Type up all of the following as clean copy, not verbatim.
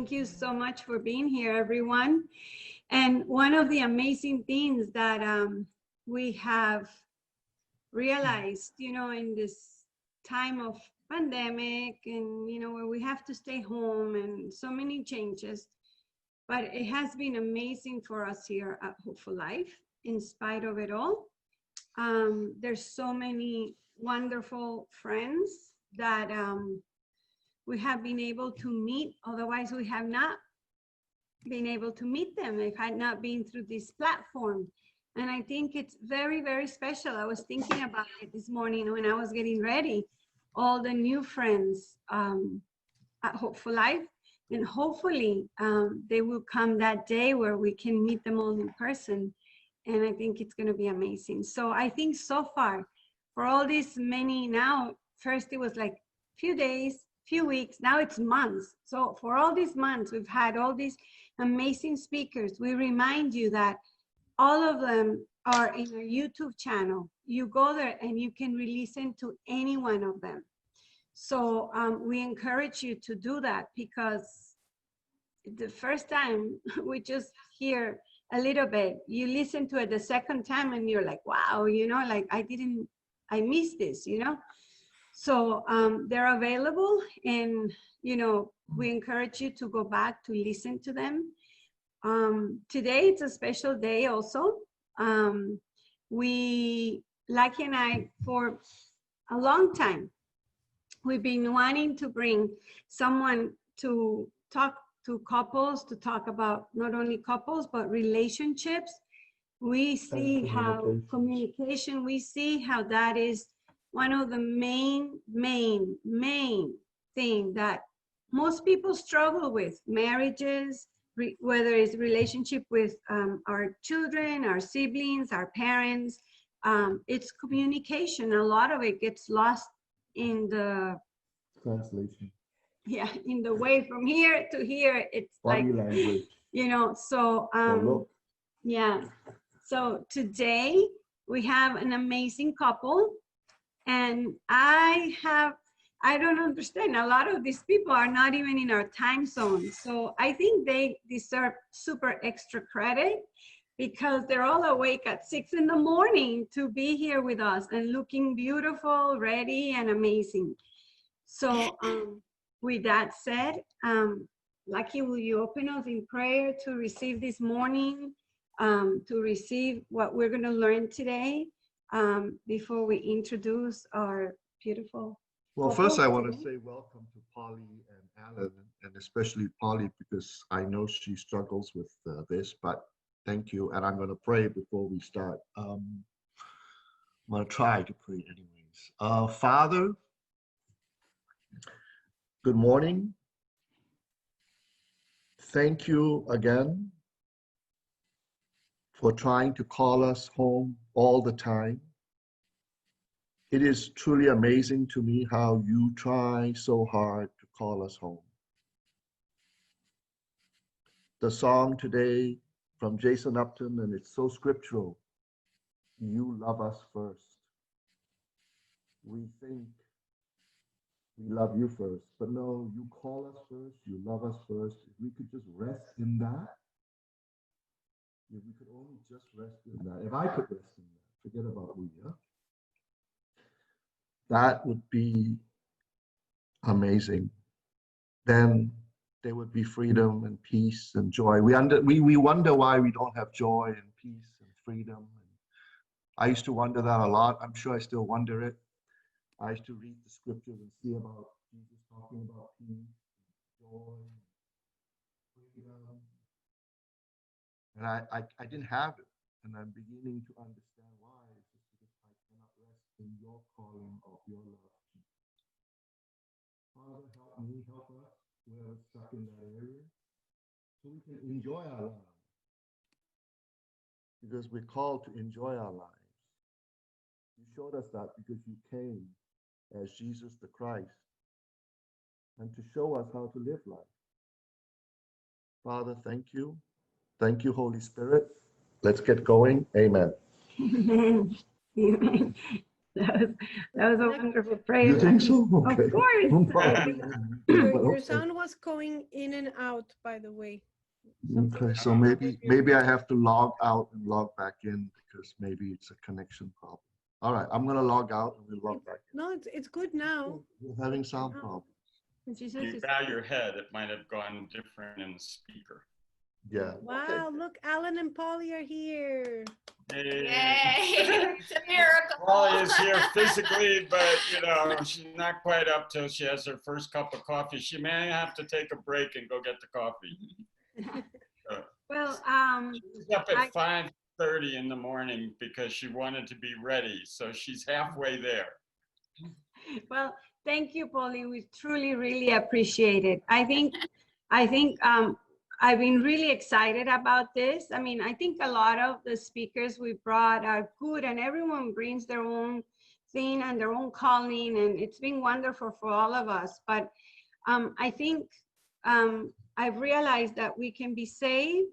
Thank you so much for being here, everyone. And one of the amazing things that we have realized, in this time of pandemic and, where we have to stay home and so many changes, but it has been amazing for us here at Hope4Life in spite of it all. There's so many wonderful friends that we have been able to meet. Otherwise, we have not been able to meet them if had not been through this platform. And I think it's very, very special. I was thinking about it this morning when I was getting ready, all the new friends at Hope4Life. And hopefully they will come that day where we can meet them all in person. And I think it's going to be amazing. So I think so far, for all these many now, first it was like few days, few weeks, now it's months. So for all these months, we've had all these amazing speakers. We remind you that all of them are in our YouTube channel. You go there and you can listen to any one of them. So we encourage you to do that, because the first time we just hear a little bit, you listen to it the second time and you're like, wow, like I missed this, So they're available, and, we encourage you to go back to listen to them. Today it's a special day also. Lucky and I, for a long time, we've been wanting to bring someone to talk to couples, to talk about not only couples, but relationships. We see how communication, we see how that is one of the main thing that most people struggle with, marriages, whether it's relationship with our children, our siblings, our parents. It's communication. A lot of it gets lost in the translation. Yeah, in the way from here to here. It's body like language. So yeah. So today we have an amazing couple, and I don't understand. A lot of these people are not even in our time zone. So I think they deserve super extra credit, because they're all awake at 6 in the morning to be here with us and looking beautiful, ready, and amazing. So with that said, Lucky, will you open us in prayer to receive this morning, to receive what we're going to learn today, before we introduce our beautiful Well, first I want to say welcome to Pauly and Alan, and especially Pauly, because I know she struggles with this, but thank you. And I'm going to pray before we start. I'm going to try to pray anyways. Father, good morning. Thank you again for trying to call us home all the time. It is truly amazing to me how you try so hard to call us home. The song today from Jason Upton, and it's so scriptural. You love us first. We think we love you first, but no, you call us first, you love us first. If we could just rest in that, if we could only just rest in that, if I could rest in that, forget about we, huh? That would be amazing. Then there would be freedom and peace and joy. We wonder why we don't have joy and peace and freedom. I used to wonder that a lot. I'm sure I still wonder it. I used to read the scriptures and see about Jesus talking about peace, joy, freedom. And I didn't have it. And I'm beginning to understand why. It's just because I cannot rest in your calling of your love. Father, help me, help us, whoever's stuck in that area, so we can enjoy our lives. Because we're called to enjoy our lives. You showed us that because you came as Jesus the Christ, and to show us how to live life. Father, thank you. Thank you, Holy Spirit. Let's get going. Amen. Amen. That was a wonderful prayer. You think so? Okay. Of course. Your sound was going in and out, by the way. Okay, so maybe I have to log out and log back in because maybe it's a connection problem. All right, I'm gonna log out and we'll log back in. No, it's good now. We're having sound problems. You bow your head, it might have gone different in the speaker. Yeah. Wow, Okay. look, Alan and Pauly are here. Hey. Yay! It's a miracle. Polly is here physically, but you know, she's not quite up till she has her first cup of coffee. She may have to take a break and go get the coffee. Well, She's up at 5:30 in the morning because she wanted to be ready. So she's halfway there. well, thank you, Polly. We truly, really appreciate it. I think I've been really excited about this. I mean, I think a lot of the speakers we brought are good, and everyone brings their own thing and their own calling, and it's been wonderful for all of us. But I think I've realized that we can be saved,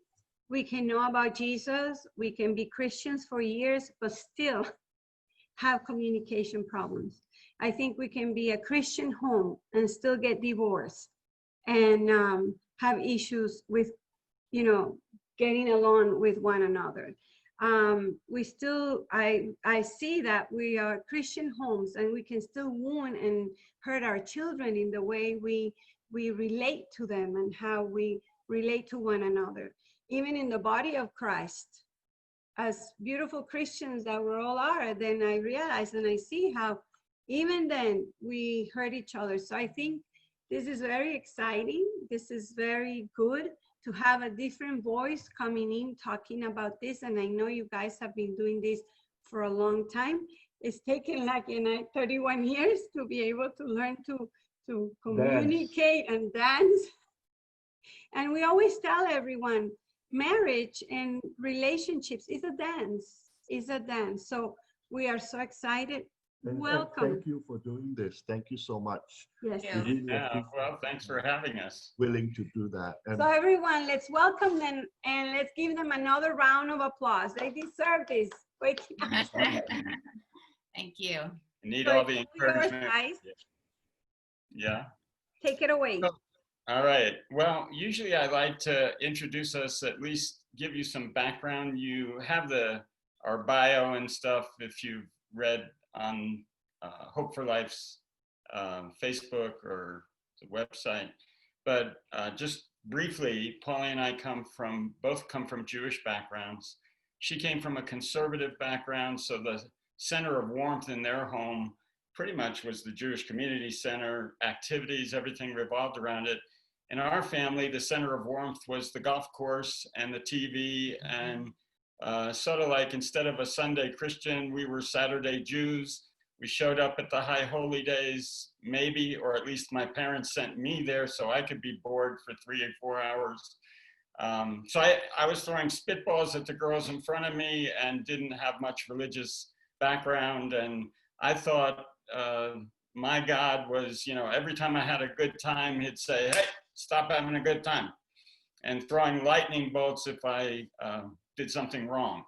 we can know about Jesus, we can be Christians for years, but still have communication problems. I think we can be a Christian home and still get divorced and have issues with, you know, getting along with one another. We still, I see that we are Christian homes and we can still wound and hurt our children in the way we relate to them and how we relate to one another. Even in the body of Christ, as beautiful Christians that we all are, then I realize and I see how even then we hurt each other. So I think this is very exciting. This is very good to have a different voice coming in, talking about this. And I know you guys have been doing this for a long time. It's taken like 31 years to be able to learn to communicate and dance. And we always tell everyone, marriage and relationships is a dance, So we are so excited. Welcome. Thank you for doing this. Thank you so much. Yes. Yeah, well, thanks for having us. Willing to do that. And So everyone, let's welcome them and let's give them another round of applause. They deserve this. Wait. Thank you. You need all the Yours, encouragement. guys. Yeah. Take it away. All right. Well, usually I like to introduce us, at least give you some background. You have our bio and stuff if you've read on Hope4Life's Facebook or the website. But just briefly, Pauly and I both come from Jewish backgrounds. She came from a conservative background, so the center of warmth in their home pretty much was the Jewish community center, activities, everything revolved around it. In our family, the center of warmth was the golf course and the TV, and sort of like instead of a Sunday Christian, we were Saturday Jews. We showed up at the high holy days, maybe, or at least my parents sent me there so I could be bored for 3 or 4 hours. So I was throwing spitballs at the girls in front of me and didn't have much religious background. And I thought my God was, you know, every time I had a good time, he'd say, hey, stop having a good time, and throwing lightning bolts if I did something wrong.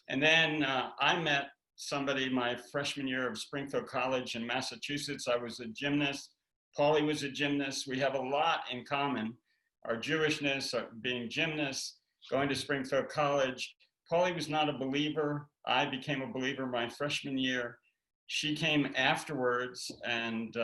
And then I met somebody my freshman year of Springfield College in Massachusetts. I was a gymnast. Pauly was a gymnast. We have a lot in common. Our Jewishness, being gymnasts, going to Springfield College. Pauly was not a believer. I became a believer my freshman year. She came afterwards, and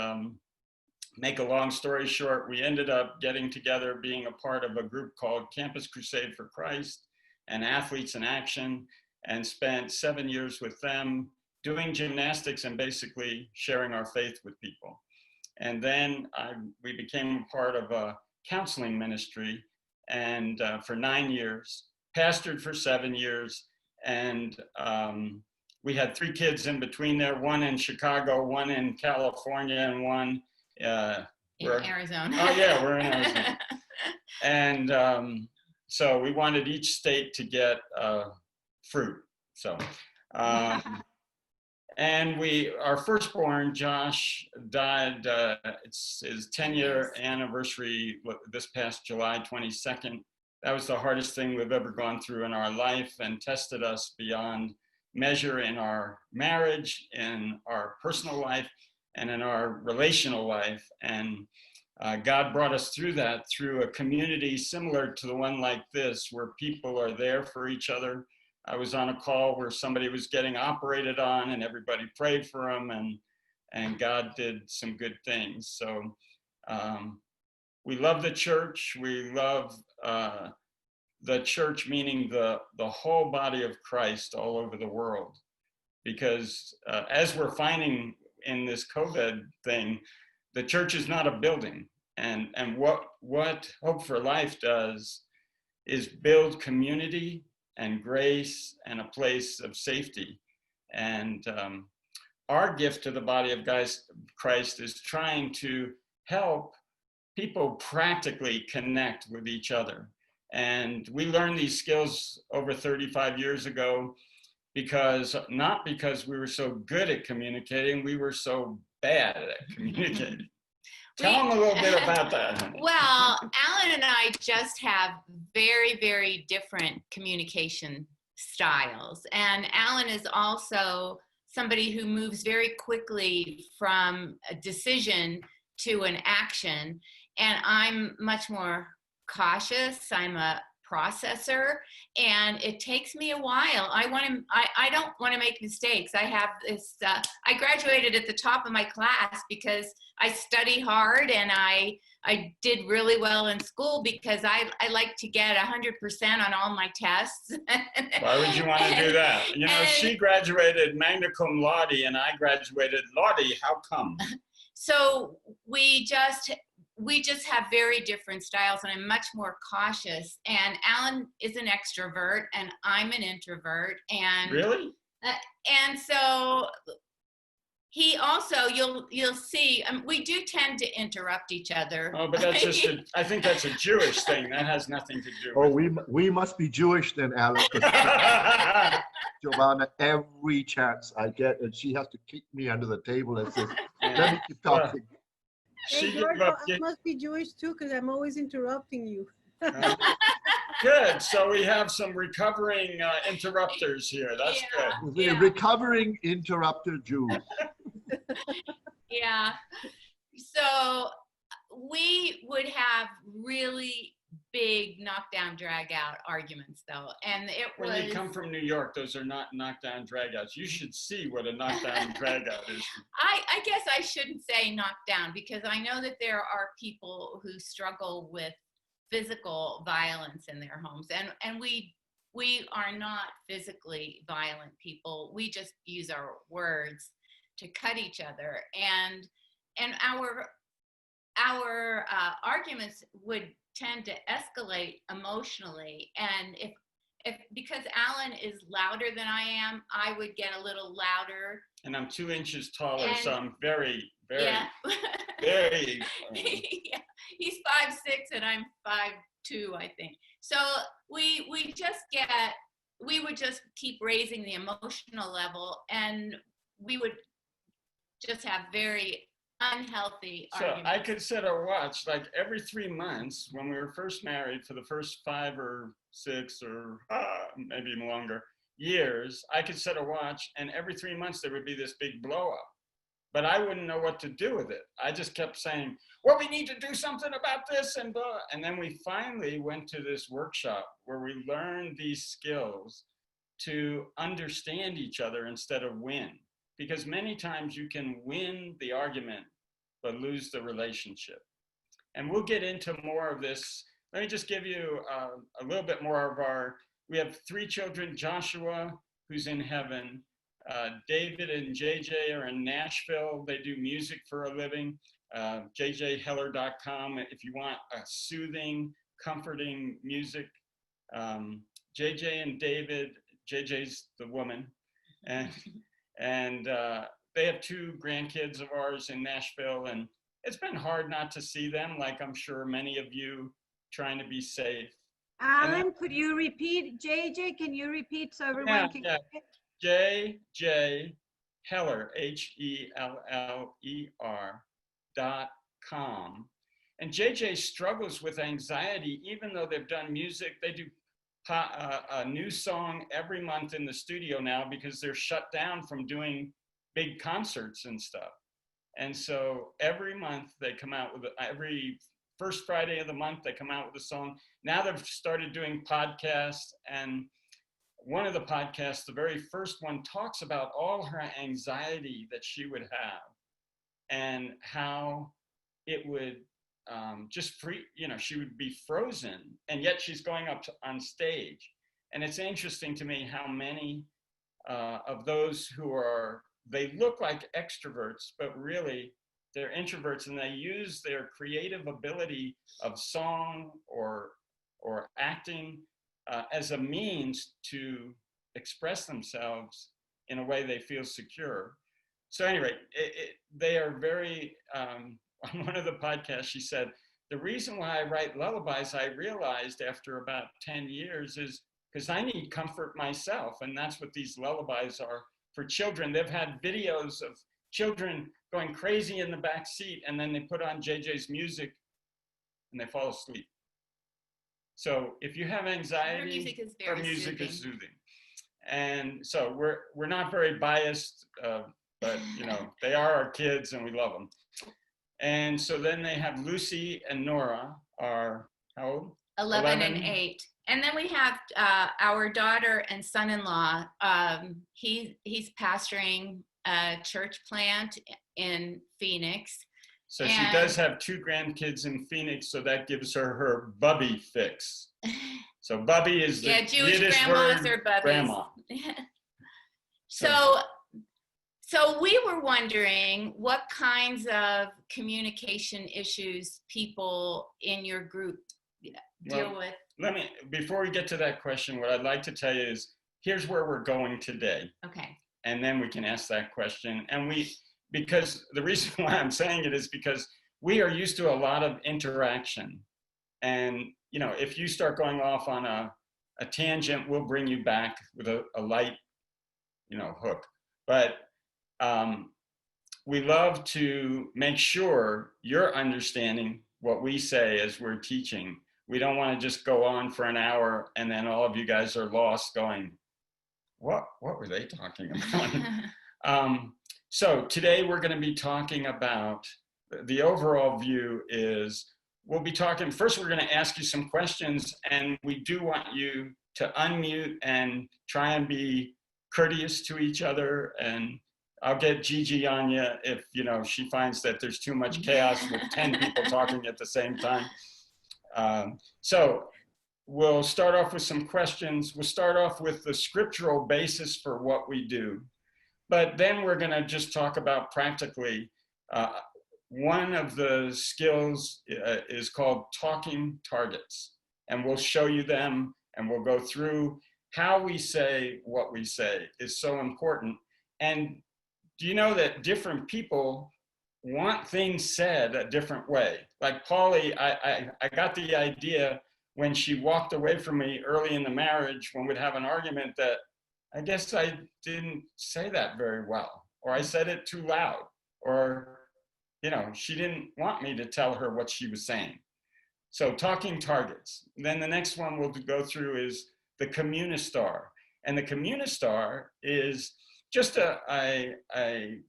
make a long story short, we ended up getting together, being a part of a group called Campus Crusade for Christ and Athletes in Action, and spent 7 years with them doing gymnastics and basically sharing our faith with people. And then we became a part of a counseling ministry, and for 9 years, pastored for 7 years, and we had 3 kids in between there, one in Chicago, one in California, and one In Arizona. Oh yeah, we're in Arizona. And so we wanted each state to get fruit. So, and our firstborn, Josh, died. It's his 10-year anniversary this past July 22nd. That was the hardest thing we've ever gone through in our life and tested us beyond measure in our marriage, in our personal life, and in our relational life. And God brought us through that through a community similar to the one like this, where people are there for each other. I was on a call where somebody was getting operated on and everybody prayed for them, and God did some good things. So we love the church. We love the church, meaning the whole body of Christ all over the world. Because as we're finding in this COVID thing, the church is not a building. And what Hope4Life does is build community and grace and a place of safety. And our gift to the body of Christ is trying to help people practically connect with each other. And we learned these skills over 35 years ago not because we were so good at communicating, we were so bad at communicating. Tell them a little bit about that. Well, Alan and I just have very, very different communication styles. And Alan is also somebody who moves very quickly from a decision to an action. And I'm much more cautious. I'm a processor, and it takes me a while. I don't want to make mistakes. I have this, I graduated at the top of my class because I study hard, and I did really well in school because I like to get 100% on all my tests. Why would you want to do that? You know, she graduated magna cum laude and I graduated laude. How come? So we just have very different styles, and I'm much more cautious. And Alan is an extrovert, and I'm an introvert. And really? And so he also, you'll see, we do tend to interrupt each other. Oh, but that's just I think that's a Jewish thing. That has nothing to do Oh, with we must be Jewish then, Alan. Giovanna, every chance I get, and she has to kick me under the table and says, let me keep talking. Hey, Giorgio, I must be Jewish too, because I'm always interrupting you. Good. So we have some recovering interrupters here. That's good. We're recovering interrupter Jews. Yeah. So we would have really big knockdown drag out arguments though, and when you come from New York, those are not knockdown drag outs. You should see what a knockdown drag out is. I guess I shouldn't say knockdown, because I know that there are people who struggle with physical violence in their homes, and we are not physically violent people. We just use our words to cut each other, and our arguments would tend to escalate emotionally. And if because Alan is louder than I am, I would get a little louder. And I'm 2 inches taller, so I'm very, yeah. very. Yeah. He's 5'6" and I'm 5'2", I think. So we would just keep raising the emotional level, and we would just have very unhealthy arguments. So I could set a watch like every 3 months when we were first married for the first 5 or 6 or maybe even longer years. I could set a watch, and every 3 months there would be this big blow up, but I wouldn't know what to do with it. I just kept saying, well, we need to do something about this and blah. And then we finally went to this workshop where we learned these skills to understand each other instead of win. Because many times you can win the argument, but lose the relationship. And we'll get into more of this. Let me just give you a little bit more of we have 3 children, Joshua, who's in heaven. David and JJ are in Nashville. They do music for a living. JJHeller.com if you want soothing, comforting music. JJ and David, JJ's the woman, and they have 2 grandkids of ours in Nashville, and it's been hard not to see them, like I'm sure many of you, trying to be safe. Alan, could you repeat? JJ, can you repeat so everyone can get it? JJ Heller, HELLER.com. And JJ struggles with anxiety, even though they've done music. They do a new song every month in the studio now because they're shut down from doing big concerts and stuff. And so every month they come out with, every first Friday of the month, they come out with a song. Now they've started doing podcasts, and one of the podcasts, the very first one, talks about all her anxiety that she would have and how it would just she would be frozen, and yet she's going up on stage. And it's interesting to me how many of those who they look like extroverts, but really they're introverts, and they use their creative ability of song or acting as a means to express themselves in a way they feel secure. So anyway, they are very, on one of the podcasts, she said, the reason why I write lullabies, I realized after about 10 years, is because I need comfort myself. And that's what these lullabies are for children. They've had videos of children going crazy in the back seat, and then they put on JJ's music and they fall asleep. So if you have anxiety, her music is soothing. And so we're not very biased, but they are our kids and we love them. And so then they have Lucy and Nora are how old? 11 and 8. And then we have our daughter and son-in-law. He's pastoring a church plant in Phoenix. So she does have 2 grandkids in Phoenix, so that gives her bubby fix. So bubby is the Jewish Yiddish grandmas word, are bubbies. grandma. So we were wondering what kinds of communication issues people in your group deal with. Before we get to that question, what I'd like to tell you is, here's where we're going today. Okay. And then we can ask that question. And because the reason why I'm saying it is because we are used to a lot of interaction. And, if you start going off on a tangent, we'll bring you back with a light, hook. But we love to make sure you're understanding what we say as we're teaching. We don't want to just go on for an hour and then all of you guys are lost going, what were they talking about? So today we're going to be talking about, the overall view is, we'll be talking, first we're going to ask you some questions, and we do want you to unmute and try and be courteous to each other. And I'll get Gigi on you if, she finds that there's too much chaos with 10 people talking at the same time. So we'll start off with some questions. We'll start off with the scriptural basis for what we do. But then we're going to just talk about practically, one of the skills is called talking targets. And we'll show you them, and we'll go through how we say what we say is so important. And do you know that different people want things said a different way? Like Pauly, I got the idea when she walked away from me early in the marriage when we'd have an argument that I guess I didn't say that very well, or I said it too loud, or, she didn't want me to tell her what she was saying. So talking targets. Then the next one we'll go through is the communistar. And the communistar is just a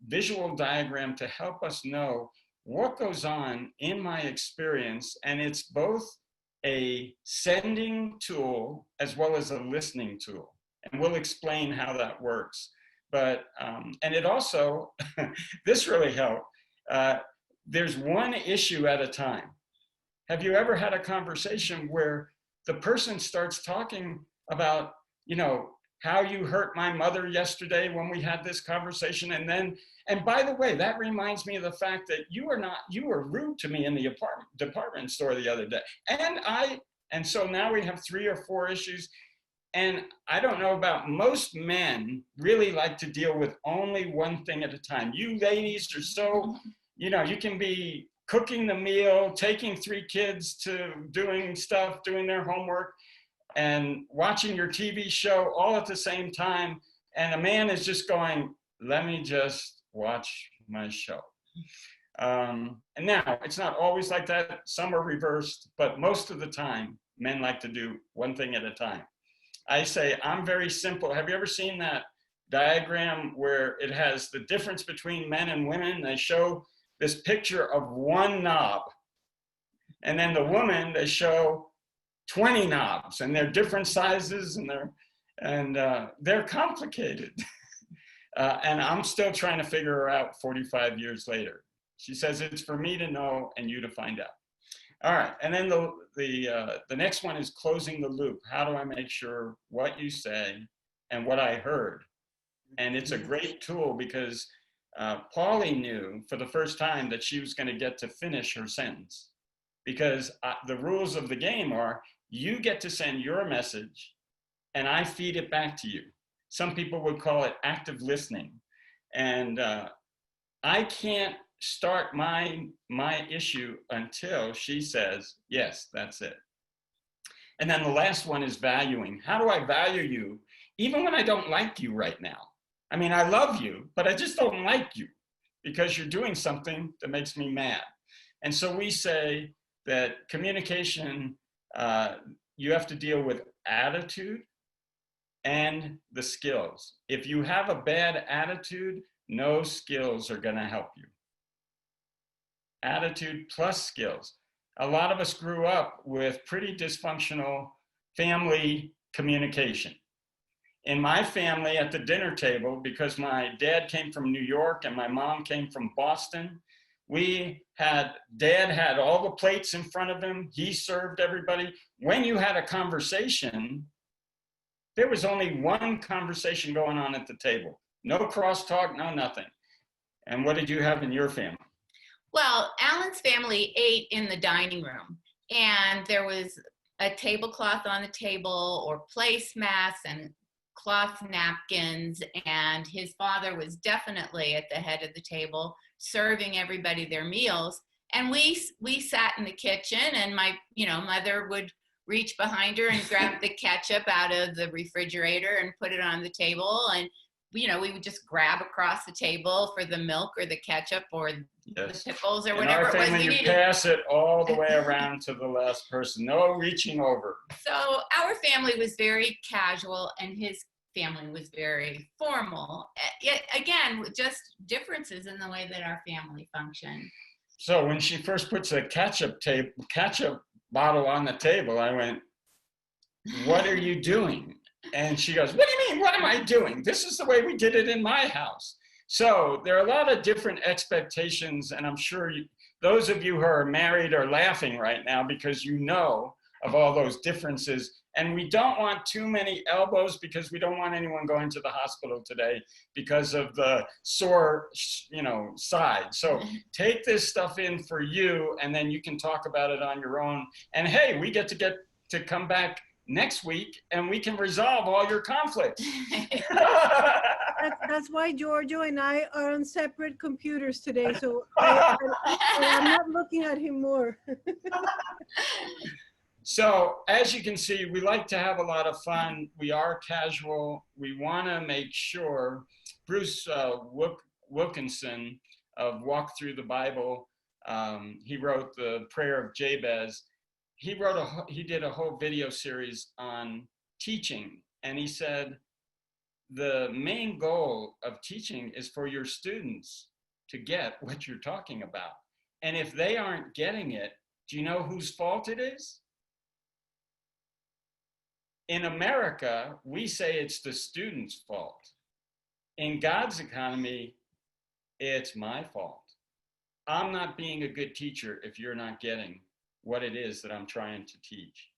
visual diagram to help us know what goes on in my experience. And it's both a sending tool as well as a listening tool. And we'll explain how that works. But, and it also, this really helped. There's one issue at a time. Have you ever had a conversation where the person starts talking about, how you hurt my mother yesterday when we had this conversation, and by the way, that reminds me of the fact that you were rude to me in the department store the other day, and so now we have 3 or 4 issues. And I don't know about most men really like to deal with only one thing at a time. You ladies are so, you can be cooking the meal, taking 3 kids to doing their homework, and watching your TV show all at the same time. And a man is just going, let me just watch my show. And now, it's not always like that. Some are reversed, but most of the time, men like to do one thing at a time. I say, I'm very simple. Have you ever seen that diagram where it has the difference between men and women? They show this picture of one knob. And then the woman, they show 20 knobs, and they're different sizes, and they're complicated. And I'm still trying to figure her out 45 years later. She says it's for me to know and you to find out. All right, and then the next one is closing the loop. How do I make sure what you say and what I heard? And it's a great tool because Pauly knew for the first time that she was going to get to finish her sentence, because the rules of the game are you get to send your message and I feed it back to you. Some people would call it active listening. And I can't start my issue until she says, yes, that's it. And then the last one is valuing. How do I value you even when I don't like you right now? I mean, I love you, but I just don't like you because you're doing something that makes me mad. And so we say that communication, you have to deal with attitude and the skills. If you have a bad attitude, no skills are going to help you. Attitude plus skills. A lot of us grew up with pretty dysfunctional family communication. In my family at the dinner table, because my dad came from New York and my mom came from Boston, Dad had all the plates in front of him. He served everybody. When you had a conversation, there was only one conversation going on at the table. No crosstalk, no nothing. And what did you have in your family? Well, Alan's family ate in the dining room, and there was a tablecloth on the table or placemats and cloth napkins, and his father was definitely at the head of the table serving everybody their meals. And we sat in the kitchen, and my mother would reach behind her and grab the ketchup out of the refrigerator and put it on the table, and we would just grab across the table for the milk or the ketchup or the pickles or whatever it was we needed. You pass it all the way around to the last person. No reaching over. So our family was very casual, and his family was very formal. Again, just differences in the way that our family functioned. So when she first puts a ketchup bottle on the table, I went, "What are you doing?" And she goes, "What do you mean, what am I doing? This is the way we did it in my house." So there are a lot of different expectations, and I'm sure those of you who are married are laughing right now because you know of all those differences. And we don't want too many elbows because we don't want anyone going to the hospital today because of the sore, side. So take this stuff in for you, and then you can talk about it on your own. And hey, we get to come back next week and we can resolve all your conflicts. That's why Giorgio and I are on separate computers today. So I'm not looking at him more. So as you can see, we like to have a lot of fun. We are casual. We want to make sure. Bruce Wilkinson of Walk Through the Bible, he wrote the Prayer of Jabez. He did a whole video series on teaching, and he said the main goal of teaching is for your students to get what you're talking about. And if they aren't getting it, do you know whose fault it is? In America, we say it's the student's fault. In God's economy, it's my fault. I'm not being a good teacher if you're not getting what it is that I'm trying to teach.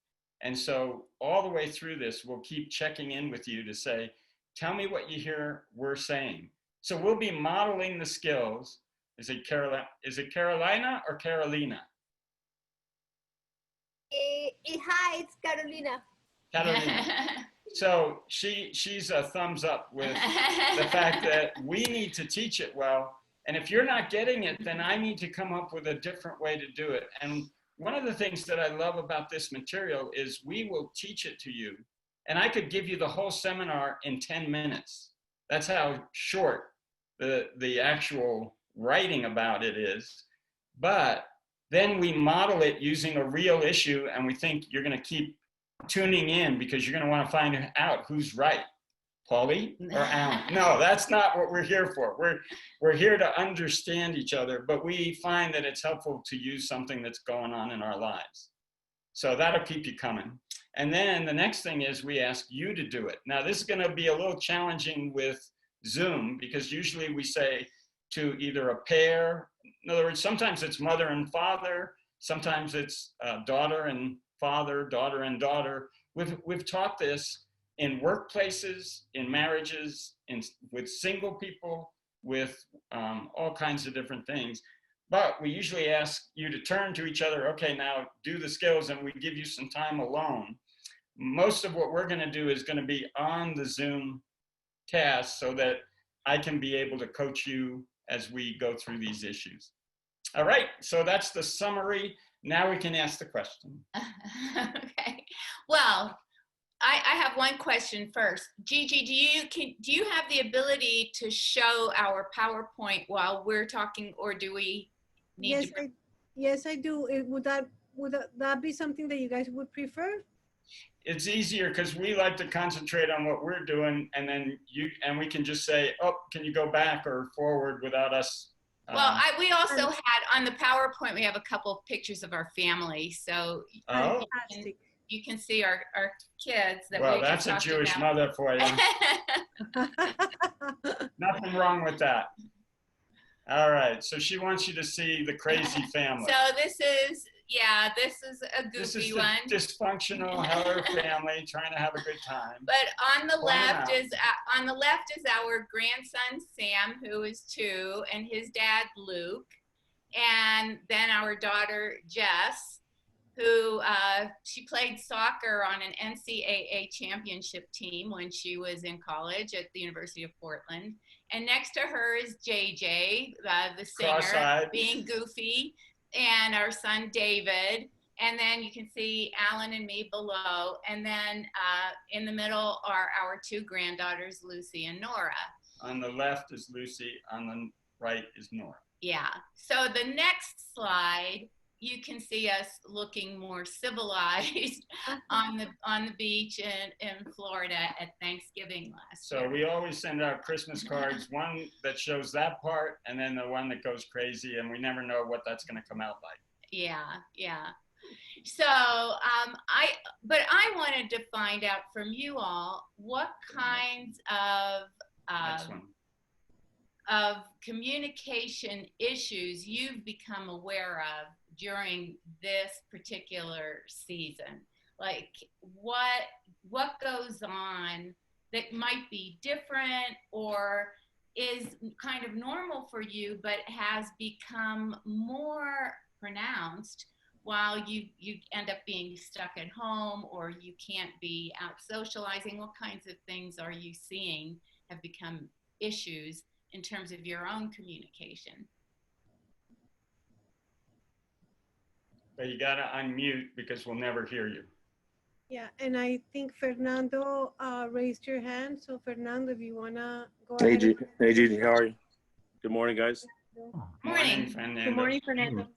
And so all the way through this, we'll keep checking in with you to say, tell me what you hear we're saying. So we'll be modeling the skills. Is it Carolina or Carolina? Hi, it's Carolina. Carolina. So she's a thumbs up with the fact that we need to teach it well. And if you're not getting it, then I need to come up with a different way to do it. And one of the things that I love about this material is we will teach it to you. And I could give you the whole seminar in 10 minutes. That's how short the actual writing about it is. But then we model it using a real issue, and we think you're going to keep tuning in because you're going to want to find out who's right, Pauly or Alan. No, that's not what we're here for. We're here to understand each other, but we find that it's helpful to use something that's going on in our lives. So that'll keep you coming. And then the next thing is we ask you to do it. Now, this is going to be a little challenging with Zoom because usually we say to either a pair, in other words, sometimes it's mother and father, sometimes it's daughter and father, daughter and daughter. We've taught this in workplaces, in marriages, with single people, with all kinds of different things. But we usually ask you to turn to each other, okay, now do the skills, and we give you some time alone. Most of what we're gonna do is gonna be on the Zoom task so that I can be able to coach you as we go through these issues. All right, so that's the summary. Now we can ask the question. Okay, well, I have one question first. Gigi, do you have the ability to show our PowerPoint while we're talking, or do we need to? Yes, I do. Would that be something that you guys would prefer? It's easier because we like to concentrate on what we're doing, and then we can just say, oh, can you go back or forward without us? Well, we also had on the PowerPoint, we have a couple of pictures of our family. So you can see our kids. Well, that's a Jewish mother for you. Nothing wrong with that. All right, so she wants you to see the crazy family. So this is a goofy this is one. The dysfunctional Heller family trying to have a good time. But on the left is our grandson Sam, who is 2, and his dad Luke, and then our daughter Jess, who she played soccer on an NCAA championship team when she was in college at the University of Portland. And next to her is JJ, the singer, Cross-eyed, being goofy, and our son David. And then you can see Alan and me below. And then in the middle are our 2 granddaughters, Lucy and Nora. On the left is Lucy, on the right is Nora. Yeah, so the next slide, you can see us looking more civilized on the beach in Florida at Thanksgiving last year. So we always send out Christmas cards, one that shows that part, and then the one that goes crazy, and we never know what that's going to come out like. Yeah. So, I wanted to find out from you all what kinds of communication issues you've become aware of during this particular season. Like what goes on that might be different or is kind of normal for you, but has become more pronounced while you end up being stuck at home or you can't be out socializing. What kinds of things are you seeing have become issues in terms of your own communication? But you got to unmute because we'll never hear you. Yeah, and I think Fernando raised your hand. So Fernando, if you want to go ahead. Hey, Gigi, how are you? Good morning, guys. Morning. Fernando. Good morning, Fernando.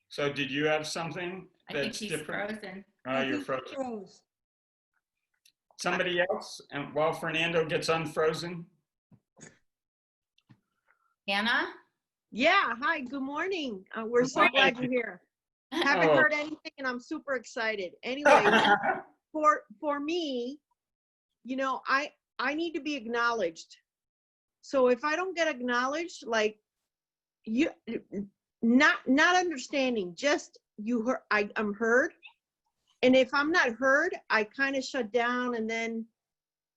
So did you have something I think that's he's different? frozen. Oh, you're frozen. Somebody else, and while Fernando gets unfrozen. Anna? Yeah, hi, good morning. We're so glad you're here. Haven't heard anything and I'm super excited. Anyway, for me, you know, I need to be acknowledged. So if I don't get acknowledged, like you not understanding, just you heard, I'm heard. And if I'm not heard, I kind of shut down and then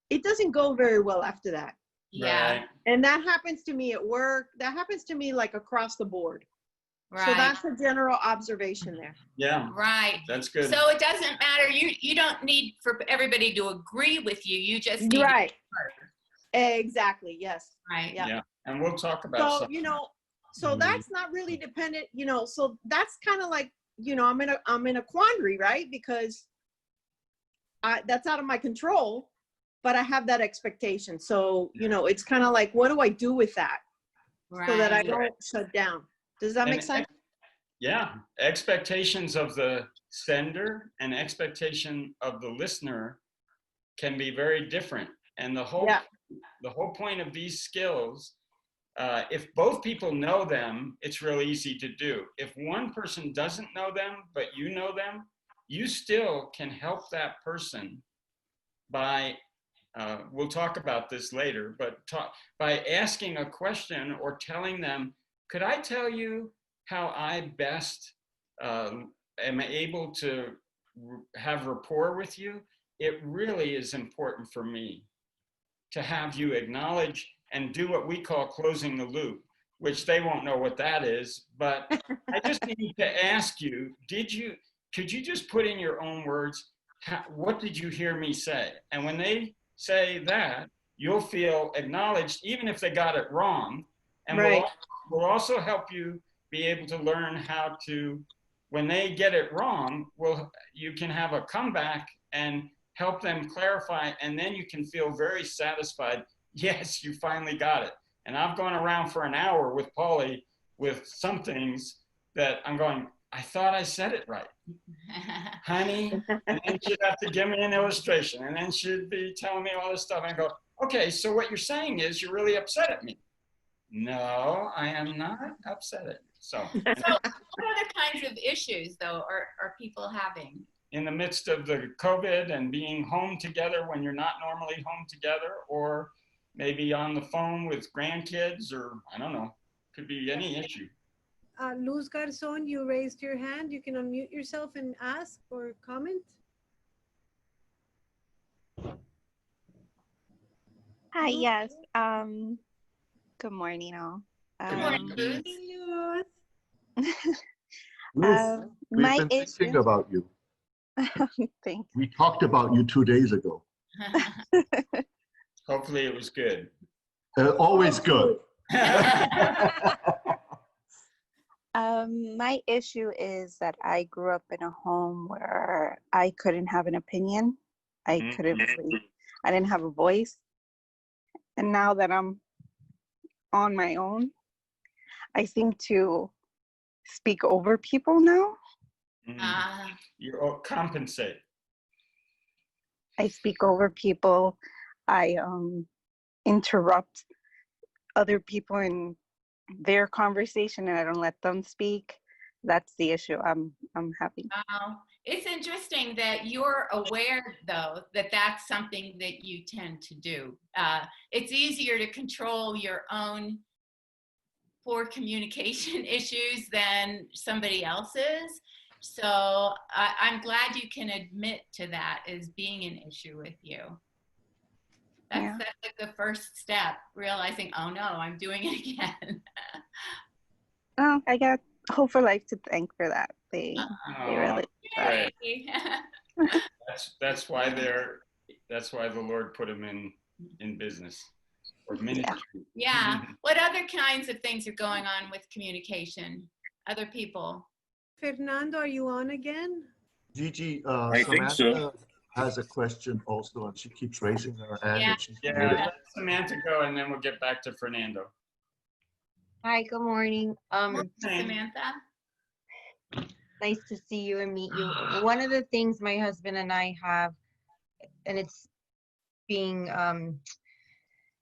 it doesn't go very well after that. Yeah. Right. And that happens to me at work. That happens to me like across the board. Right. So that's a general observation there. Yeah. Right. That's good. So it doesn't matter. You don't need for everybody to agree with you. You just need Right. to be heard. Exactly. Yes. Right. Yeah. And we'll talk about So, something. you know, so that's not really dependent, you know, so that's kind of like, you know, I'm in a quandary, right? Because that's out of my control, but I have that expectation. So, you know, it's kind of like, what do I do with that? Right. So that I don't shut down. Does that make sense? Yeah, expectations of the sender and expectation of the listener can be very different. And the whole point of these skills, if both people know them, it's real easy to do. If one person doesn't know them, but you know them, you still can help that person by, we'll talk about this later, but by asking a question or telling them, could I tell you how I best am able to have rapport with you? It really is important for me to have you acknowledge and do what we call closing the loop, which they won't know what that is, but I just need to ask you, could you just put in your own words, what did you hear me say? And when they say that, you'll feel acknowledged, even if they got it wrong. And we'll also help you be able to learn how to, when they get it wrong, you can have a comeback and help them clarify, and then you can feel very satisfied. Yes, you finally got it. And I've gone around for an hour with Pauly with some things that I'm going, I thought I said it right. Honey, and then she'd have to give me an illustration, and then she'd be telling me all this stuff, and I go, okay, so what you're saying is you're really upset at me. No, I am not upset at you. So what other kinds of issues, though, are people having? In the midst of the COVID and being home together when you're not normally home together, or maybe on the phone with grandkids, or I don't know, could be any issue. Luz Garzon, you raised your hand. You can unmute yourself and ask or comment. Hi, yes. Good morning, all. Good morning, Luz. Ruth, we've My been thinking issue. about you. Thank We talked about you 2 days ago. Hopefully it was good. Always good. My issue is that I grew up in a home where I couldn't have an opinion. I didn't have a voice. And now that I'm on my own, I seem to speak over people now. You compensate. I speak over people. I interrupt other people in their conversation, and I don't let them speak. That's the issue I'm having. It's interesting that you're aware, though, that that's something that you tend to do. It's easier to control your own poor communication issues than somebody else's. So I'm glad you can admit to that as being an issue with you. That's like the first step, realizing, oh no, I'm doing it again. Oh, I got Hope4Life to thank for that. They really. Right. That's why the Lord put them in business or ministry. Yeah. What other kinds of things are going on with communication? Other people? Fernando, are you on again? Gigi, I think Samantha so. has a question also, and she keeps raising her hand. Yeah. And she's Yeah, muted. let Samantha go, and then we'll get back to Fernando. Hi, good morning. Samantha? Nice to see you and meet you. One of the things my husband and I have, and it's being,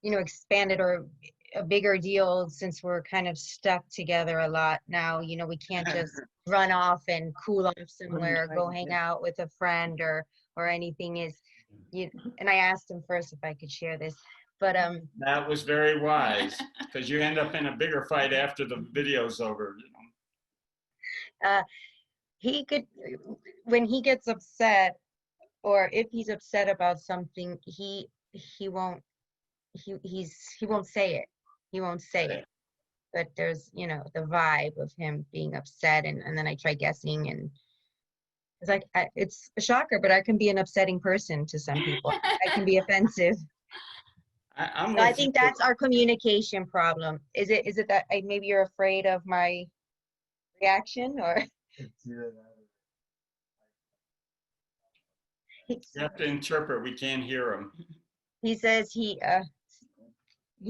expanded or a bigger deal since we're kind of stuck together a lot now. We can't just run off and cool off somewhere, or go hang out with a friend or anything. And I asked him first if I could share this, but that was very wise, because you end up in a bigger fight after the video's over. He could, when he gets upset, or if he's upset about something, he won't say it. He won't say it. But there's, the vibe of him being upset, and then I try guessing, and it's like, it's a shocker, but I can be an upsetting person to some people. I can be offensive. I think that's our communication problem. Is it that maybe you're afraid of my reaction, or? You have to interpret. We can't hear him. He says he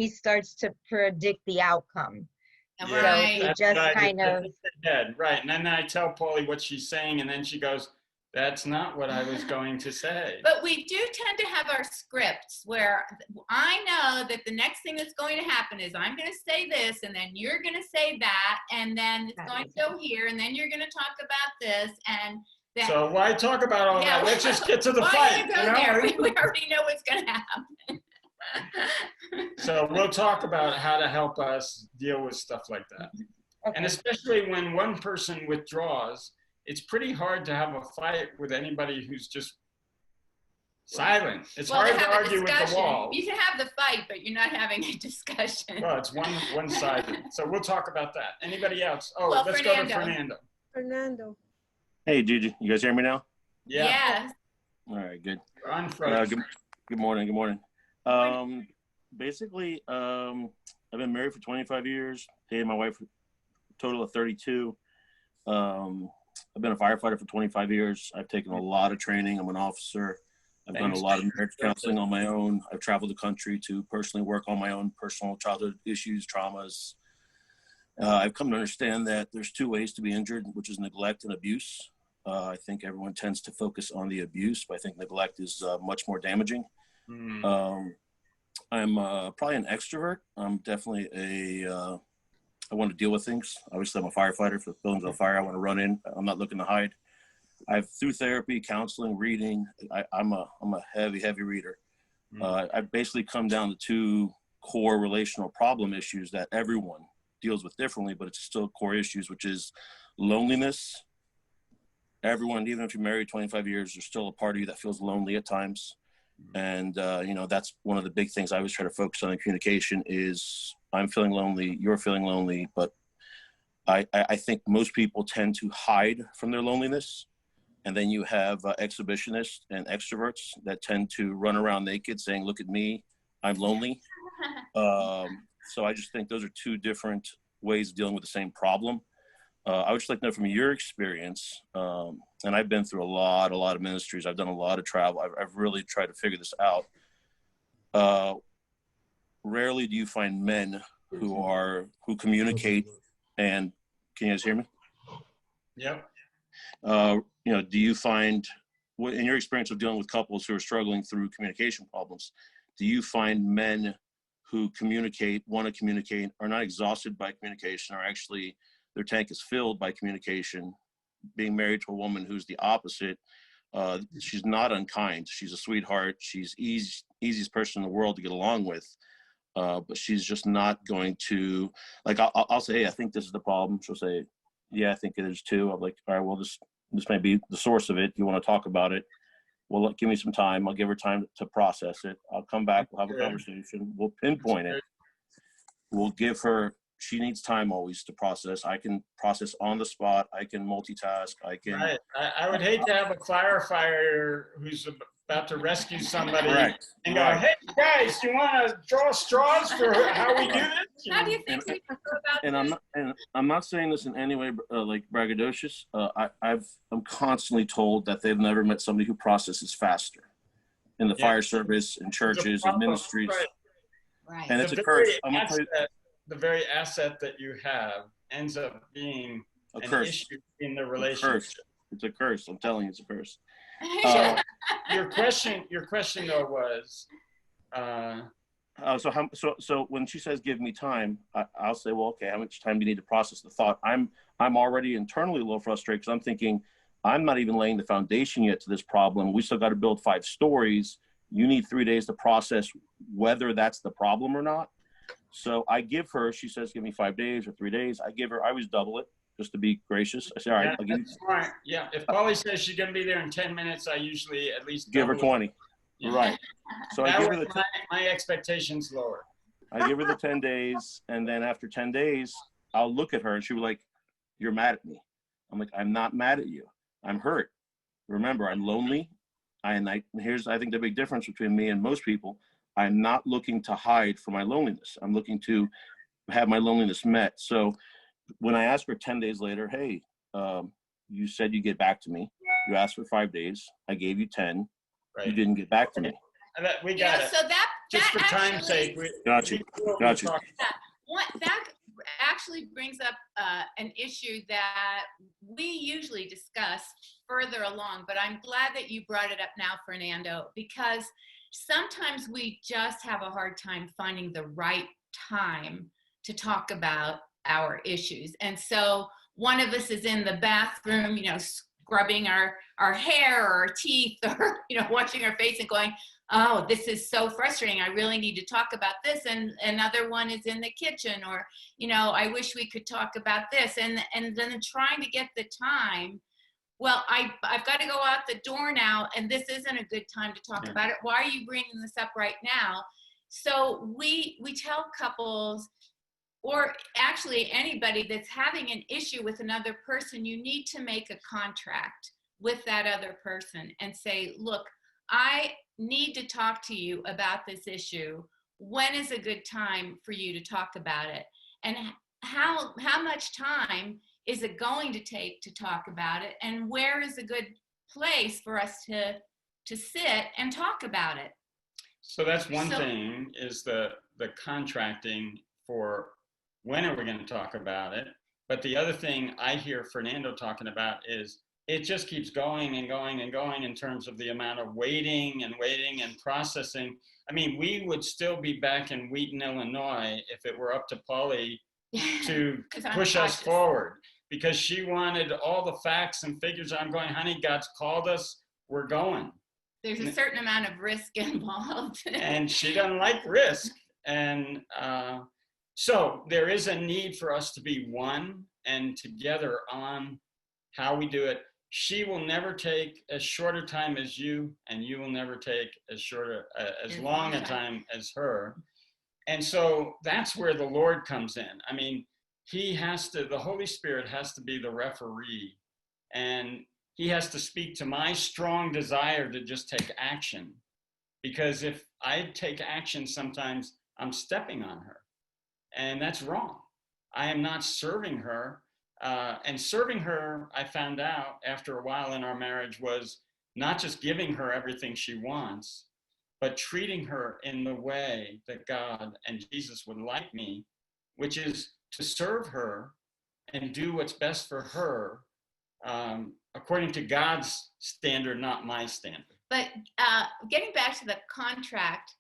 starts to predict the outcome. Right. you that's just what I kind did. of, That's the head, right? And then I tell Pauly what she's saying, and then she goes, "That's not what I was going to say." But we do tend to have our scripts where I know that the next thing that's going to happen is I'm going to say this, and then you're going to say that, and then it's going to go here, and then you're going to talk about this, and then. So why talk about all that? Let's just get to the why fight. you go there? We already know what's going to happen. So we'll talk about how to help us deal with stuff like that. okay. And especially when one person withdraws, it's pretty hard to have a fight with anybody who's just silent. It's Well, hard to to have a argue with the discussion. wall. You can have the fight, but you're not having a discussion. Well, it's one-sided. So we'll talk about that. Anybody else? Oh, Well, let's go to Fernando. Fernando. Hey, Gigi, you guys hear me now? Yeah. Yes. All right, good. Unfrozen. Good morning. Good morning. Basically, I've been married for 25 years. Dated my wife for a total of 32. I've been a firefighter for 25 years. I've taken a lot of training. I'm an officer. I've done a lot of marriage counseling on my own. I've traveled the country to personally work on my own personal childhood issues, traumas. I've come to understand that there's two ways to be injured, which is neglect and abuse. I think everyone tends to focus on the abuse, but I think neglect is much more damaging. I'm probably an extrovert. I'm definitely I want to deal with things. Obviously, I'm a firefighter. If the building's on fire, I want to run in. I'm not looking to hide. Through therapy, counseling, reading, I'm a heavy reader. I've basically come down to two core relational problem issues that everyone deals with differently, but it's still core issues, which is loneliness. Everyone, even if you're married 25 years, there's still a part of you that feels lonely at times. And, that's one of the big things I always try to focus on in communication is I'm feeling lonely, you're feeling lonely, but I think most people tend to hide from their loneliness. And then you have exhibitionists and extroverts that tend to run around naked saying, look at me, I'm lonely. So I just think those are two different ways of dealing with the same problem. I would just like to know from your experience, and I've been through a lot of ministries. I've done a lot of travel. I've really tried to figure this out. Rarely do you find men who communicate and, can you guys hear me? Yep. Do you find, in your experience of dealing with couples who are struggling through communication problems, do you find men who communicate, want to communicate, are not exhausted by communication, or actually their tank is filled by communication, being married to a woman who's the opposite? She's not unkind. She's a sweetheart. She's easiest person in the world to get along with. But she's just not going to, like, I'll say, hey, I think this is the problem. She'll say, yeah, I think it is too. I'm like, all right, well, this may be the source of it. You want to talk about it? Well, give me some time. I'll give her time to process it. I'll come back. We'll have a conversation. We'll pinpoint it. We'll give her, she needs time always to process. I can process on the spot. I can multitask. I can. Right. I would hate to have a firefighter who's about to rescue somebody and go, hey, guys, do you want to draw straws for how we do this? How do you think we can go about this? I'm not saying this in any way like braggadocious. I'm constantly told that they've never met somebody who processes faster in the fire service, in churches, in ministries. Right. And it's a curse. The very asset that you have ends up being a an curse issue in the relationship. It's a curse. I'm telling you, it's a curse. Your question though was, so when she says give me time, I'll say, well, okay, how much time do you need to process the thought? I'm already internally a little frustrated because I'm thinking I'm not even laying the foundation yet to this problem. We still got to build 5 stories. You need 3 days to process whether that's the problem or not. So I give her, she says, give me 5 days or 3 days. I always double it just to be gracious. I say, all right, I'll give you. Smart. Yeah. If Pauly says she's going to be there in 10 minutes, I usually at least give her 20. Yeah. Right. So I give her my expectations lower. I give her the 10 days. And then after 10 days, I'll look at her and she'll be like, you're mad at me. I'm like, I'm not mad at you. I'm hurt. Remember, I'm lonely. Here's, I think, the big difference between me and most people. I'm not looking to hide from my loneliness. I'm looking to have my loneliness met. So when I ask her 10 days later, hey, you said you get back to me. You asked for 5 days. I gave you 10. Right. You didn't get back to me. We got it. So that just for actually, time's sake. Got you. that actually brings up an issue that we usually discuss further along, but I'm glad that you brought it up now, Fernando, because sometimes we just have a hard time finding the right time to talk about our issues. And so one of us is in the bathroom, scrubbing our hair or our teeth, or, washing our face and going, oh, this is so frustrating. I really need to talk about this. And another one is in the kitchen, or, I wish we could talk about this. And then trying to get the time. Well, I've got to go out the door now, and this isn't a good time to talk about it. Why are you bringing this up right now? So we tell couples, or actually anybody that's having an issue with another person, you need to make a contract with that other person and say, look, I need to talk to you about this issue. When is a good time for you to talk about it? And how much time is it going to take to talk about it? And where is a good place for us to sit and talk about it? So that's one thing, is the contracting for when are we going to talk about it. But the other thing I hear Fernando talking about is it just keeps going and going and going in terms of the amount of waiting and processing. I mean, we would still be back in Wheaton, Illinois, if it were up to Pauly to push us forward, because she wanted all the facts and figures. I'm going, honey, God's called us. We're going. There's a certain amount of risk involved. And she doesn't like risk. And so there is a need for us to be one and together on how we do it. She will never take as short a time as you, and you will never take as long a time as her. And so that's where the Lord comes in. I mean, the Holy Spirit has to be the referee, and he has to speak to my strong desire to just take action. Because if I take action, sometimes I'm stepping on her, and that's wrong. I am not serving her. And serving her, I found out after a while in our marriage, was not just giving her everything she wants, but treating her in the way that God and Jesus would like me, which is to serve her and do what's best for her, according to God's standard, not my standard. But getting back to the contract,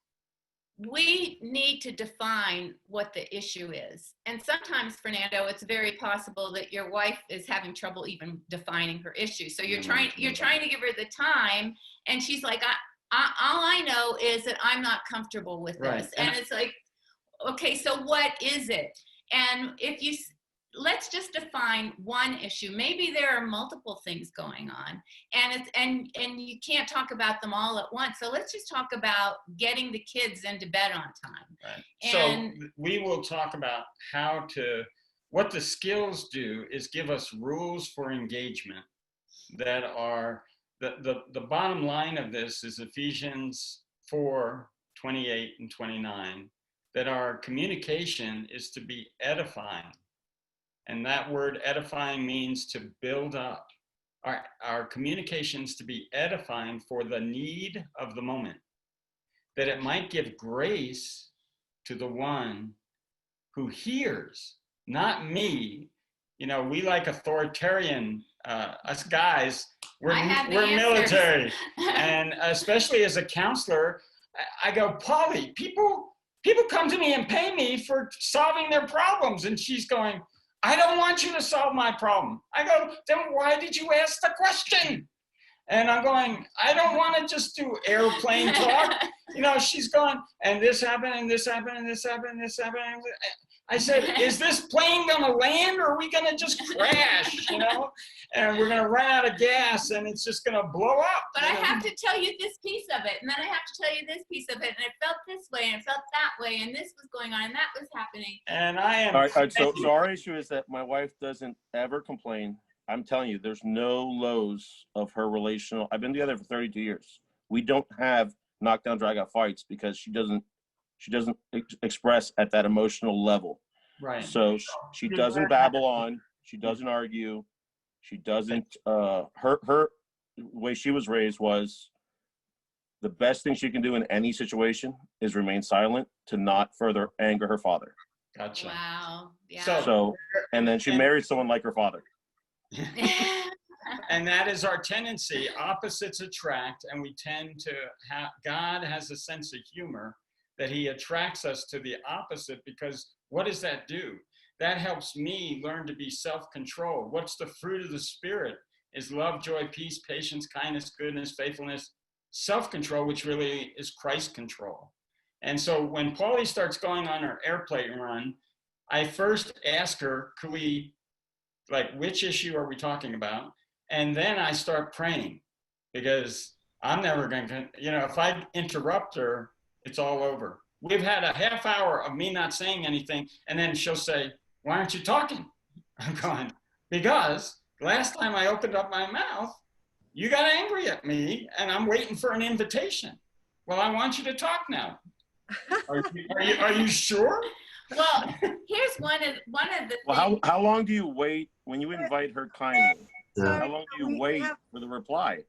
we need to define what the issue is. And sometimes, Fernando, it's very possible that your wife is having trouble even defining her issue. So you're trying to give her the time, and she's like, all I know is that I'm not comfortable with this. And it's like, okay, so what is it? And let's just define one issue. Maybe there are multiple things going on, and you can't talk about them all at once. So let's just talk about getting the kids into bed on time. Right. And so we will talk about what the skills do is give us rules for engagement that are, the bottom line of this is Ephesians 4:28 and 29, that our communication is to be edifying. And that word edifying means to build up. Our communications to be edifying for the need of the moment, that it might give grace to the one who hears, not me. We like authoritarian, us guys, we're military. And especially as a counselor, I go, Pauly, people come to me and pay me for solving their problems. And she's going, I don't want you to solve my problem. I go, then why did you ask the question? And I'm going, I don't want to just do airplane talk. She's going, and this happened, and this happened, and this happened, and this happened. I said, is this plane going to land, or are we going to just crash, And we're going to run out of gas, and it's just going to blow up. But I have to tell you this piece of it, and then I have to tell you this piece of it, and it felt this way, and it felt that way, and this was going on, and that was happening. And I am. All right, so our issue is that my wife doesn't ever complain. I'm telling you, there's no lows of her relational. I've been together for 32 years. We don't have knockdown, drag out fights because she doesn't express at that emotional level. Right. So she doesn't babble on. She doesn't argue. She doesn't. Her way she was raised was the best thing she can do in any situation is remain silent to not further anger her father. Gotcha. Wow. Yeah. So, and then she married someone like her father. And that is our tendency. Opposites attract, and we tend to have, God has a sense of humor that he attracts us to the opposite, because what does that do? That helps me learn to be self-controlled. What's the fruit of the Spirit? Is love, joy, peace, patience, kindness, goodness, faithfulness, self-control, which really is Christ control. And so when Pauly starts going on her airplane run, I first ask her, could we, like, which issue are we talking about? And then I start praying, because I'm never going to, you know, if I interrupt her, it's all over. We've had a half hour of me not saying anything, and then she'll say, why aren't you talking? I'm going, because last time I opened up my mouth, you got angry at me, and I'm waiting for an invitation. Well, I want you to talk now. Are you sure? Well, here's one of the Well, things. how long do you wait when you invite her kindly? Yeah. How long do you wait for the reply?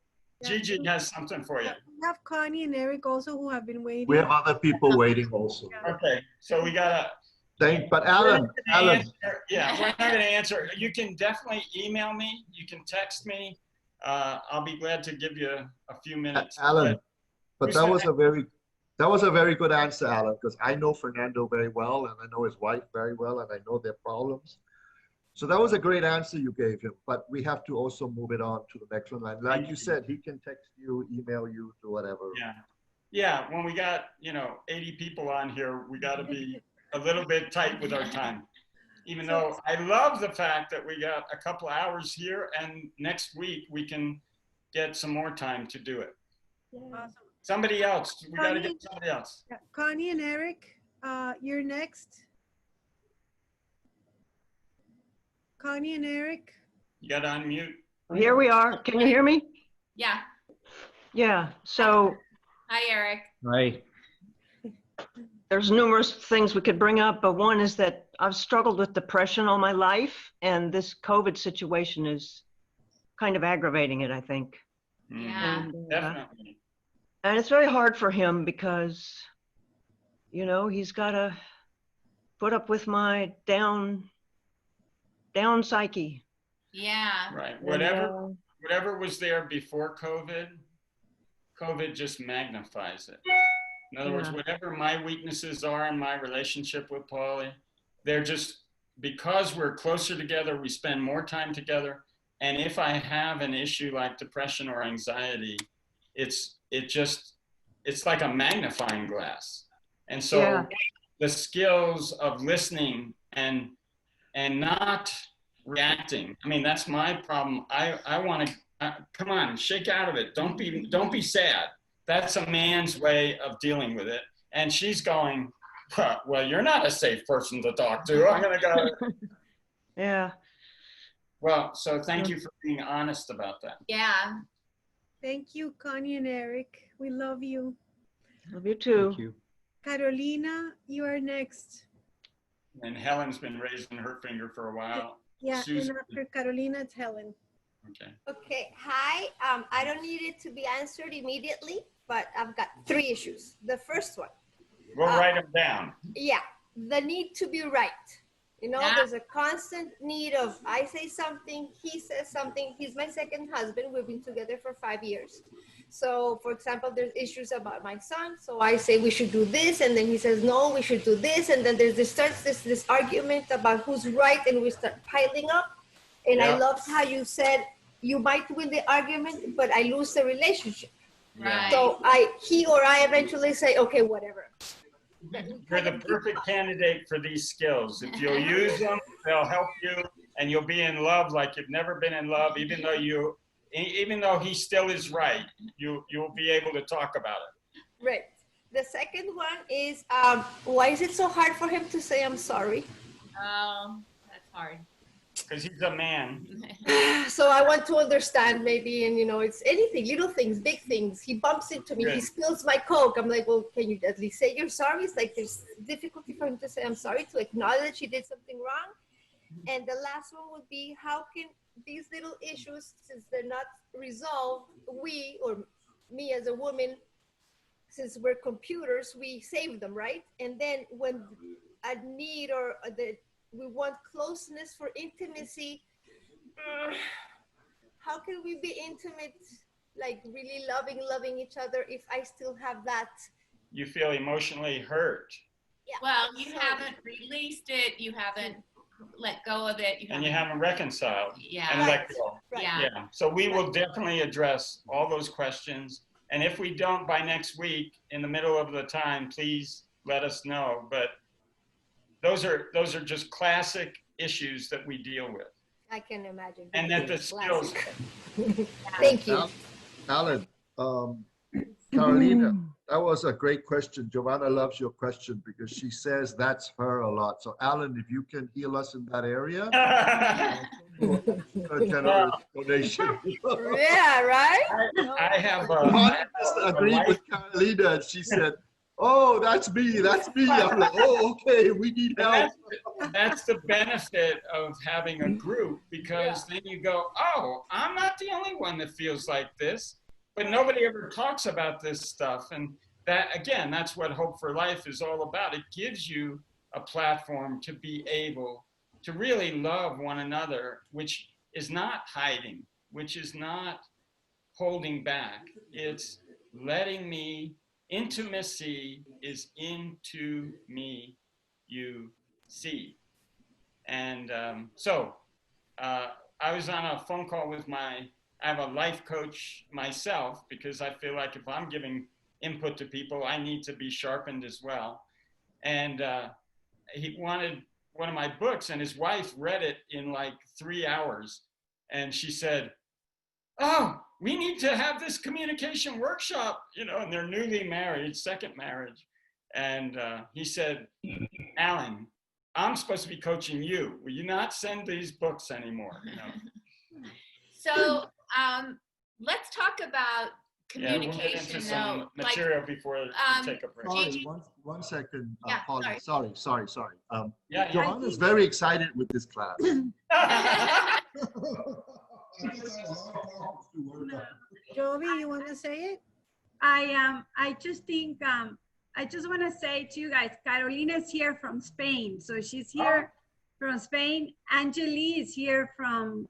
Gigi has something for you. We have Connie and Eric also who have been waiting. We have other people waiting also. Okay, so we gotta. But Alan, Yeah, we're not gonna answer. You can definitely email me. You can text me. I'll be glad to give you a few minutes. Alan, but Who's that that? was a very good answer, Alan, because I know Fernando very well, and I know his wife very well, and I know their problems. So that was a great answer you gave him, but we have to also move it on to the next one. Like you said, he can text you, email you, do whatever. Yeah, when we got, 80 people on here, we got to be a little bit tight with our time. Even though I love the fact that we got a couple hours here, and next week we can get some more time to do it. Awesome. Somebody else, we got to get somebody else. Yeah. Connie and Eric, you're next. Connie and Eric. You got to unmute. Here we are. Can you hear me? Yeah. Yeah. So Hi, Eric. Right. There's numerous things we could bring up, but one is that I've struggled with depression all my life, and this COVID situation is kind of aggravating it, I think. Yeah. Definitely. And it's very hard for him because, he's got to put up with my down psyche. Yeah. Right. Whatever was there before COVID just magnifies it. In other words, whatever my weaknesses are in my relationship with Pauly, they're just, because we're closer together, we spend more time together. And if I have an issue like depression or anxiety, it's like a magnifying glass. And so the skills of listening and not reacting. I mean, that's my problem. I want to, come on, shake out of it. Don't be sad. That's a man's way of dealing with it. And she's going, well, you're not a safe person to talk to. I'm going to go. Yeah. Well, so thank you for being honest about that. Yeah. Thank you, Connie and Eric. We love you. Love you too. Thank you. Carolina, you are next. And Helen's been raising her finger for a while. Yeah, Susan. and after Carolina, it's Helen. Okay. Okay, hi. I don't need it to be answered immediately, but I've got 3 issues. The first one. We'll write them down. Yeah, the need to be right. There's a constant need of, I say something, he says something. He's my second husband. We've been together for 5 years. So, for example, there's issues about my son. So I say we should do this, and then he says, no, we should do this. And then there's this argument about who's right, and we start piling up. And I loved how you said, you might win the argument, but I lose the relationship. Right. So he or I eventually say, okay, whatever. You're the perfect candidate for these skills. If you'll use them, they'll help you, and you'll be in love like you've never been in love, even though he still is right. You'll be able to talk about it. Right. The second one is, why is it so hard for him to say I'm sorry? Oh, that's hard. Because he's a man. So I want to understand maybe, and it's anything, little things, big things. He bumps into me, he spills my Coke. I'm like, well, can you at least say you're sorry? It's like there's difficulty for him to say I'm sorry, to acknowledge he did something wrong. And the last one would be, how can these little issues, since they're not resolved, we, or me as a woman, since we're computers, we save them, right? And then when a need or that we want closeness for intimacy. How can we be intimate, like really loving each other if I still have that? You feel emotionally hurt. Yeah. Well, you haven't released it. You haven't let go of it. And you haven't reconciled Yeah. and let go. Right. Yeah. So we will definitely address all those questions. And if we don't by next week, in the middle of the time, please let us know. But those are just classic issues that we deal with. I can imagine. And that the skills. Thank you. Alan, Carolina, that was a great question. Giovanna loves your question because she says that's her a lot. So Alan, if you can heal us in that area, a generous donation. Yeah, right? I have Giovanna just agreed with Carolina and she said, oh, that's me. I'm like, oh, okay, we need help. That's the benefit of having a group, because then you go, oh, I'm not the only one that feels like this, but nobody ever talks about this stuff. And that, again, that's what Hope4Life is all about. It gives you a platform to be able to really love one another, which is not hiding, which is not holding back. It's letting me. Intimacy is into me, you see. And so I was on a phone call with I have a life coach myself, because I feel like if I'm giving input to people, I need to be sharpened as well. And he wanted one of my books, and his wife read it in like 3 hours. And she said, oh, we need to have this communication workshop, and they're newly married, second marriage. And he said, Alan, I'm supposed to be coaching you. Will you not send these books anymore? So let's talk about communication. We'll get into some material before we take a break. Sorry, one second, Pauly. Sorry. Yeah, Giovanna's very excited with this class. Jovi, you want to say it? I just think, I just want to say to you guys, Carolina's here from Spain. So she's here from Spain. Angeli is here from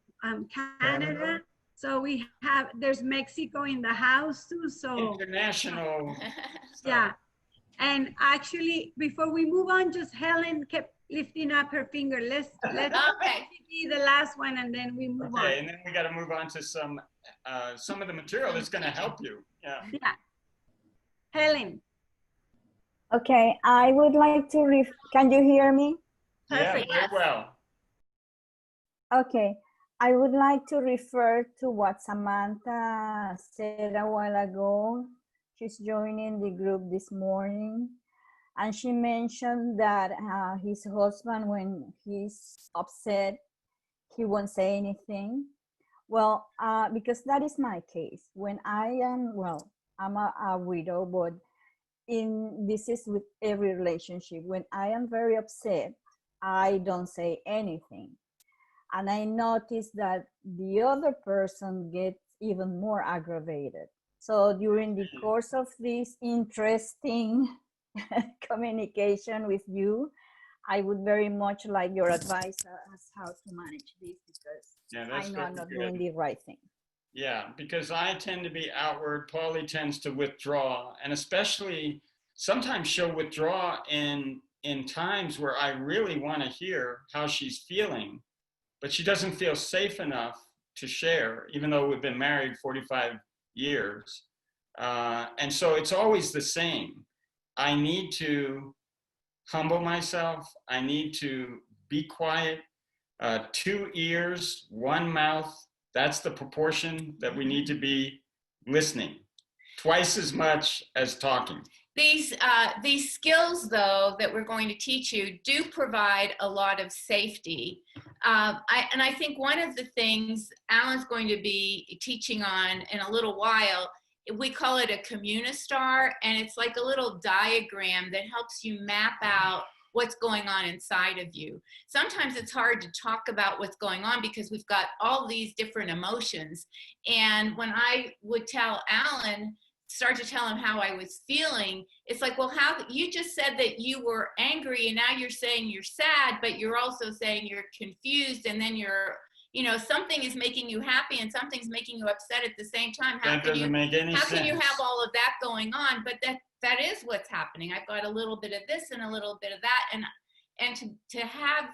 Canada. So there's Mexico in the house too. So international. Yeah. And actually, before we move on, just Helen kept lifting up her finger. Let's be the last one, and then we move on. And then we got to move on to some of the material that's going to help you. Yeah. Helen. Okay, I would like to can you hear me? Perfect. Yeah, very well. Okay, I would like to refer to what Samantha said a while ago. She's joining the group this morning, and she mentioned that his husband, when he's upset, he won't say anything. Well, because that is my case. When I am, I'm a widow, but this is with every relationship. When I am very upset, I don't say anything. And I notice that the other person gets even more aggravated. So during the course of this interesting communication with you, I would very much like your advice as how to manage this, because I know I'm not doing the right thing. Yeah, because I tend to be outward, Pauly tends to withdraw, and especially sometimes she'll withdraw in times where I really want to hear how she's feeling, but she doesn't feel safe enough to share, even though we've been married 45 years. And so it's always the same. I need to humble myself. I need to be quiet. 2 ears, 1 mouth. That's the proportion that we need to be listening. Twice as much as talking. These skills, though, that we're going to teach you do provide a lot of safety. And I think one of the things Alan's going to be teaching on in a little while, we call it a communistar, and it's like a little diagram that helps you map out what's going on inside of you. Sometimes it's hard to talk about what's going on because we've got all these different emotions. And when I would tell Alan start to tell him how I was feeling, it's like, well, how you just said that you were angry and now you're saying you're sad, but you're also saying you're confused, and then you're, you know, something is making you happy and something's making you upset at the same time. That doesn't make any sense. How can you have all of that going on? But that is what's happening. I've got a little bit of this and a little bit of that, and to have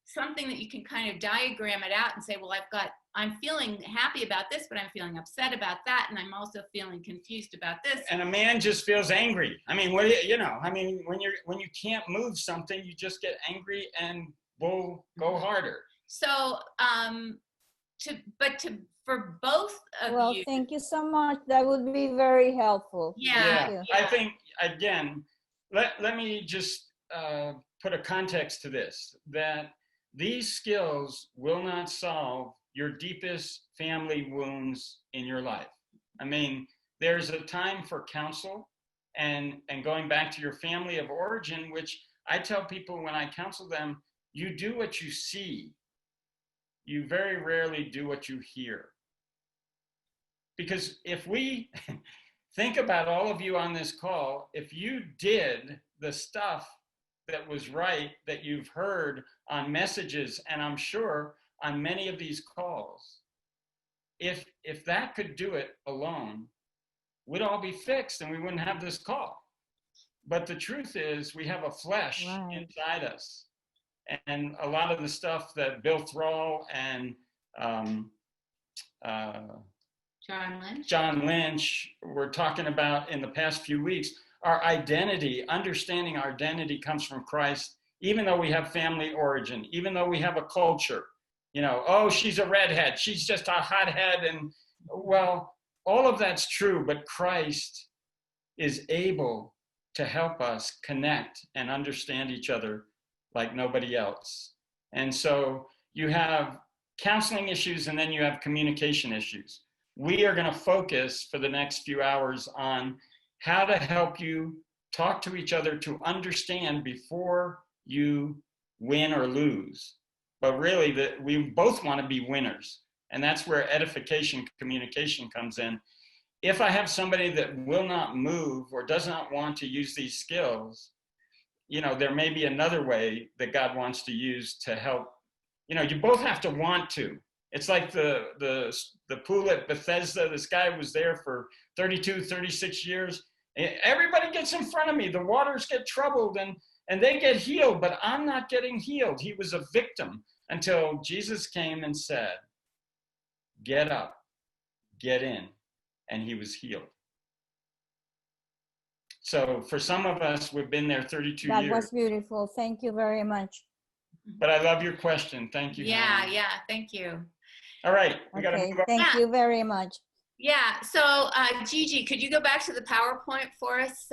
something that you can kind of diagram it out and say, well, I'm feeling happy about this, but I'm feeling upset about that, and I'm also feeling confused about this. And a man just feels angry. I mean, what do you know? I mean, when you can't move something, you just get angry and go harder. So, for both of Well, you. thank you so much. That would be very helpful. Yeah. I think, again, let me just put a context to this, that these skills will not solve your deepest family wounds in your life. I mean, there's a time for counsel and going back to your family of origin, which I tell people when I counsel them, you do what you see. You very rarely do what you hear. Because if we think about all of you on this call, if you did the stuff that was right that you've heard on messages, and I'm sure on many of these calls, if that could do it alone, we'd all be fixed and we wouldn't have this call. But the truth is, we have a flesh inside us. And a lot of the stuff that Bill Thrall and John Lynch were talking about in the past few weeks, our identity, understanding our identity comes from Christ, even though we have family origin, even though we have a culture. You know, oh, she's a redhead, she's just a hothead. And well, all of that's true, but Christ is able to help us connect and understand each other like nobody else. And so you have counseling issues and then you have communication issues. We are going to focus for the next few hours on how to help you talk to each other to understand before you win or lose. But really, we both want to be winners. And that's where edification communication comes in. If I have somebody that will not move or does not want to use these skills, you know, there may be another way that God wants to use to help. You know, you both have to want to. It's like the pool at Bethesda. This guy was there for 32, 36 years. Everybody gets in front of me. The waters get troubled and they get healed, but I'm not getting healed. He was a victim until Jesus came and said, get up, get in, and he was healed. So for some of us, we've been there 32 years. That was beautiful. Thank you very much. But I love your question. Thank you. Yeah, thank you. All right, we got to move on. Thank you very much. Yeah, so Gigi, could you go back to the PowerPoint for us?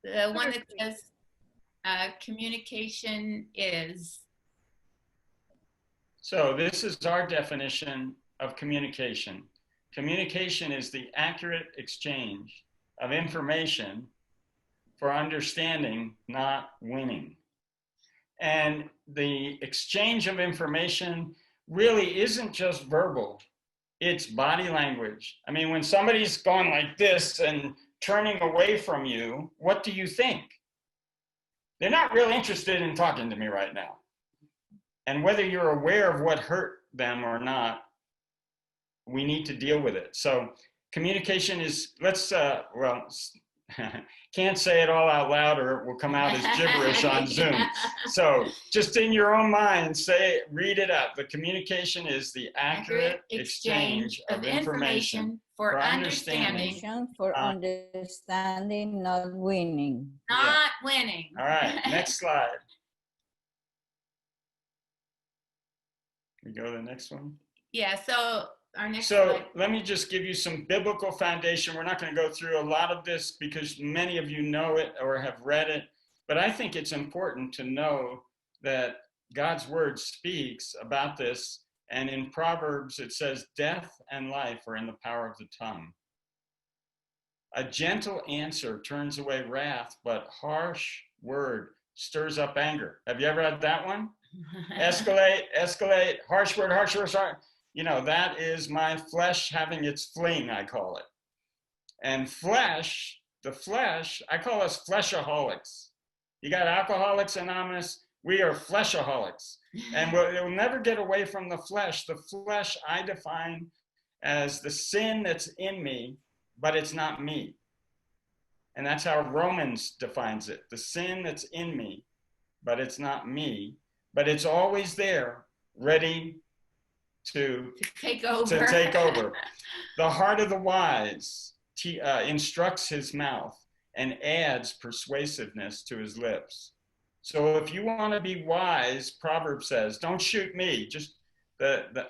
The one that says communication is. So this is our definition of communication. Communication is the accurate exchange of information for understanding, not winning. And the exchange of information really isn't just verbal, it's body language. I mean, when somebody's going like this and turning away from you, what do you think? They're not really interested in talking to me right now. And whether you're aware of what hurt them or not, we need to deal with it. So communication is, can't say it all out loud or it will come out as gibberish on Zoom. So just in your own mind, read it up. The communication is the accurate exchange of information for understanding. For understanding, not winning. Not winning. All right, next slide. We go to the next one. Yeah, so our next slide. Let me just give you some biblical foundation. We're not going to go through a lot of this because many of you know it or have read it, but I think it's important to know that God's word speaks about this. And in Proverbs, it says, death and life are in the power of the tongue. A gentle answer turns away wrath, but harsh word stirs up anger. Have you ever had that one? Escalate, harsh word, harsh. You know, that is my flesh having its fling, I call it. And flesh, the flesh, I call us fleshaholics. You got Alcoholics Anonymous, we are fleshaholics. And we'll never get away from the flesh. The flesh I define as the sin that's in me, but it's not me. And that's how Romans defines it. The sin that's in me, but it's not me, but it's always there, ready to take over. The heart of the wise instructs his mouth and adds persuasiveness to his lips. So if you want to be wise, Proverbs says, don't shoot me, just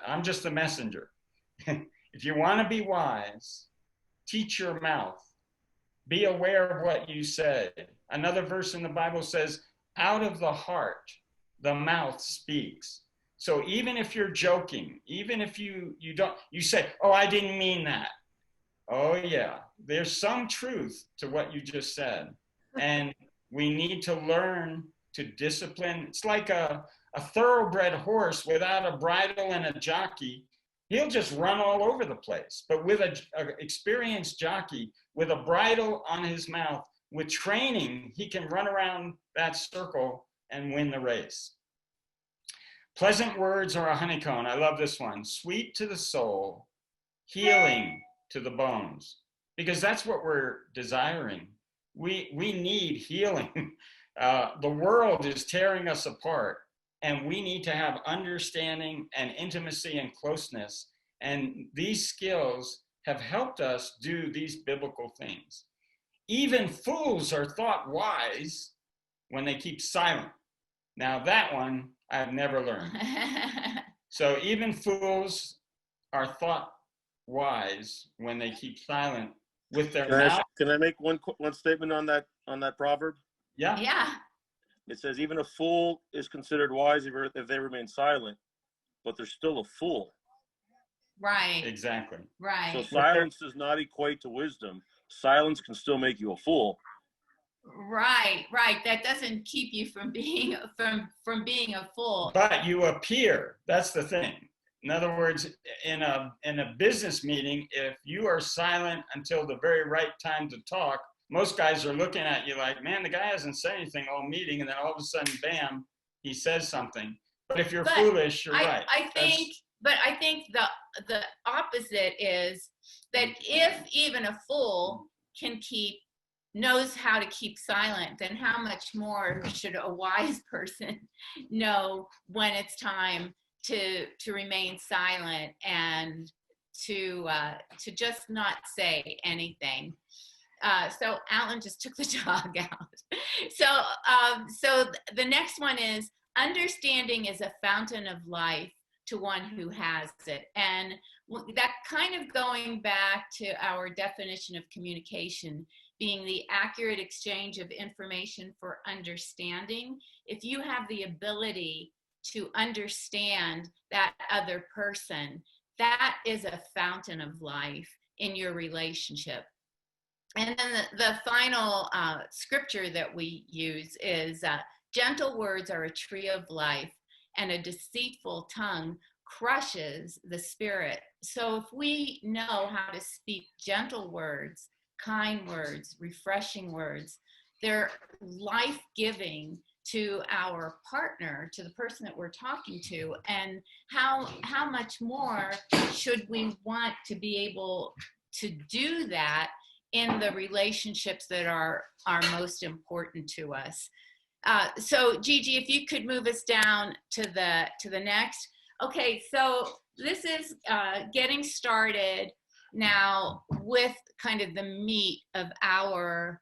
I'm just the messenger. If you want to be wise, teach your mouth. Be aware of what you say. Another verse in the Bible says, out of the heart, the mouth speaks. So even if you're joking, even if you say, oh, I didn't mean that. Oh yeah, there's some truth to what you just said. And we need to learn to discipline. It's like a thoroughbred horse without a bridle and a jockey. He'll just run all over the place. But with an experienced jockey, with a bridle on his mouth, with training, he can run around that circle and win the race. Pleasant words are a honeycomb. I love this one. Sweet to the soul, healing to the bones. Because that's what we're desiring. We need healing. The world is tearing us apart. And we need to have understanding and intimacy and closeness. And these skills have helped us do these biblical things. Even fools are thought wise when they keep silent. Now that one I've never learned. So even fools are thought wise when they keep silent with their mouth. Can I make one statement on that proverb? Yeah. Yeah. It says, even a fool is considered wise if they remain silent, but they're still a fool. Right. Exactly. Right. So silence does not equate to wisdom. Silence can still make you a fool. Right. That doesn't keep you from being from being a fool. But you appear. That's the thing. In other words, in a business meeting, if you are silent until the very right time to talk, most guys are looking at you like, man, the guy hasn't said anything all meeting, and then all of a sudden, bam, he says something. But if you're foolish, you're right. I think the opposite is that if even a fool knows how to keep silent, then how much more should a wise person know when it's time to remain silent and to just not say anything. So Alan just took the dog out. So the next one is, understanding is a fountain of life to one who has it. And that kind of going back to our definition of communication being the accurate exchange of information for understanding. If you have the ability to understand that other person, that is a fountain of life in your relationship. And then the final scripture that we use is, gentle words are a tree of life, and a deceitful tongue crushes the spirit. So if we know how to speak gentle words, kind words, refreshing words, they're life-giving to our partner, to the person that we're talking to. And how much more should we want to be able to do that in the relationships that are most important to us? So Gigi, if you could move us down to the next. Okay, so this is getting started now with kind of the meat of our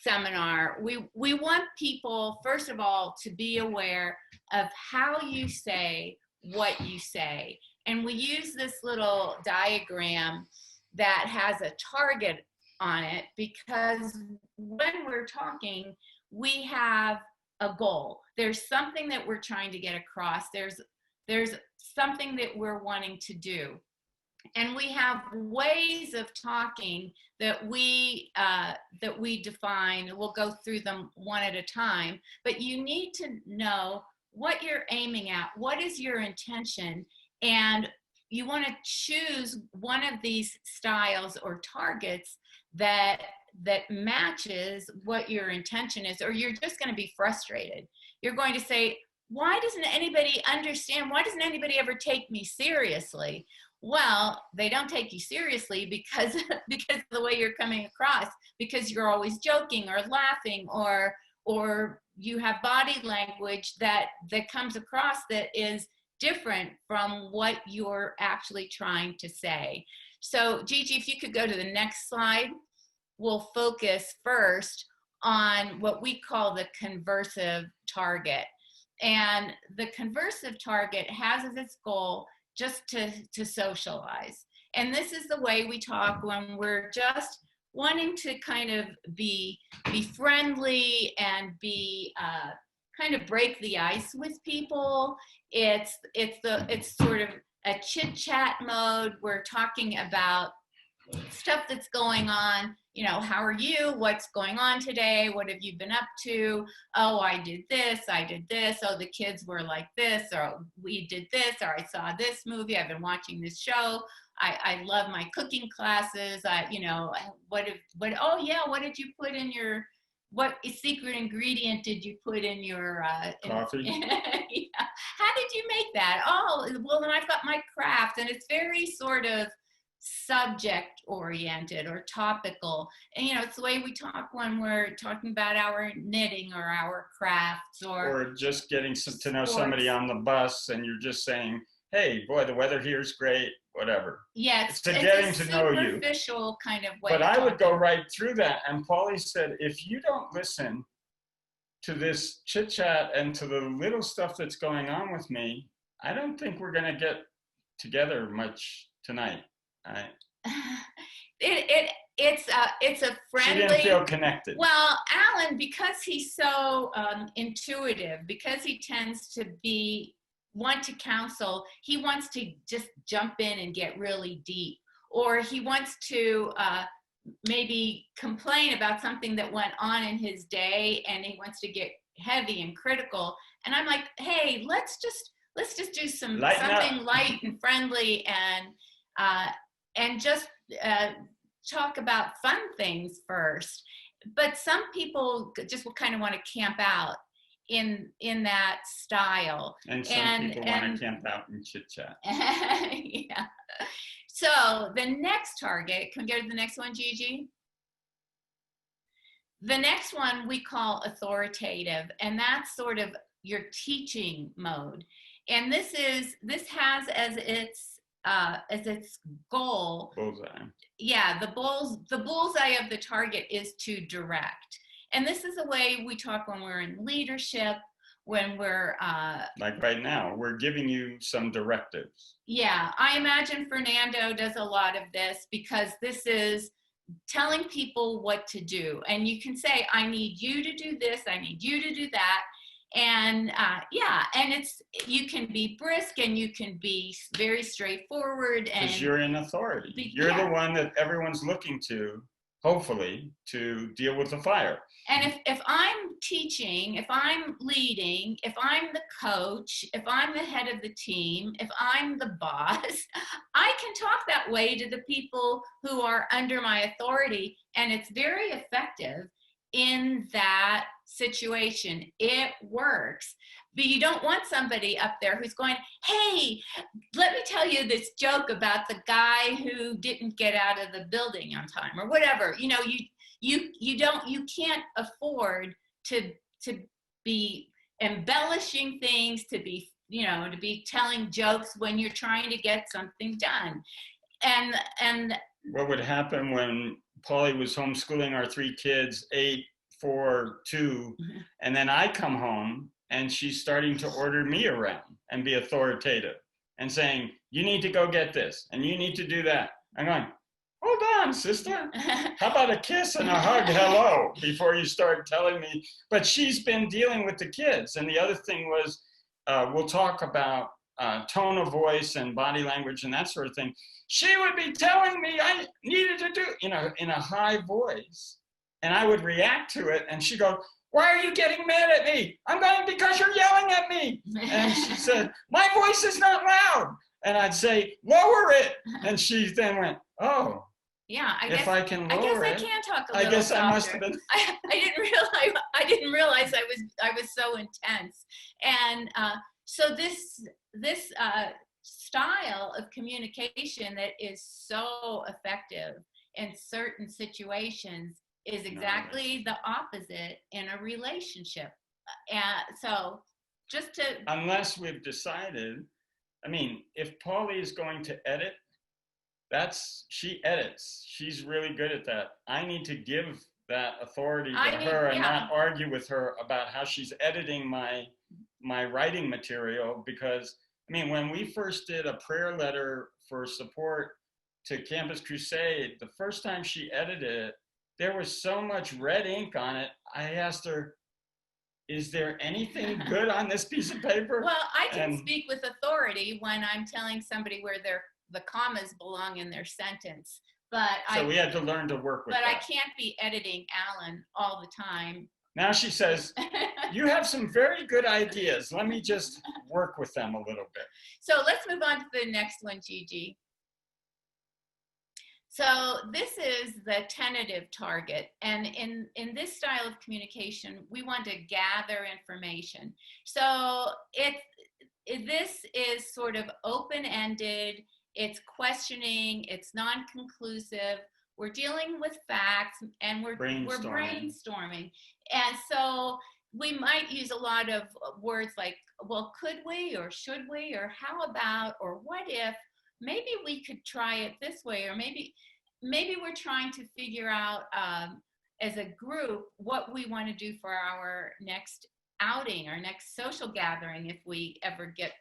seminar. We want people, first of all, to be aware of how you say what you say. And we use this little diagram that has a target on it, because when we're talking, we have a goal. There's something that we're trying to get across. There's something that we're wanting to do. And we have ways of talking that we define. We'll go through them one at a time, but you need to know what you're aiming at, what is your intention, and choose one of these styles or targets that matches what your intention is, or you're just going to be frustrated. You're going to say, why doesn't anybody understand? Why doesn't anybody ever take me seriously? Well, they don't take you seriously because of the way you're coming across, because you're always joking or laughing, or you have body language that comes across that is different from what you're actually trying to say. So Gigi, if you could go to the next slide, we'll focus first on what we call the conversive target. And the conversive target has as its goal just to socialize. And this is the way we talk when we're just wanting to kind of be friendly and be kind of break the ice with people. It's sort of a chit chat mode. We're talking about stuff that's going on. You know, how are you? What's going on today? What have you been up to? Oh, I did this. Oh, the kids were like this, or we did this, or I saw this movie. I've been watching this show. I love my cooking classes. What did you put in your, what secret ingredient did you put in your coffee? Yeah. How did you make that? Oh, well, then I've got my craft, and it's very sort of subject oriented or topical. And it's the way we talk when we're talking about our knitting or our crafts, or just getting to know somebody on the bus, and you're just saying, hey, boy, the weather here is great, whatever. Yeah, it's getting to know you. Superficial kind of way. But I would go right through that. And Pauly said, if you don't listen to this chit chat and to the little stuff that's going on with me, I don't think we're going to get together much tonight. It's a friendly. She didn't feel connected. Well, Alan, because he's so intuitive, because he tends to want to counsel, he wants to just jump in and get really deep, or he wants to maybe complain about something that went on in his day, and he wants to get heavy and critical. And I'm like, hey, let's just do something light and friendly, and just talk about fun things first. But some people just kind of want to camp out in that style. And some people want to camp out and chit chat. Yeah. So the next target, can we go to the next one, Gigi? The next one we call authoritative, and that's sort of your teaching mode. And this has as its goal. Bullseye. Yeah, the bullseye of the target is to direct. And this is the way we talk when we're in leadership, when we're like right now, we're giving you some directives. Yeah, I imagine Fernando does a lot of this, because this is telling people what to do. And you can say, I need you to do this, I need you to do that. And and you can be brisk, and you can be very straightforward. Because you're in authority. You're the one that everyone's looking to, hopefully, to deal with the fire. And if I'm teaching, if I'm leading, if I'm the coach, if I'm the head of the team, if I'm the boss, I can talk that way to the people who are under my authority, and it's very effective in that situation. It works. But you don't want somebody up there who's going, hey, let me tell you this joke about the guy who didn't get out of the building on time, or whatever. You can't afford to be embellishing things, to be telling jokes when you're trying to get something done. And what would happen when Pauly was homeschooling our 3 kids, 8, 4, 2, and then I come home and she's starting to order me around and be authoritative and saying, you need to go get this and you need to do that. I'm going, hold on, sister. How about a kiss and a hug, hello, before you start telling me? But she's been dealing with the kids. And the other thing was, we'll talk about tone of voice and body language and that sort of thing. She would be telling me I needed to do, in a high voice. And I would react to it. And she'd go, why are you getting mad at me? I'm going, because you're yelling at me. And she said, my voice is not loud. And I'd say, lower it. And she then went, oh, Yeah, if I can I lower guess it, I can talk a I little guess softer. I must have been. I didn't realize I was so intense. And so this style of communication that is so effective in certain situations is exactly the opposite in a relationship. So just to, unless we've decided, I mean, if Pauly is going to edit, she edits. She's really good at that. I need to give that authority to her and not argue with her about how she's editing my writing material, because I mean, when we first did a prayer letter for support to Campus Crusade, the first time she edited it, there was so much red ink on it. I asked her, is there anything good on this piece of paper? Well, I can speak with authority when I'm telling somebody where the commas belong in their sentence. But so we had to learn to work with that. But I can't be editing Alan all the time. Now she says, you have some very good ideas. Let me just work with them a little bit. So let's move on to the next one, Gigi. So this is the tentative target. And in this style of communication, we want to gather information. So this is sort of open-ended. It's questioning, it's non-conclusive. We're dealing with facts and we're brainstorming. And so we might use a lot of words like, well, could we, or should we, or how about, or what if, maybe we could try it this way, or maybe we're trying to figure out as a group what we want to do for our next outing, our next social gathering, if we ever get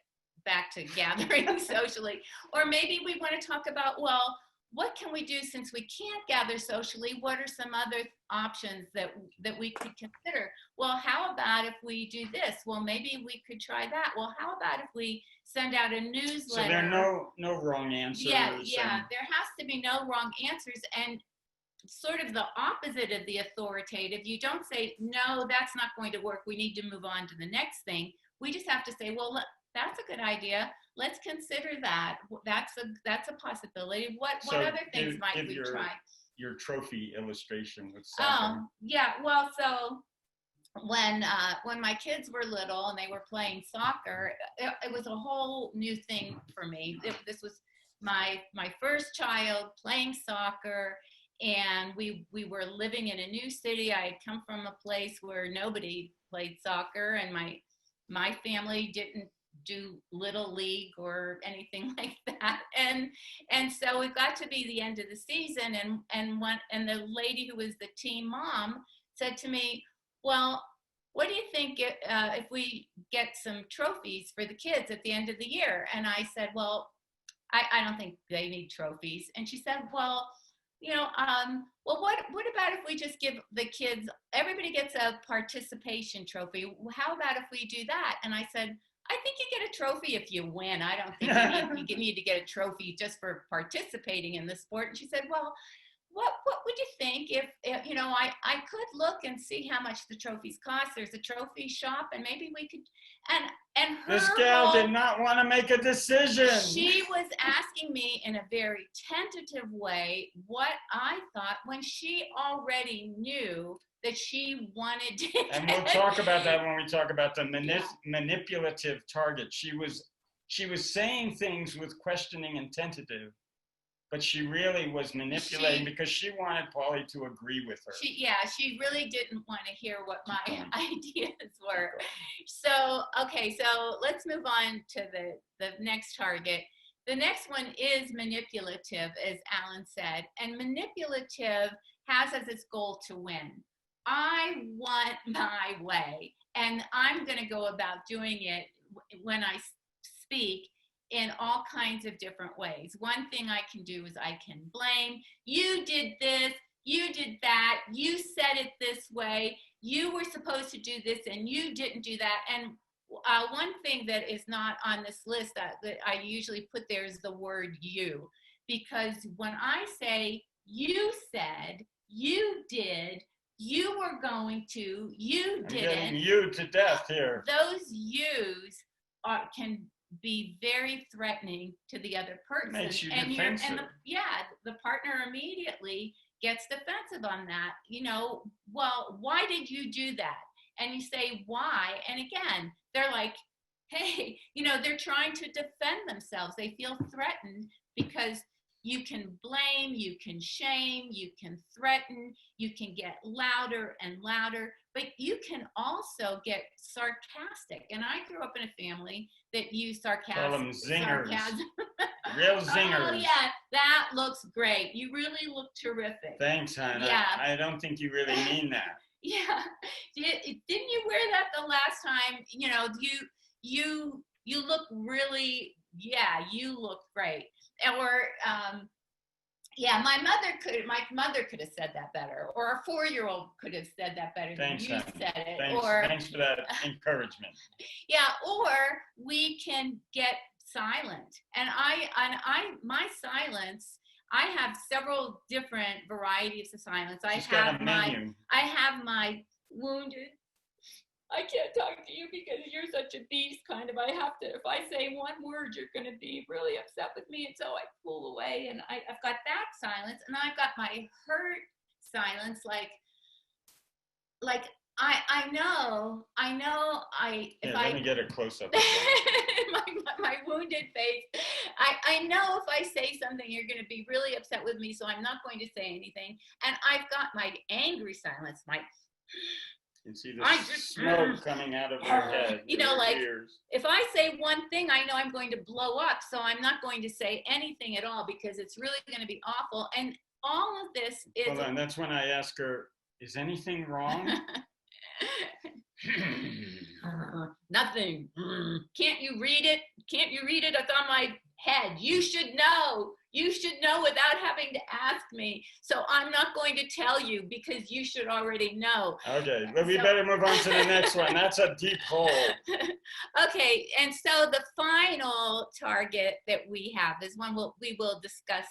back to gathering socially. Or maybe we want to talk about, well, what can we do since we can't gather socially? What are some other options that we could consider? Well, how about if we do this? Well, maybe we could try that. Well, how about if we send out a newsletter? So there are no wrong answers. Yeah, there has to be no wrong answers. And sort of the opposite of the authoritative, you don't say, no, that's not going to work, we need to move on to the next thing. We just have to say, well, that's a good idea. Let's consider that. That's a possibility. What other things might we try? Your trophy illustration with soccer. Yeah. Well, so when my kids were little and they were playing soccer, it was a whole new thing for me. This was my first child playing soccer, and we were living in a new city. I had come from a place where nobody played soccer, and my family didn't do little league or anything like that, and so it got to be the end of the season, and the lady who was the team mom said to me, well, what do you think if we get some trophies for the kids at the end of the year? And I said, well, I don't think they need trophies. And she said, well, well, what about if we just give the kids, everybody gets a participation trophy? How about if we do that? And I said, I think you get a trophy if you win. I don't think you need to get a trophy just for participating in the sport. And she said, well, what would you think if I could look and see how much the trophies cost. There's a trophy shop, and maybe we could, and her this gal did not want to make a decision. She was asking me in a very tentative way what I thought, when she already knew that she wanted to. And we'll talk about that when we talk about the manipulative target. She was saying things with questioning and tentative, but she really was manipulating because she wanted Pauly to agree with her. She really didn't want to hear what my ideas were. So let's move on to the next target. The next one is manipulative, as Alan said, and manipulative has as its goal to win. I want my way, and I'm going to go about doing it when I speak in all kinds of different ways. One thing I can do is I can blame. You did this, you did that, you said it this way, you were supposed to do this and you didn't do that. And one thing that is not on this list that I usually put there is the word you. Because when I say you said, you did, you were going to, you didn't. I'm getting you to death here. Those yous can be very threatening to the other person. Makes you and defensive. the partner immediately gets defensive on that. You know, well, why did you do that? And you say, why? And again, they're like, hey, you know, they're trying to defend themselves. They feel threatened because you can blame, you can shame, you can threaten, you can get louder and louder, but you can also get sarcastic. And I grew up in a family that used sarcasm. Call them zingers. Sarcasm. Real zingers. Oh yeah, that looks great. You really look terrific. Thanks, hon. Yeah. I don't think you really mean that. Yeah. Didn't you wear that the last time? You know, you look really, yeah, you look great. Or yeah, my mother could have said that better, or a 4-year-old could have said that better than you said it. Thanks for that encouragement. Yeah, or we can get silent. And my silence, I have several different varieties of silence. I have my wounded. I can't talk to you because you're such a beast, kind of. I have to, if I say one word, you're going to be really upset with me. And so I pull away, and I've got that silence. And I've got my hurt silence, like I know, Let me get a close up. my wounded face. I know if I say something, you're going to be really upset with me, so I'm not going to say anything. And I've got my angry silence, You can see the smoke coming out of your head. You know, like ears. If I say one thing, I know I'm going to blow up, so I'm not going to say anything at all because it's really going to be awful. And all of this is. Hold on, that's when I ask her, is anything wrong? Nothing. Can't you read it? Can't you read it? It's on my head. You should know. You should know without having to ask me. So I'm not going to tell you because you should already know. Okay, but we better move on to the next one. That's a deep hole. Okay, and so the final target that we have is one we will discuss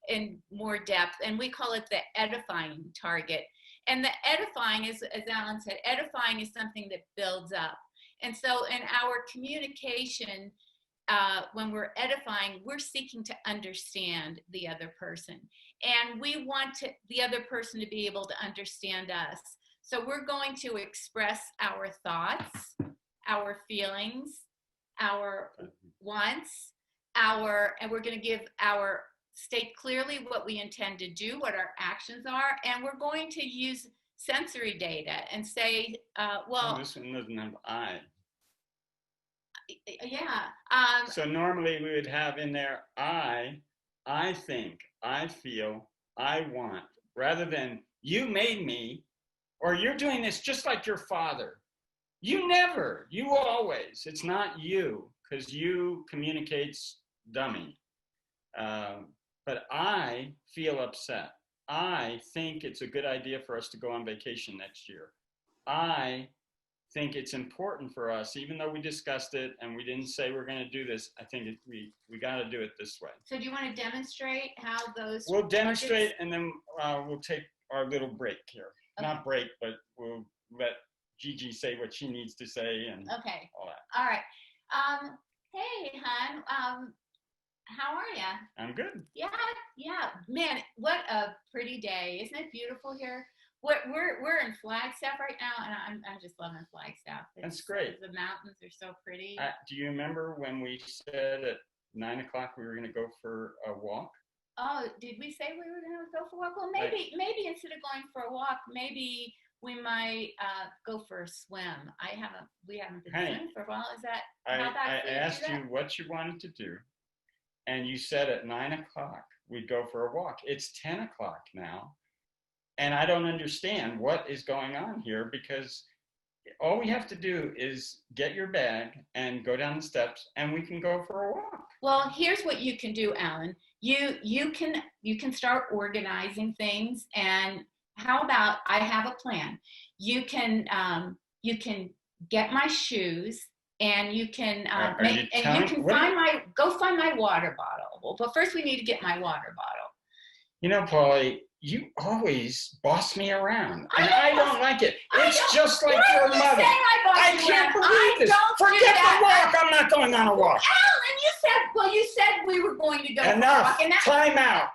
in more depth, and we call it the edifying target. And the edifying is, as Alan said, edifying is something that builds up. And so in our communication, when we're edifying, we're seeking to understand the other person. And we want the other person to be able to understand us. So we're going to express our thoughts, our feelings, our wants, and we're going to state clearly what we intend to do, what our actions are, and we're going to use sensory data and say, well. This one doesn't have I. Yeah. So normally we would have in there I think, I feel, I want, rather than you made me, or you're doing this just like your father. You never, you always. It's not you, because you communicates dummy. But I feel upset. I think it's a good idea for us to go on vacation next year. I think it's important for us, even though we discussed it and we didn't say we're going to do this, I think we got to do it this way. So do you want to demonstrate how those We'll demonstrate, and then we'll take our little break here. Okay. Not break, but we'll let Gigi say what she needs to say and okay. all that. All right. Hey, hon. How are you? I'm good. Yeah. Man, what a pretty day. Isn't it beautiful here? We're in Flagstaff right now, and I'm just loving Flagstaff. That's great. The mountains are so pretty. Do you remember when we said at 9 o'clock we were going to go for a walk? Oh, did we say we were going to go for a walk? Well, maybe instead of going for a walk, maybe we might go for a swim. We haven't been swimming for a while. Is that how about I asked you what you wanted to do, and you said at 9 o'clock we'd go for a walk. It's 10 o'clock now, and I don't understand what is going on here, because all we have to do is get your bag and go down the steps, and we can go for a walk. Well, here's what you can do, Alan. You can start organizing things, and how about I have a plan. You can get my shoes, and you can go find my water bottle. Well, but first we need to get my water bottle. You know, Pauly, you always boss me around, and I don't like it. It's just like Why your are you mother. saying I boss I you can't around? believe I this. don't do Forget the that. walk. I'm not going on a walk. Alan, you said we were going to go for a Enough. walk, and that, Time out.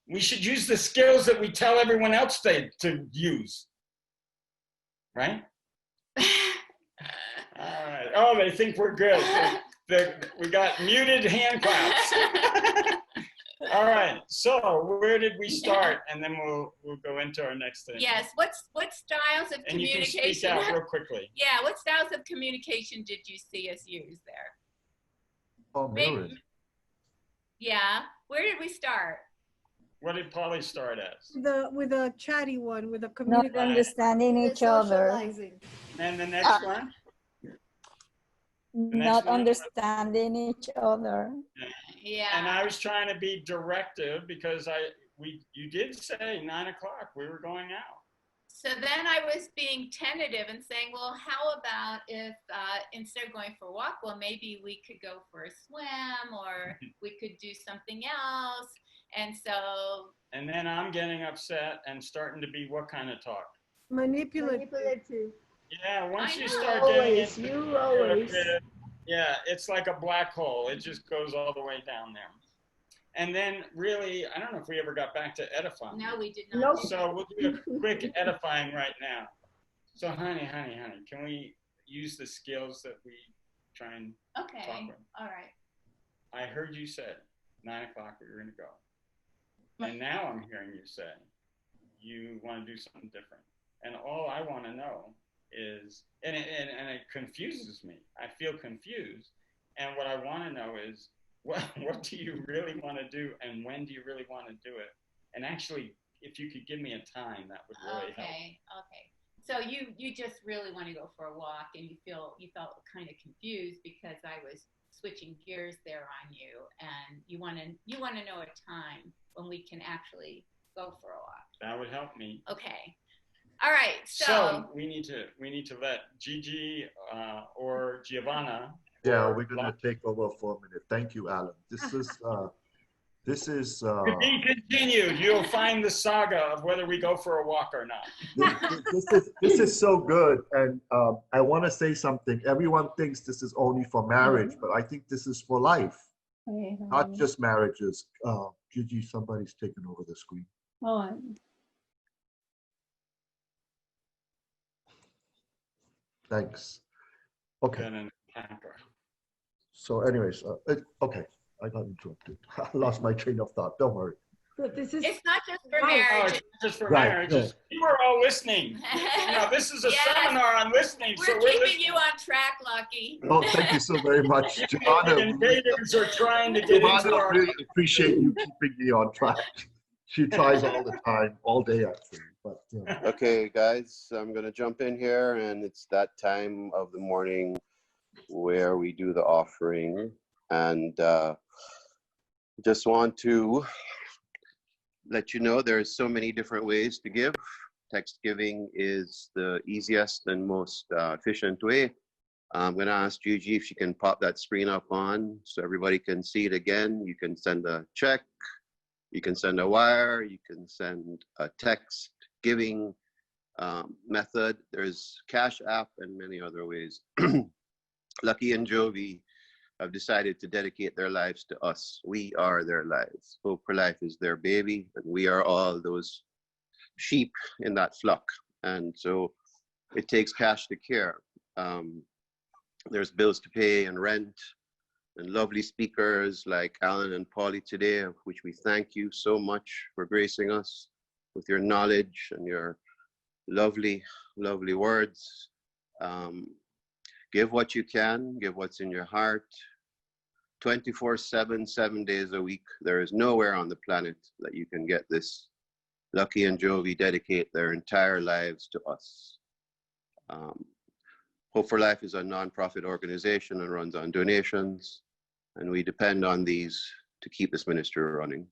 We should use the skills that we tell everyone else to use. Right? All right. Oh, they think we're good. We got muted hand claps. All right. So where did we start? And then we'll go into our next thing. yes. What styles of And you can communication? speak out real quickly. Yeah. What styles of communication did you see us use there? Oh, mirroring. Yeah. Where did we start? What did Polly start as? With a chatty one, with a Not community. understanding The each other. socializing. And the next one? next Not one? understanding each other. Yeah. And I was trying to be directive because you did say 9 o'clock we were going out. So then I was being tentative and saying, well, how about if instead of going for a walk, well, maybe we could go for a swim, or we could do something else. And so. And then I'm getting upset and starting to be what kind of talk? Manipulative. Yeah, once I you know. start Always, getting into you always. yeah, it's like a black hole. It just goes all the way down there. And then really, I don't know if we ever got back to edifying. No, we did not. Nope. So we'll do a quick edifying right now. So honey, can we use the skills that we try and talk Okay. with? All right. I heard you said 9 o'clock we were going to go. And now I'm hearing you say you want to do something different. And all I want to know is, and it confuses me. I feel confused. And what I want to know is, what do you really want to do, and when do you really want to do it? And actually, if you could give me a time, that would really help. Okay. So you just really want to go for a walk, and you felt kind of confused because I was switching gears there on you, and you want to know a time when we can actually go for a walk. That would help me. Okay. All right. So we need to let Gigi or Giovanna. Yeah, we're gonna take over for a minute. Thank you, Alan. This is To be continued. You'll find the saga of whether we go for a walk or not. this is so good, and I want to say something. Everyone thinks this is only for marriage, but I think this is for life, not just marriages. Gigi, somebody's taken over the screen. Oh, Thanks. Okay. And Pamper. So, anyways, okay, I got interrupted. I lost my train of thought. Don't worry. But this is it's not just for Oh, marriage. it's just for Right, marriages. You are all listening. You know, this is a Yes. seminar on listening. We're So keeping listening. you on track, Lucky. Oh, thank you so very much, The Giovanna. invaders are trying to get into Giovanna, our. really appreciate you keeping me on track. She tries all the time, all day actually. But Okay, guys, I'm going to jump in here, and it's that time of the morning where we do the offering. And just want to let you know there's so many different ways to give. Text giving is the easiest and most efficient way. I'm going to ask Gigi if she can pop that screen up on so everybody can see it again. You can send a check, you can send a wire, you can send a text giving method. There's Cash App and many other ways. Lucky and Jovi have decided to dedicate their lives to us. We are their lives. Hope4Life is their baby, and we are all those sheep in that flock. And so it takes cash to care. There's bills to pay and rent, and lovely speakers like Alan and Pauly today, of which we thank you so much for gracing us with your knowledge and your lovely, lovely words. Give what you can, give what's in your heart. 24/7, 7 days a week. There is nowhere on the planet that you can get this. Lucky and Jovi dedicate their entire lives to us. Hope4Life is a nonprofit organization and runs on donations, and we depend on these to keep this ministry running.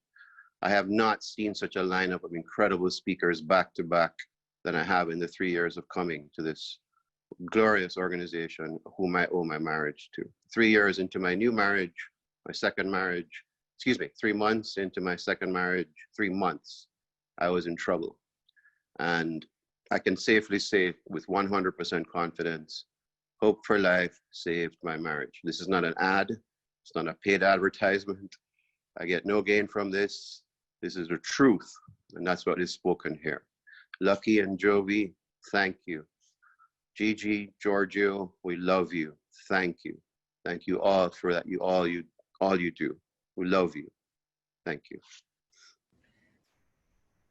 I have not seen such a lineup of incredible speakers back to back than I have in the 3 years of coming to this glorious organization whom I owe my marriage to. 3 years into my new marriage, my second marriage, 3 months into my second marriage, 3 months I was in trouble. And I can safely say with 100% confidence, Hope4Life saved my marriage. This is not an ad. It's not a paid advertisement. I get no gain from this. This is the truth. And that's what is spoken here. Lucky and Jovi, thank you. Gigi, Giorgio, we love you. Thank you. Thank you all for that. All you do. We love you. Thank you.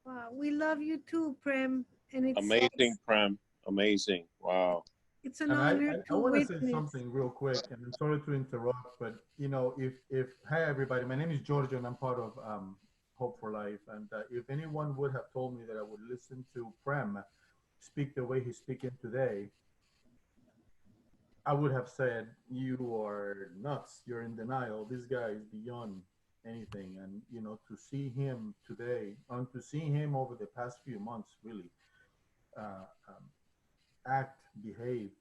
Wow, we love you too, Prem. And it's Amazing, Prem. Amazing. Wow. It's an And honor I to want to say witness. something real quick, and I'm sorry to interrupt, but you know, hi everybody, my name is Giorgio, and I'm part of Hope4Life, and if anyone would have told me that I would listen to Prem speak the way he's speaking today, I would have said, you are nuts, you're in denial, this guy is beyond anything. And you know, to see him today, and to see him over the past few months really act, behave,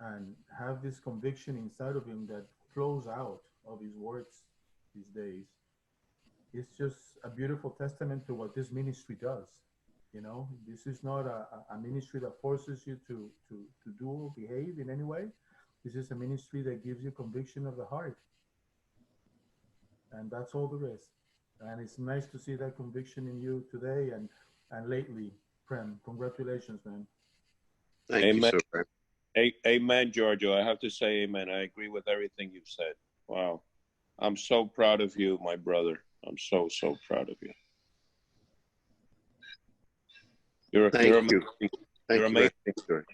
and have this conviction inside of him that flows out of his words these days, it's just a beautiful testament to what this ministry does. You know, this is not a ministry that forces you to do or behave in any way. This is a ministry that gives you conviction of the heart. And that's all there is. And it's nice to see that conviction in you today and lately. Prem, congratulations, man. Thank you, Amen. sir. Amen, Giorgio. I have to say amen. I agree with everything you've said. Wow. I'm so proud of you, my brother. I'm so proud of you. You're Thank amazing. you. Thank You're you, amazing.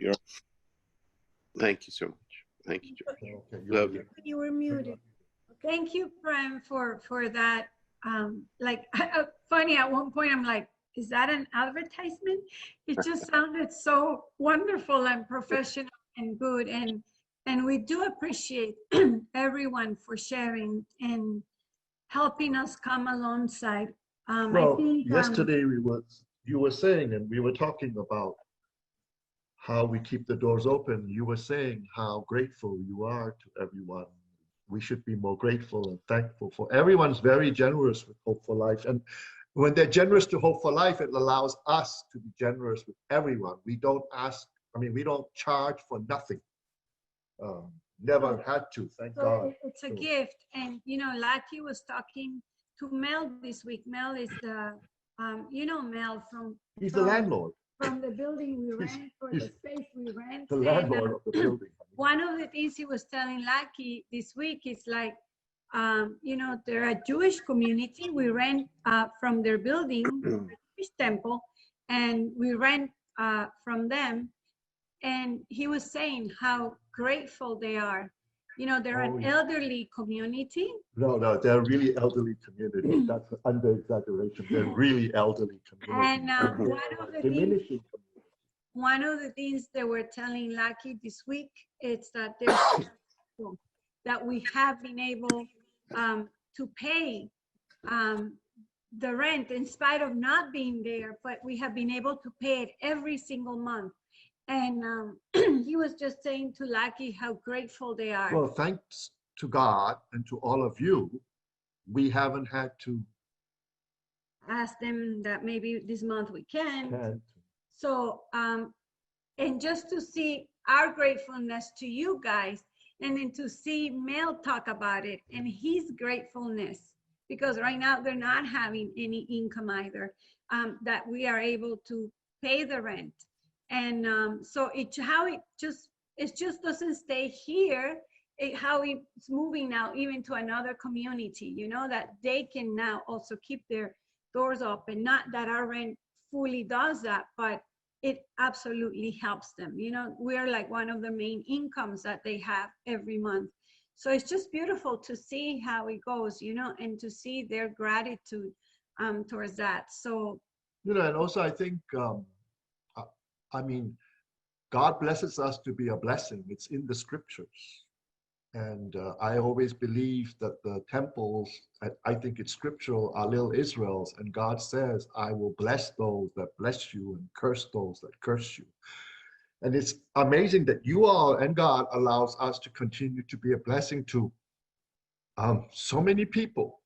George. Thank you so much. Thank you, George. Okay, Love you. You were muted. Thank you, Prem, for that. Like, funny, at one point I'm like, is that an advertisement? It just sounded so wonderful and professional and good. And we do appreciate everyone for sharing and helping us come alongside. Well, I think, yesterday you were saying, and we were talking about how we keep the doors open. You were saying how grateful you are to everyone. We should be more grateful and thankful for everyone's very generous with Hope4Life. And when they're generous to Hope4Life, it allows us to be generous with everyone. We don't ask, we don't charge for nothing. Never had to, thank God. It's a gift. And, you know, Lucky was talking to Mel this week. Mel is the, you know, Mel He's the landlord. From the building we rent, for the space we rent. The landlord of the building. One of the things he was telling Lucky this week is like, you know, they're a Jewish community. We rent from their building, Jewish temple, and we rent from them. And he was saying how grateful they are. You know, they're an elderly community. No, they're really elderly community. That's under exaggeration. They're really elderly community. And one of the things they were telling Lucky this week is that they're grateful that we have been able to pay the rent in spite of not being there, but we have been able to pay it every single month. And he was just saying to Lucky how grateful they are. Well, thanks to God and to all of you, we haven't had to ask them that maybe this month we can. So, and just to see our gratefulness to you guys, and then to see Mel talk about it and his gratefulness, because right now they're not having any income either, that we are able to pay the rent. And so it just doesn't stay here. How it's moving now even to another community, you know, that they can now also keep their doors open. Not that our rent fully does that, but it absolutely helps them. You know, we're like one of the main incomes that they have every month. So it's just beautiful to see how it goes, you know, and to see their gratitude towards that. So, you know, and also I think, God blesses us to be a blessing. It's in the scriptures. And I always believe that the temples, I think it's scriptural, are little Israels. And God says, I will bless those that bless you and curse those that curse you. And it's amazing that you all and God allows us to continue to be a blessing to so many people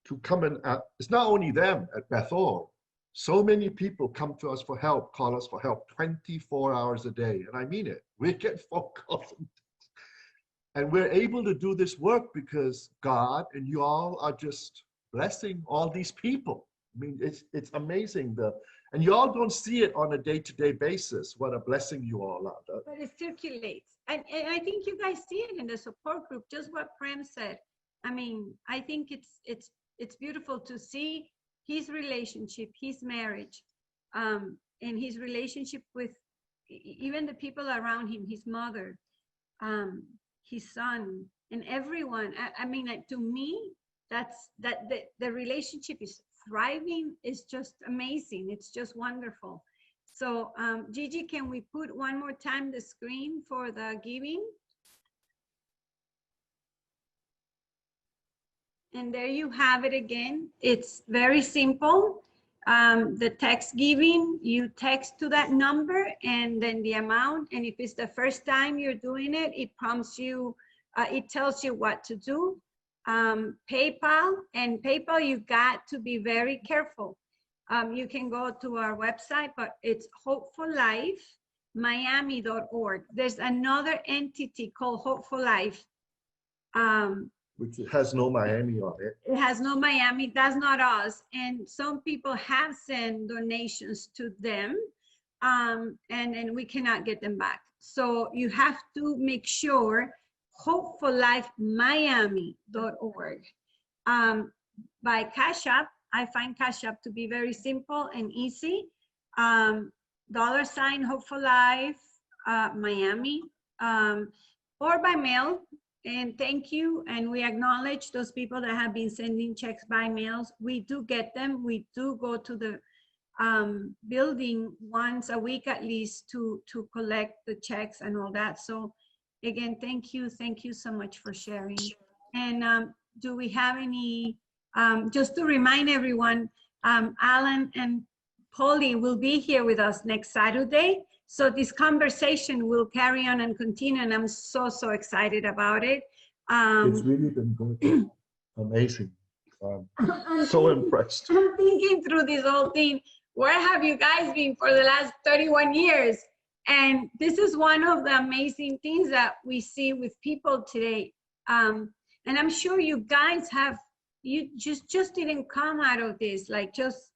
to come and, it's not only them at Bethel, So many people come to us for help, call us for help 24 hours a day. And I mean it. We get phone calls. And we're able to do this work because God and you all are just blessing all these people. I mean, it's amazing. And you all don't see it on a day-to-day basis, what a blessing you all are. But it circulates. And I think you guys see it in the support group, just what Prem said. I mean, I think it's beautiful to see his relationship, his marriage, and his relationship with even the people around him, his mother, his son, and everyone. I mean, like, to me, the relationship is thriving. Is just amazing. It's just wonderful. So, Gigi, can we put one more time the screen for the giving? And there you have it again. It's very simple. The text giving, you text to that number and then the amount. And if it's the first time you're doing it, it prompts you, it tells you what to do. PayPal, and PayPal, you got to be very careful. You can go to our website, but it's Hope4Life, Miami.org. There's another entity called Hope4Life. Which has no Miami on it. It has no Miami, that's not us. And some people have sent donations to them, and we cannot get them back. So you have to make sure Hope4LifeMiami.org. By Cash App, I find Cash App to be very simple and easy. $ Hope4Life Miami, or by mail. And thank you. And we acknowledge those people that have been sending checks by mails. We do get them. We do go to the building once a week at least to collect the checks and all that. So again, thank you. Thank you so much for sharing. And do we have any, just to remind everyone, Alan and Pauly will be here with us next Saturday. So this conversation will carry on and continue, and I'm so excited about it. It's really been good. Amazing. I'm so impressed. I'm thinking through this whole thing. Where have you guys been for the last 31 years? And this is one of the amazing things that we see with people today. And I'm sure you guys have, you just didn't come out of this. Like, just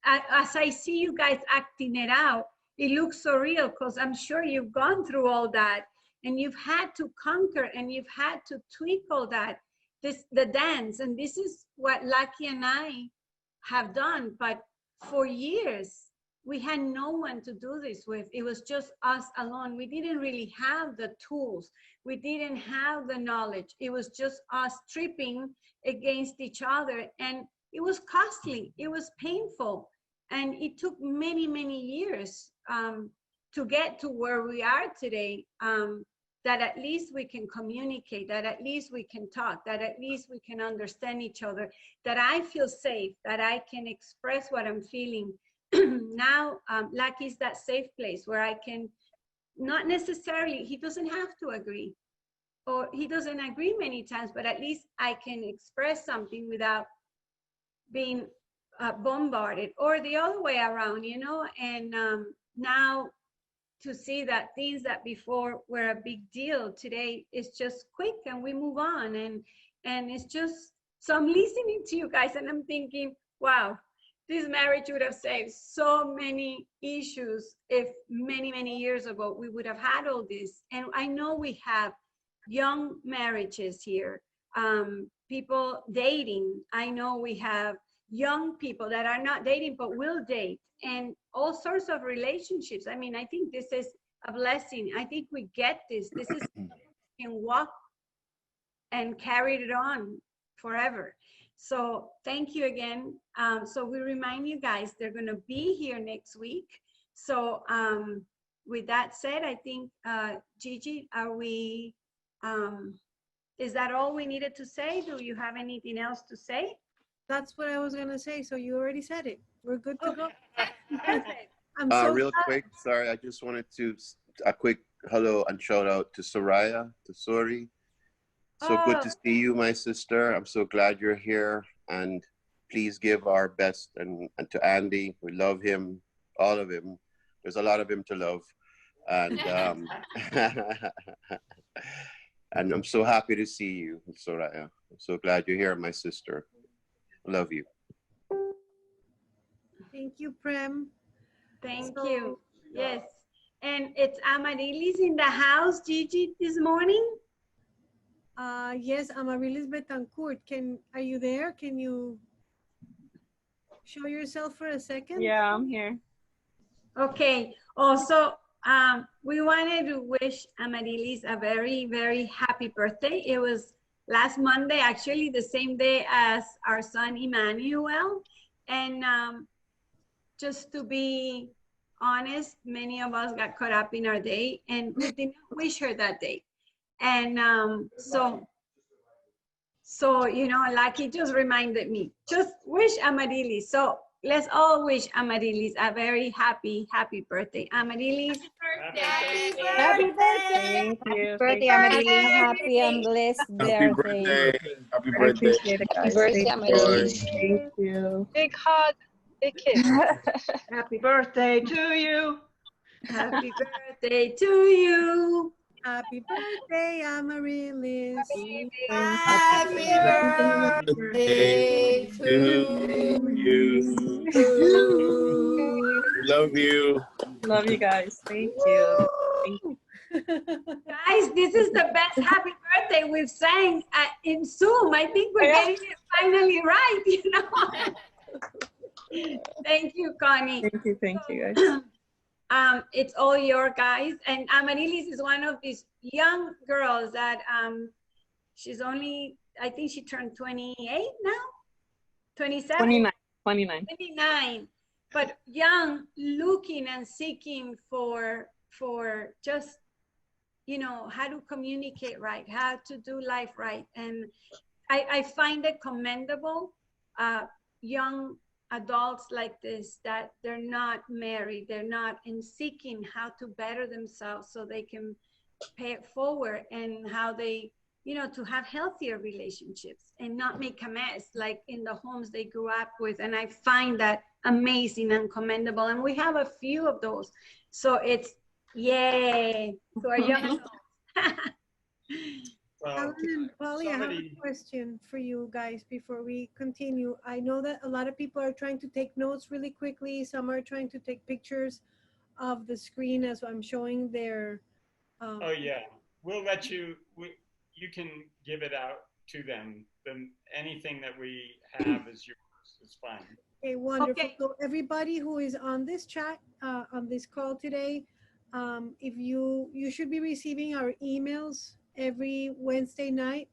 as I see you guys acting it out, it looks so real, because I'm sure you've gone through all that and you've had to conquer and you've had to tweak all that, the dance. And this is what Lucky and I have done. But for years, we had no one to do this with. It was just us alone. We didn't really have the tools. We didn't have the knowledge. It was just us tripping against each other. And it was costly. It was painful. And it took many years to get to where we are today, that at least we can communicate, that at least we can talk, that at least we can understand each other, that I feel safe, that I can express what I'm feeling. Now, Lucky's that safe place where I can, not necessarily, he doesn't have to agree, or he doesn't agree many times, but at least I can express something without being bombarded, or the other way around, you know. And now to see that things that before were a big deal, today is just quick and we move on. And it's just, so I'm listening to you guys and I'm thinking, wow, this marriage would have saved so many issues if many years ago we would have had all this. And I know we have young marriages here, people dating. I know we have young people that are not dating but will date, and all sorts of relationships. I mean, I think this is a blessing. I think we get this. This is, we can walk and carry it on forever. So thank you again. So we remind you guys, they're going to be here next week. So with that said, I think, Gigi, are we, is that all we needed to say? Do you have anything else to say? That's what I was going to say. So you already said it. We're good to go. Perfect. I'm so real glad. quick, sorry, I just wanted to, a quick hello and shout out to Soraya, to Suri. So good to see you, my sister. I'm so glad you're here. And please give our best. And to Andy, we love him, all of him. There's a lot of him to love. And and I'm so happy to see you, Soraya. I'm so glad you're here, my sister. Love you. Thank you, Prem. Thank you. Yes. And it's Amaryllis in the house, Gigi, this morning. Yes, Amaryllis Betancourt. Are you there? Can you show yourself for a second? Yeah, I'm here. Okay. Also, we wanted to wish Amaryllis a very, very happy birthday. It was last Monday, actually the same day as our son Emmanuel. And just to be honest, many of us got caught up in our day and we did not wish her that day. And so you know, Lucky just reminded me, just wish Amaryllis. So let's all wish Amaryllis a very happy, happy birthday. Amaryllis. Happy birthday. Happy birthday. Thank you. Birthday, Thank you. Amaryllis. Happy and blessed Happy birthday. birthday. Happy I birthday. appreciate it, guys. Birthday, Thank you. Amaryllis. Thank you. Big hug, big kiss. Happy birthday to you. Happy birthday to you. Happy birthday, Amaryllis. Happy birthday to you. you. Love you. Love you guys. Thank you. Thank you. Guys, this is the best happy birthday we've sang in Zoom. I think we're getting it finally right, you know. Thank you, Connie. Thank you, guys. It's all your guys. And Amaryllis is one of these young girls that she's only, I think she turned 28 now? 27? 29. 29. But young, looking and seeking for just, you know, how to communicate right, how to do life right. And I find it commendable, young adults like this, that they're not married, they're not in seeking how to better themselves so they can pay it forward, and how they, you know, to have healthier relationships and not make a mess like in the homes they grew up with. And I find that amazing and commendable. And we have a few of those. So it's yay to our young adults. Alan and Pauly, I have a question for you guys before we continue. I know that a lot of people are trying to take notes really quickly. Some are trying to take pictures of the screen as I'm showing their. Oh yeah, we'll let you. You can give it out to them. Anything that we have is yours. It's fine. Okay, wonderful. Okay. So everybody who is on this chat, on this call today, if you should be receiving our emails every Wednesday night.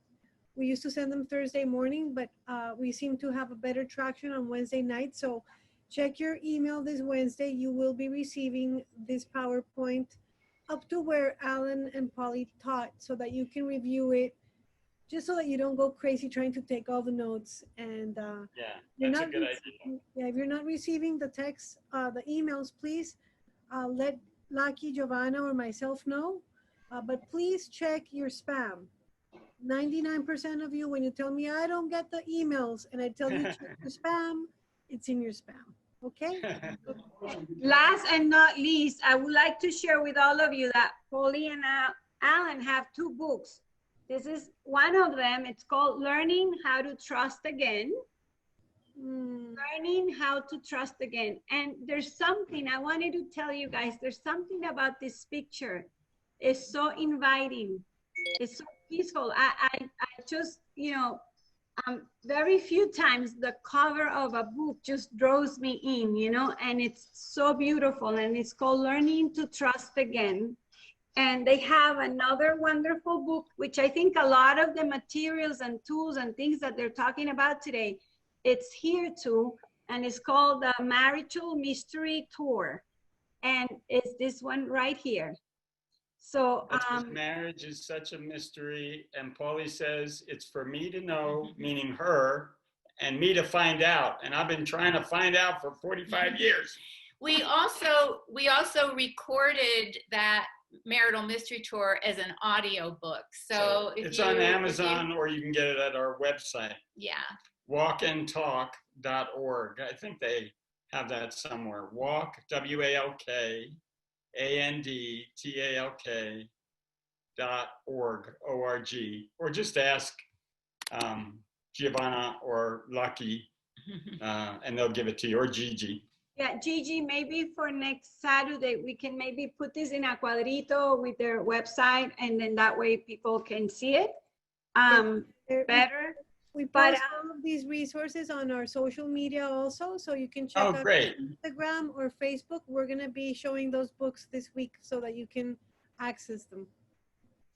We used to send them Thursday morning, but we seem to have a better traction on Wednesday night. So check your email this Wednesday. You will be receiving this PowerPoint up to where Alan and Pauly taught, so that you can review it, just so that you don't go crazy trying to take all the notes. And yeah, that's a good idea. Yeah, if you're not receiving the text, the emails, please let Lucky, Giovanna, or myself know. But please check your spam. 99% of you, when you tell me I don't get the emails and I tell you check your spam, it's in your spam. Okay? Last and not least, I would like to share with all of you that Pauly and Alan have 2 books. This is one of them. It's called Learning How to Trust Again. Learning How to Trust Again. And there's something I wanted to tell you guys. There's something about this picture. It's so inviting. It's so peaceful. I just, you know, very few times the cover of a book just draws me in, you know, and it's so beautiful. And it's called Learning to Trust Again. And they have another wonderful book, which I think a lot of the materials and tools and things that they're talking about today, it's here too. And it's called the Marital Mystery Tour. And it's this one right here. So marriage is such a mystery, and Pauly says it's for me to know, meaning her, and me to find out. And I've been trying to find out for 45 years. We also recorded that Marital Mystery Tour as an audio book. So if it's on Amazon, or you can get it at our website. Yeah. walkandtalk.org. I think they have that somewhere. Walk, WALKANDTALK .org, or just ask Giovanna or Lucky, and they'll give it to you, or Gigi. Yeah, Gigi, maybe for next Saturday, we can maybe put this in a cuadrito with their website, and then that way people can see it better. We But, post all of these resources on our social media also, so you can check Oh, out great. Instagram or Facebook. We're gonna be showing those books this week so that you can access them.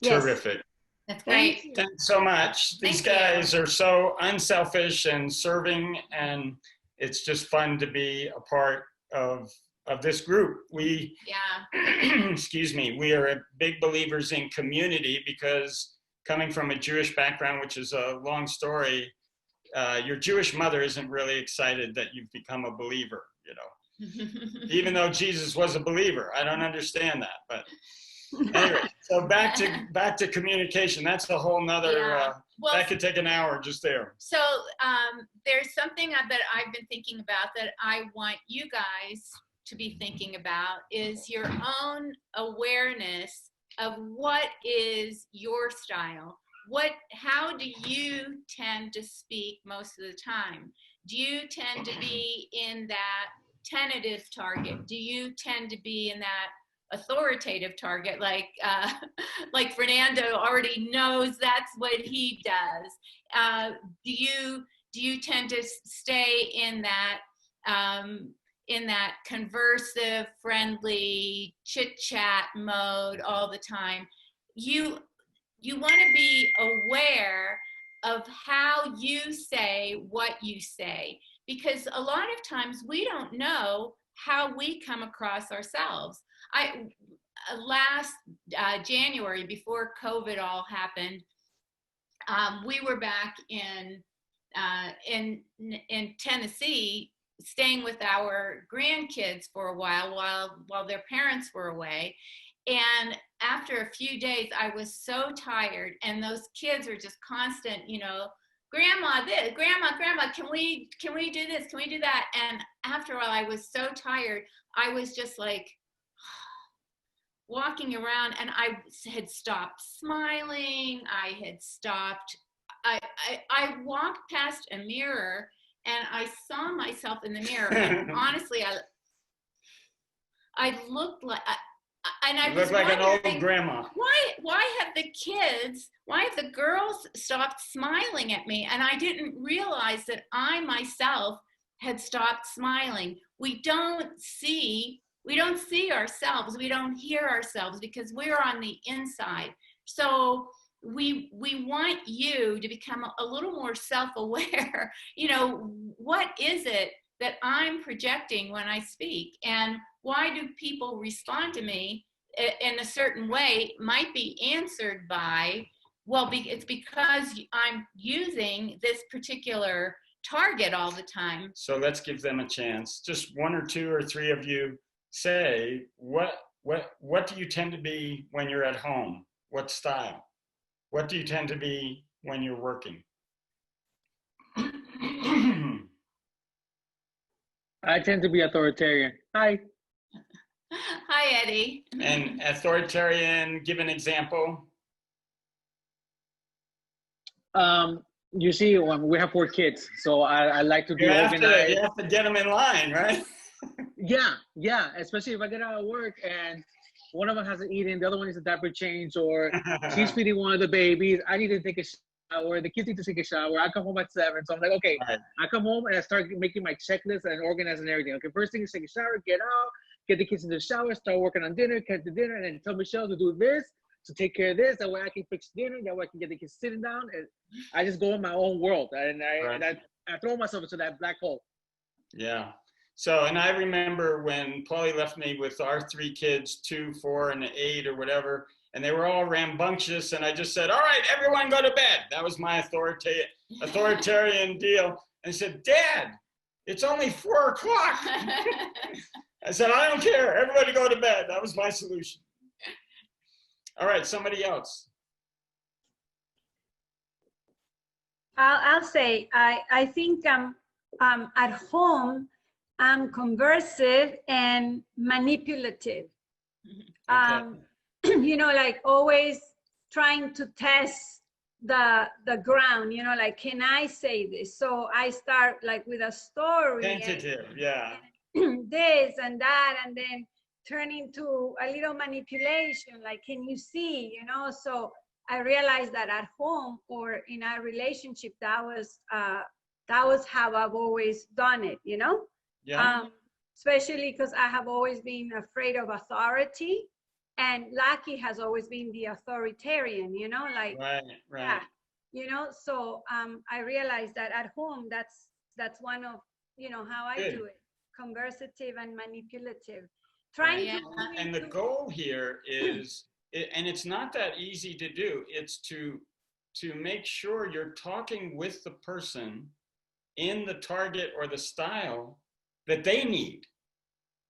Yes. Terrific. That's Thank great. you. Thanks so much. These guys are so unselfish and serving, and it's just fun to be a part of this group. We, excuse me, we are big believers in community, because coming from a Jewish background, which is a long story, your Jewish mother isn't really excited that you've become a believer, you know, even though Jesus was a believer. I don't understand that, but anyway, so back to communication. That's a whole nother, Well, that could take an hour just there. So there's something that I've been thinking about that I want you guys to be thinking about, is your own awareness of what is your style. How do you tend to speak most of the time? Do you tend to be in that tentative target? Do you tend to be in that authoritative target, like Fernando already knows that's what he does? Do you tend to stay in that conversive, friendly, chit-chat mode all the time? You want to be aware of how you say what you say, because a lot of times we don't know how we come across ourselves. Last January, before COVID all happened, we were back in Tennessee, staying with our grandkids for a while their parents were away. And after a few days, I was so tired, and those kids are just constant, you know, Grandma this, Grandma, can we do this? Can we do that? And after a while, I was so tired. I was just like walking around, and I had stopped smiling. I had stopped. I walked past a mirror, and I saw myself in the mirror. And honestly, I looked like. And I was like an old wondering, grandma. Why have the girls stopped smiling at me? And I didn't realize that I myself had stopped smiling. We don't see ourselves. We don't hear ourselves, because we're on the inside. So we want you to become a little more self-aware. You know, what is it that I'm projecting when I speak? And why do people respond to me in a certain way? Might be answered by, well, it's because I'm using this particular target all the time. So let's give them a chance. Just one or two or three of you say, what do you tend to be when you're at home? What style? What do you tend to be when you're working? I tend to be authoritarian. Hi. Hi, Eddie. And authoritarian, give an example. You see, we have 4 kids, so I like to be organized. You have to get them in line, right? Yeah. Especially if I get out of work and one of them hasn't eaten, the other one needs a diaper change, or she's feeding one of the babies. I need to take a shower. The kids need to take a shower. I come home at 7, so I'm like, okay. Right. I come home and I start making my checklist and organizing everything. Okay, first thing is take a shower, get out, get the kids in the shower, start working on dinner, cut the dinner, and then tell Michelle to do this, to take care of this. That way I can fix dinner. That way I can get the kids sitting down. And I just go in my own world, and I throw myself into that black hole. Yeah. So, and I remember when Pauly left me with our 3 kids, 2, 4, and 8 or whatever, and they were all rambunctious, and I just said, all right, everyone go to bed. That was my authoritarian deal. And I said, Dad, it's only 4 o'clock. I said, I don't care. Everybody go to bed. That was my solution. All right, somebody else. I'll say, I think at home, I'm conversive and manipulative. You know, like always trying to test the ground, you know, like, can I say this? So I start like with a story. Tentative, yeah. This and that, and then turn into a little manipulation, like, can you see, you know? So I realized that at home or in our relationship, that was how I've always done it, you know? Yeah. Especially because I have always been afraid of authority, and Lucky has always been the authoritarian, you know, like, right. yeah, you know. So I realized that at home, that's one of, you know, how I do it, conversative and manipulative, trying to. And the goal here is, and it's not that easy to do, it's to make sure you're talking with the person in the target or the style that they need.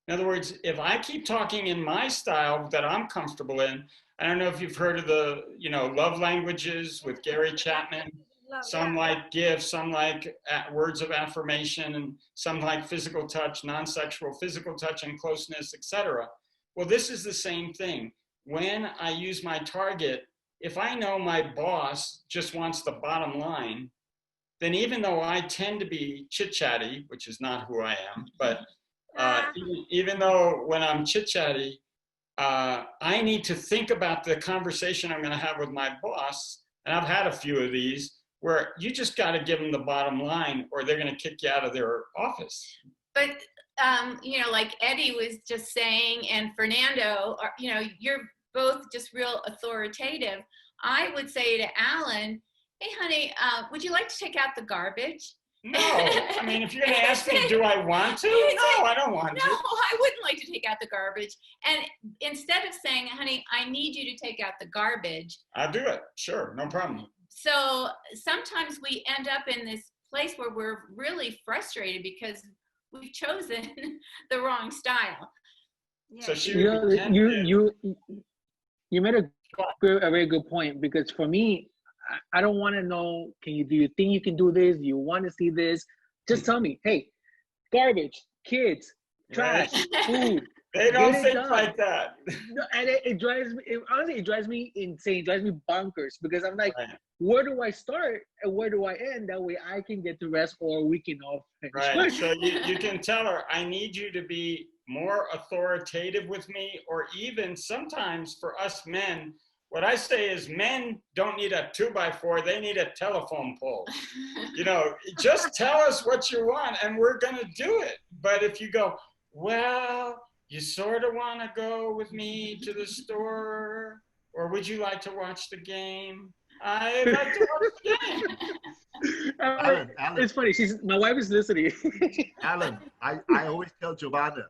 In other words, if I keep talking in my style that I'm comfortable in, I don't know if you've heard of the, you know, love languages with Gary Chapman. Some like gifts, some like words of affirmation, and some like physical touch, non-sexual physical touch and closeness, etc. Well, this is the same thing. When I use my target, if I know my boss just wants the bottom line, then even though I tend to be chit-chatty, which is not who I am, but even though when I'm chit-chatty, I need to think about the conversation I'm going to have with my boss. And I've had a few of these where you just got to give them the bottom line or they're going to kick you out of their office. But, you know, like Eddie was just saying, and Fernando, you know, you're both just real authoritative. I would say to Alan, hey, honey, would you like to take out the garbage? No, I mean, if you're going to ask me, do I want to? No, I don't want to. No, I wouldn't like to take out the garbage. And instead of saying, honey, I need you to take out the garbage. I'll do it. Sure, no problem. So sometimes we end up in this place where we're really frustrated because we've chosen the wrong style. Yeah. So she you made a very good point, because for me, I don't want to know, do you think you can do this? Do you want to see this? Just tell me, hey, garbage, kids, trash, food. They don't think like that. No, and it drives me, honestly, it drives me insane. It drives me bonkers, because I'm like, where do I start and where do I end? That way I can get to rest, or we can all finish. Right, so you can tell her, I need you to be more authoritative with me, or even sometimes for us men, what I say is men don't need a 2x4, they need a telephone pole. You know, just tell us what you want and we're gonna do it. But if you go, well, you sort of wanna go with me to the store, or would you like to watch the game? I'd like to watch the game. Alan, it's funny, my wife is listening. Alan, I always tell Giovanna,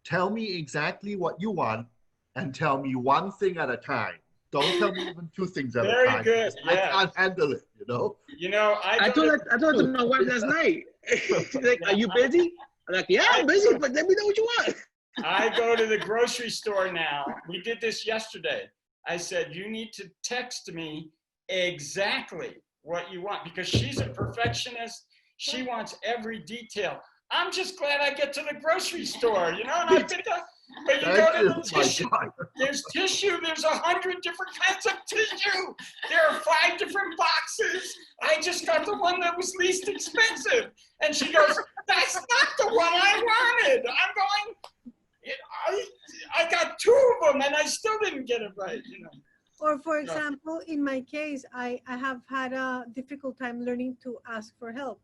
tell me exactly what you want and tell me one thing at a time. Don't tell me even two things at a time. Very good. I can't handle it, you know? You know, I told it to my wife last night. She's like, are you busy? I'm like, yeah, I'm busy, but let me know what you want. I go to the grocery store now. We did this yesterday. I said, you need to text me exactly what you want, because she's a perfectionist. She wants every detail. I'm just glad I get to the grocery store, you know, and I pick up. But you go to the tissue, there's tissue, there's 100 different kinds of tissue. There are 5 different boxes. I just got the one that was least expensive. And she goes, that's not the one I wanted. I'm going, I got 2 of them and I still didn't get it right, you know. Or for example, in my case, I have had a difficult time learning to ask for help.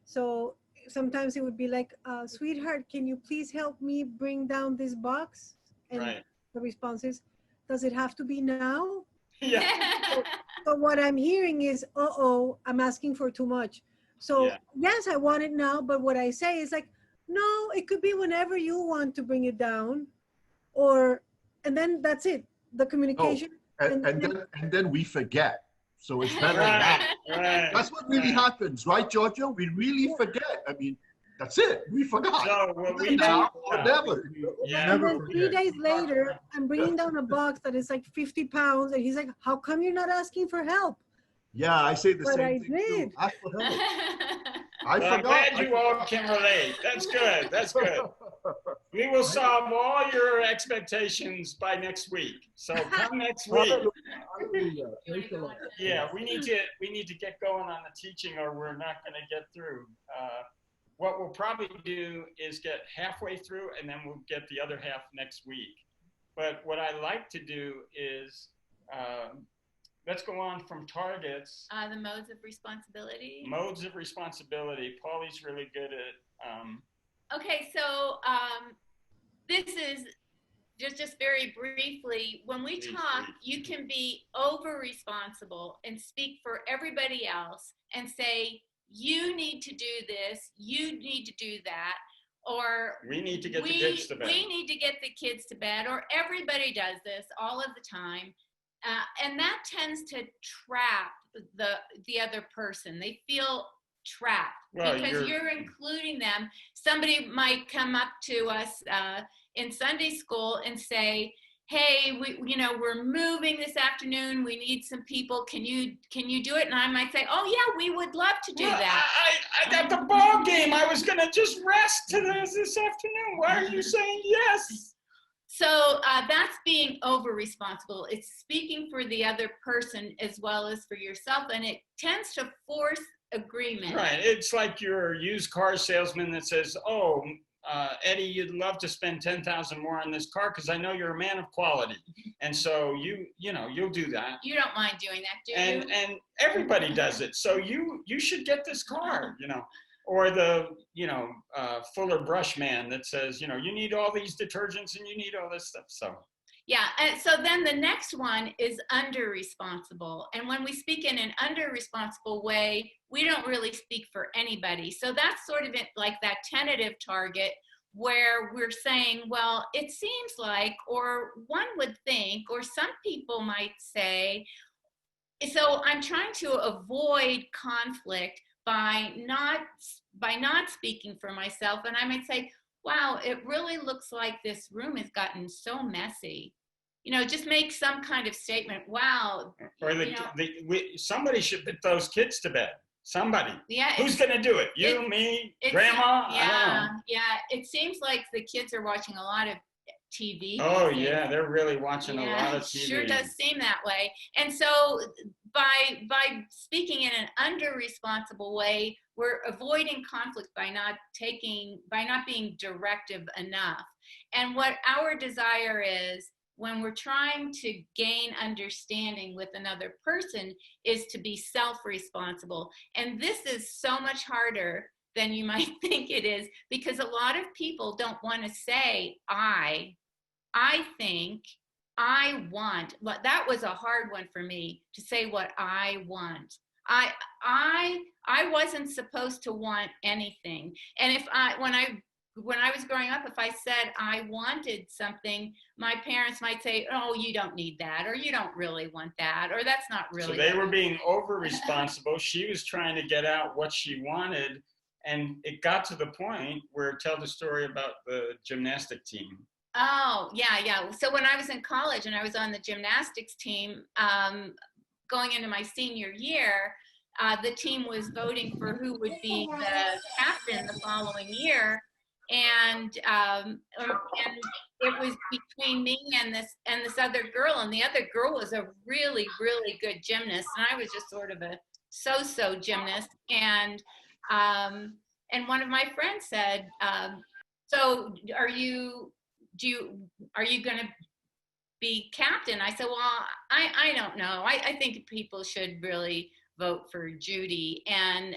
So sometimes it would be like, sweetheart, can you please help me bring down this box? And the response is, does it have to be now? Yeah. So what I'm hearing is, uh-oh, I'm asking for too much. So yes, I want it now, but what I say is like, no, it could be whenever you want to bring it down, and then that's it, the communication. And then we forget. So it's better than that. That's what really happens, right, Giorgio? We really forget. I mean, that's it. We forgot. So what we now or never. And then 3 days later, I'm bringing down a box that is like 50 pounds. And he's like, how come you're not asking for help? Yeah, I say the But same I thing did. too. Ask for help. I Well, I'm forgot. glad you all can relate. That's good. That's good. We will solve all your expectations by next week. So come next week. Hallelujah. Praise the Lord. Yeah, we need to get going on the teaching, or we're not going to get through. What we'll probably do is get halfway through, and then we'll get the other half next week. But what I like to do is let's go on from targets. The modes of responsibility. Modes of responsibility. Pauly's really good at. Okay, so this is just very briefly, when we talk, you can be over responsible and speak for everybody else and say, you need to do this, you need to do that, or we need to get the kids to bed. We need to get the kids to bed, or everybody does this all of the time. And that tends to trap the other person. They feel trapped because you're including them. Somebody might come up to us in Sunday school and say, hey, we're moving this afternoon. We need some people. Can you do it? And I might say, oh yeah, we would love to do that. I got the ball game. I was going to just rest this afternoon. Why are you saying yes? So that's being over responsible. It's speaking for the other person as well as for yourself. And it tends to force agreement. Right. It's like your used car salesman that says, oh, Eddie, you'd love to spend $10,000 more on this car because I know you're a man of quality, and so you'll do that. You don't mind doing that, do you? And everybody does it. So you should get this car, or the Fuller brush man that says you need all these detergents and you need all this stuff. So. Yeah, and so then the next one is under responsible. And when we speak in an under responsible way, we don't really speak for anybody. So that's sort of like that tentative target where we're saying, well, it seems like, or one would think, or some people might say, so I'm trying to avoid conflict by not speaking for myself. And I might say, wow, it really looks like this room has gotten so messy. Just make some kind of statement. Wow. Or somebody should put those kids to bed. Somebody. Yeah. Who's going to do it? You, me, Grandma? Yeah. I don't know. Yeah. It seems like the kids are watching a lot of TV. Oh, yeah. They're really watching a lot of TV. Sure does seem that way. And so by speaking in an under-responsible way, we're avoiding conflict by not being directive enough. And what our desire is, when we're trying to gain understanding with another person, is to be self-responsible. And this is so much harder than you might think it is, because a lot of people don't want to say, I think, I want. That was a hard one for me, to say what I want. I wasn't supposed to want anything. And when I was growing up, if I said I wanted something, my parents might say, oh, you don't need that, or you don't really want that, or that's not really. So they were being over responsible. She was trying to get out what she wanted. And it got to the point where, tell the story about the gymnastic team. Oh, yeah. So when I was in college and I was on the gymnastics team, going into my senior year, the team was voting for who would be the captain the following year. And it was between me and this other girl, and the other girl was a really, really good gymnast, and I was just sort of a so-so gymnast. And one of my friends said, so are you going to be captain? I said, well, I don't know. I think people should really vote for Judy. And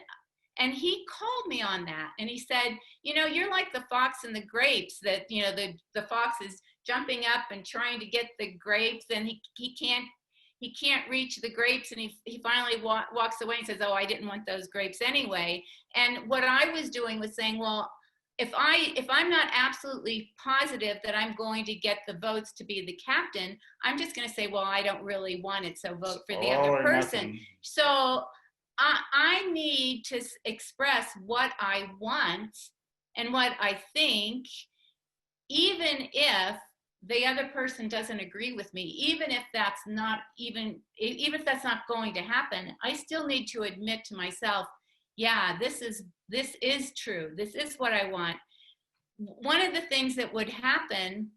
he called me on that, and he said, you're like the fox and the grapes, that, the fox is jumping up and trying to get the grapes, and he can't reach the grapes, and he finally walks away and says, oh, I didn't want those grapes anyway. And what I was doing was saying, well, if I'm not absolutely positive that I'm going to get the votes to be the captain, I'm just going to say, well, I don't really want it, so vote for the other person. Nothing. So I need to express what I want and what I think, even if the other person doesn't agree with me, even if that's not going to happen, I still need to admit to myself, yeah, this is true. This is what I want. One of the things that would happen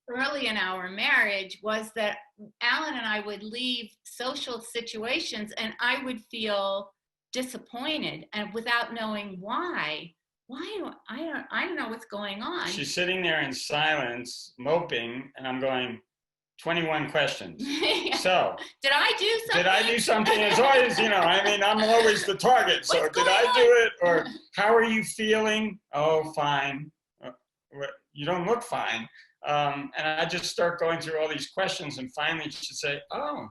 early in our marriage was that Alan and I would leave social situations and I would feel disappointed and without knowing why. I don't know what's going on. She's sitting there in silence, moping, and I'm going, 21 questions. Yeah. So did I do something? Did I do something? It's always, I mean, I'm always the target. So did I do it? Or how are you feeling? Oh, fine. You don't look fine. And I just start going through all these questions, and finally she say, oh,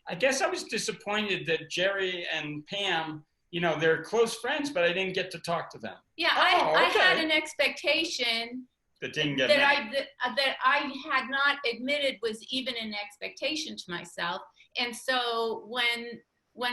I guess I was disappointed that Jerry and Pam, they're close friends, but I didn't get to talk to them. Yeah, I had an expectation that didn't get that I had not admitted was even an expectation to myself. And so when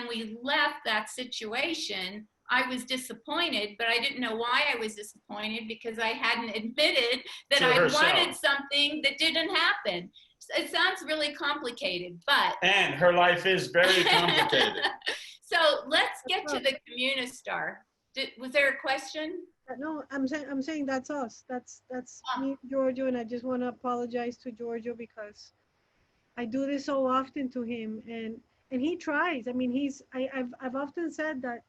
we left that situation, I was disappointed, but I didn't know why I was disappointed because I hadn't admitted that I wanted something that didn't happen. It sounds really complicated, but. And her life is very complicated. So let's get to the Communistar. Was there a question? No, I'm saying that's us. That's me, Giorgio, and I just want to apologize to Giorgio because I do this so often to him, and he tries. I mean, I've often said that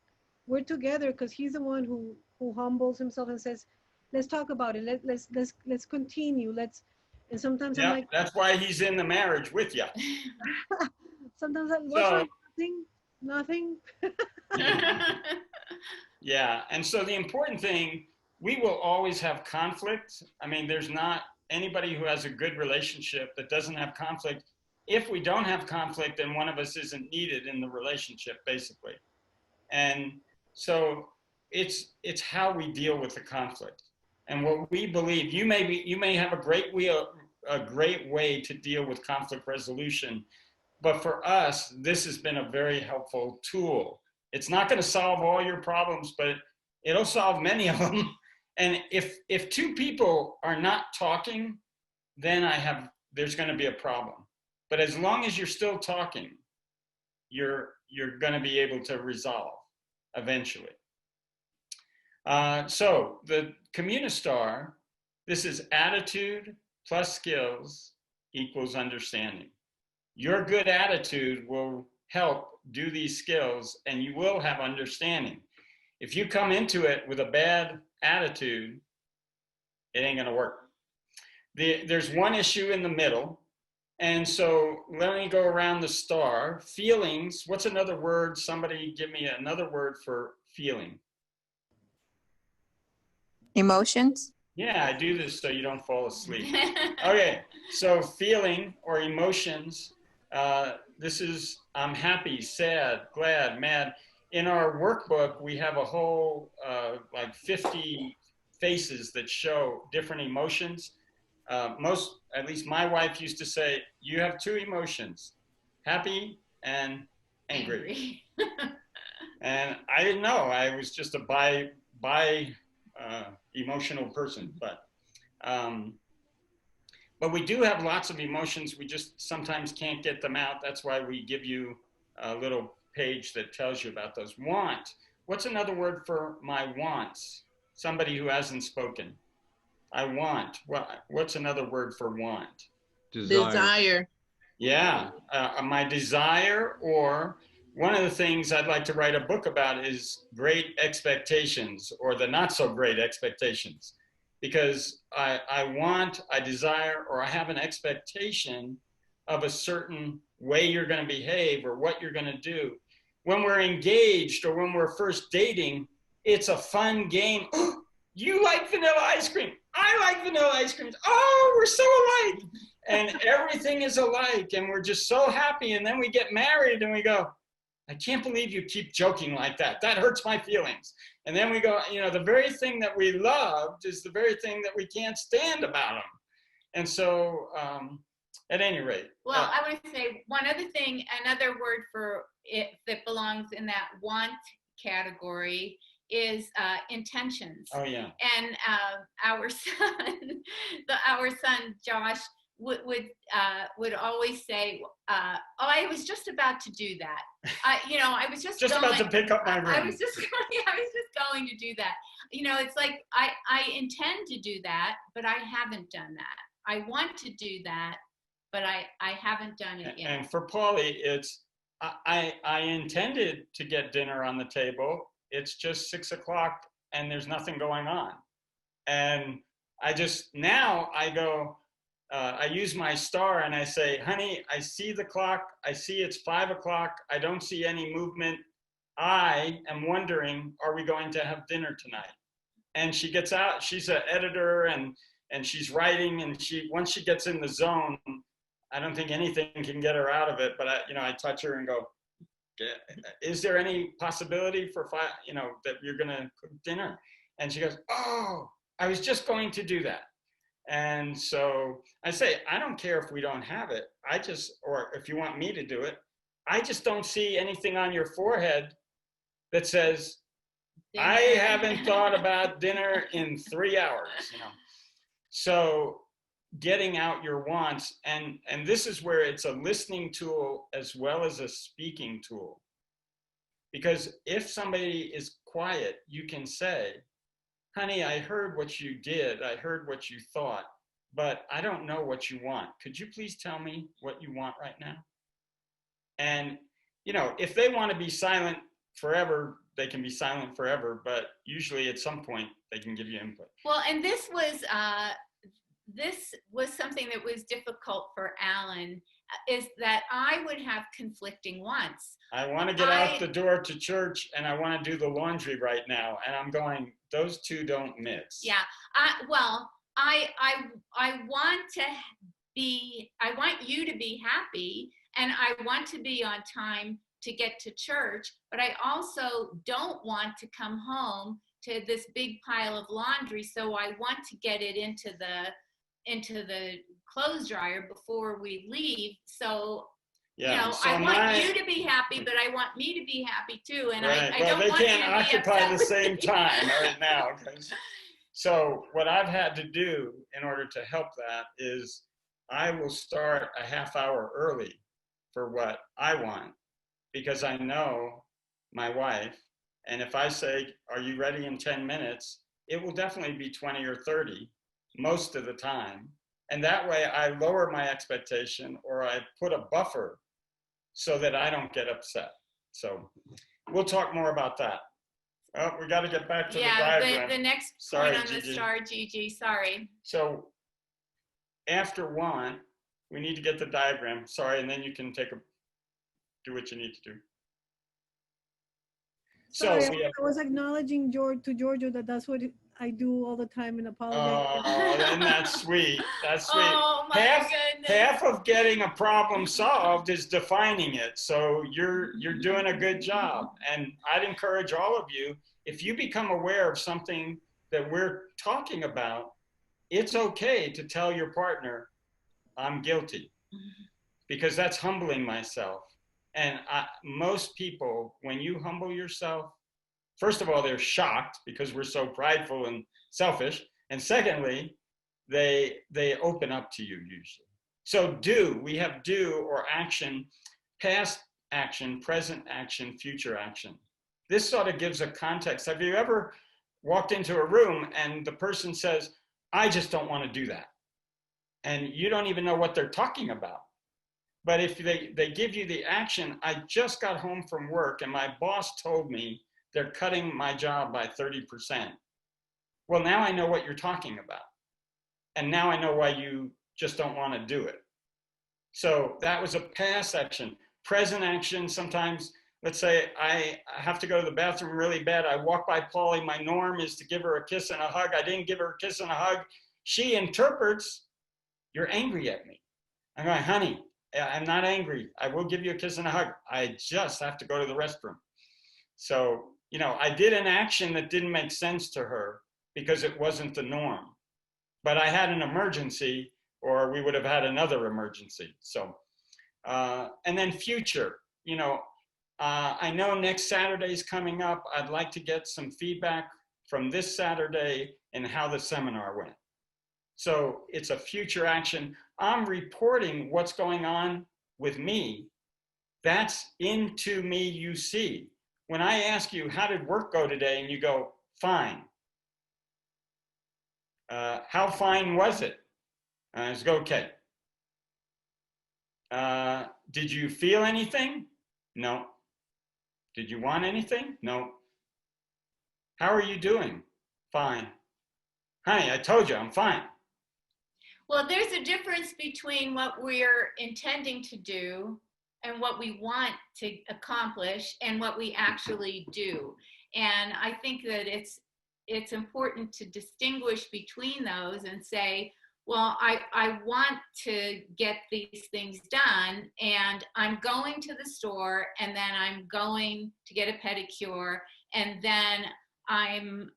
we're together because he's the one who humbles himself and says, "Let's talk about it. Let's continue. And sometimes I'm like, that's why he's in the marriage with you. Sometimes what's wrong? Nothing. Yeah, and so the important thing, we will always have conflict. I mean, there's not anybody who has a good relationship that doesn't have conflict. If we don't have conflict, then one of us isn't needed in the relationship, basically. And so it's how we deal with the conflict. And what we believe, you may have a great way to deal with conflict resolution, but for us, this has been a very helpful tool. It's not going to solve all your problems, but it'll solve many of them. And if two people are not talking, then there's going to be a problem. But as long as you're still talking, you're going to be able to resolve eventually. So the Communistar, this is attitude plus skills equals understanding. Your good attitude will help do these skills, and you will have understanding. If you come into it with a bad attitude, it ain't gonna work. There's one issue in the middle, and so let me go around the star. Feelings, what's another word? Somebody give me another word for feeling. Emotions? Yeah, I do this so you don't fall asleep. Okay, so feeling or emotions, this is I'm happy, sad, glad, mad. In our workbook, we have a whole like 50 faces that show different emotions. At least my wife used to say, you have two emotions, happy and angry. And I didn't know, I was just a emotional person, but we do have lots of emotions. We just sometimes can't get them out. That's why we give you a little page that tells you about those. Want. What's another word for my wants? Somebody who hasn't spoken. I want. What's another word for want? Desire. Yeah, my desire, or one of the things I'd like to write a book about is great expectations, or the not so great expectations. Because I want, I desire, or I have an expectation of a certain way you're going to behave or what you're going to do. When we're engaged or when we're first dating, it's a fun game. Oh, you like vanilla ice cream. I like vanilla ice cream. Oh, we're so alike. And everything is alike. And we're just so happy. And then we get married and we go, I can't believe you keep joking like that. That hurts my feelings. And then we go, the very thing that we loved is the very thing that we can't stand about them. And so, at any rate. Well, I want to say one other thing, another word for it that belongs in that want category is intentions. Oh, yeah. And our son Josh would always say, "Oh, I was just about to do that. I was just about to pick up my I room." was just going to do that. It's like I intend to do that, but I haven't done that. I want to do that, but I haven't done it yet. And for Pauly, it's I intended to get dinner on the table. It's just 6 o'clock and there's nothing going on. And now I go, I use my star and I say, honey, I see the clock. I see it's 5 o'clock. I don't see any movement. I am wondering, are we going to have dinner tonight? And she gets out, she's an editor and she's writing, and once she gets in the zone, I don't think anything can get her out of it. But I touch her and go, is there any possibility for that you're gonna cook dinner? And she goes, oh, I was just going to do that. And so I say, I don't care if we don't have it. Or if you want me to do it, I just don't see anything on your forehead that says, dinner. I haven't thought about dinner in 3 hours, So getting out your wants, and this is where it's a listening tool as well as a speaking tool. Because if somebody is quiet, you can say, honey, I heard what you did. I heard what you thought, but I don't know what you want. Could you please tell me what you want right now? And, if they want to be silent forever, they can be silent forever, but usually at some point they can give you input. Well, and this was something that was difficult for Alan, is that I would have conflicting wants. I want to get out the door to church and I want to do the laundry right now. And I'm going, those two don't mix. Yeah. I want you to be happy, and I want to be on time to get to church, but I also don't want to come home to this big pile of laundry. So I want to get it into the clothes dryer before we leave. So, I want you to be happy, but I want me to be happy too. And right. I don't they want can't you to occupy be the same time right now. So what I've had to do in order to help that is I will start a half hour early for what I want, because I know my wife. And if I say, are you ready in 10 minutes? It will definitely be 20 or 30 most of the time. And that way I lower my expectation, or I put a buffer so that I don't get upset. So we'll talk more about that. Oh, we got to get back to the diagram. The next Sorry, point on Gigi. the star, Gigi, sorry. So after want, we need to get the diagram. Sorry, and then you can do what you need to do. Sorry, So I was acknowledging Giorgio that's what I do all the time in apologize. Oh, and that's sweet. That's sweet. Oh my goodness. Half of getting a problem solved is defining it. So you're doing a good job. And I'd encourage all of you, if you become aware of something that we're talking about, it's okay to tell your partner, I'm guilty, because that's humbling myself. And most people, when you humble yourself, first of all, they're shocked because we're so prideful and selfish. And secondly, they open up to you usually. So we have do or action, past action, present action, future action. This sort of gives a context. Have you ever walked into a room and the person says, I just don't want to do that. And you don't even know what they're talking about. But if they give you the action, I just got home from work and my boss told me they're cutting my job by 30%. Well, now I know what you're talking about. And now I know why you just don't want to do it. So that was a past action. Present action, sometimes, let's say I have to go to the bathroom really bad. I walk by Pauly. My norm is to give her a kiss and a hug. I didn't give her a kiss and a hug. She interprets, you're angry at me. I'm going, honey, I'm not angry. I will give you a kiss and a hug. I just have to go to the restroom. So, I did an action that didn't make sense to her because it wasn't the norm. But I had an emergency, or we would have had another emergency. So, and then future, I know next Saturday's coming up. I'd like to get some feedback from this Saturday and how the seminar went. So it's a future action. I'm reporting what's going on with me. That's into me you see. When I ask you, how did work go today? And you go, fine. How fine was it? It's okay. Did you feel anything? No. Did you want anything? No. How are you doing? Fine. Honey, I told you I'm fine. Well, there's a difference between what we're intending to do and what we want to accomplish and what we actually do. And I think that it's important to distinguish between those and say, well, I want to get these things done, and I'm going to the store, and then I'm going to get a pedicure, and then I'm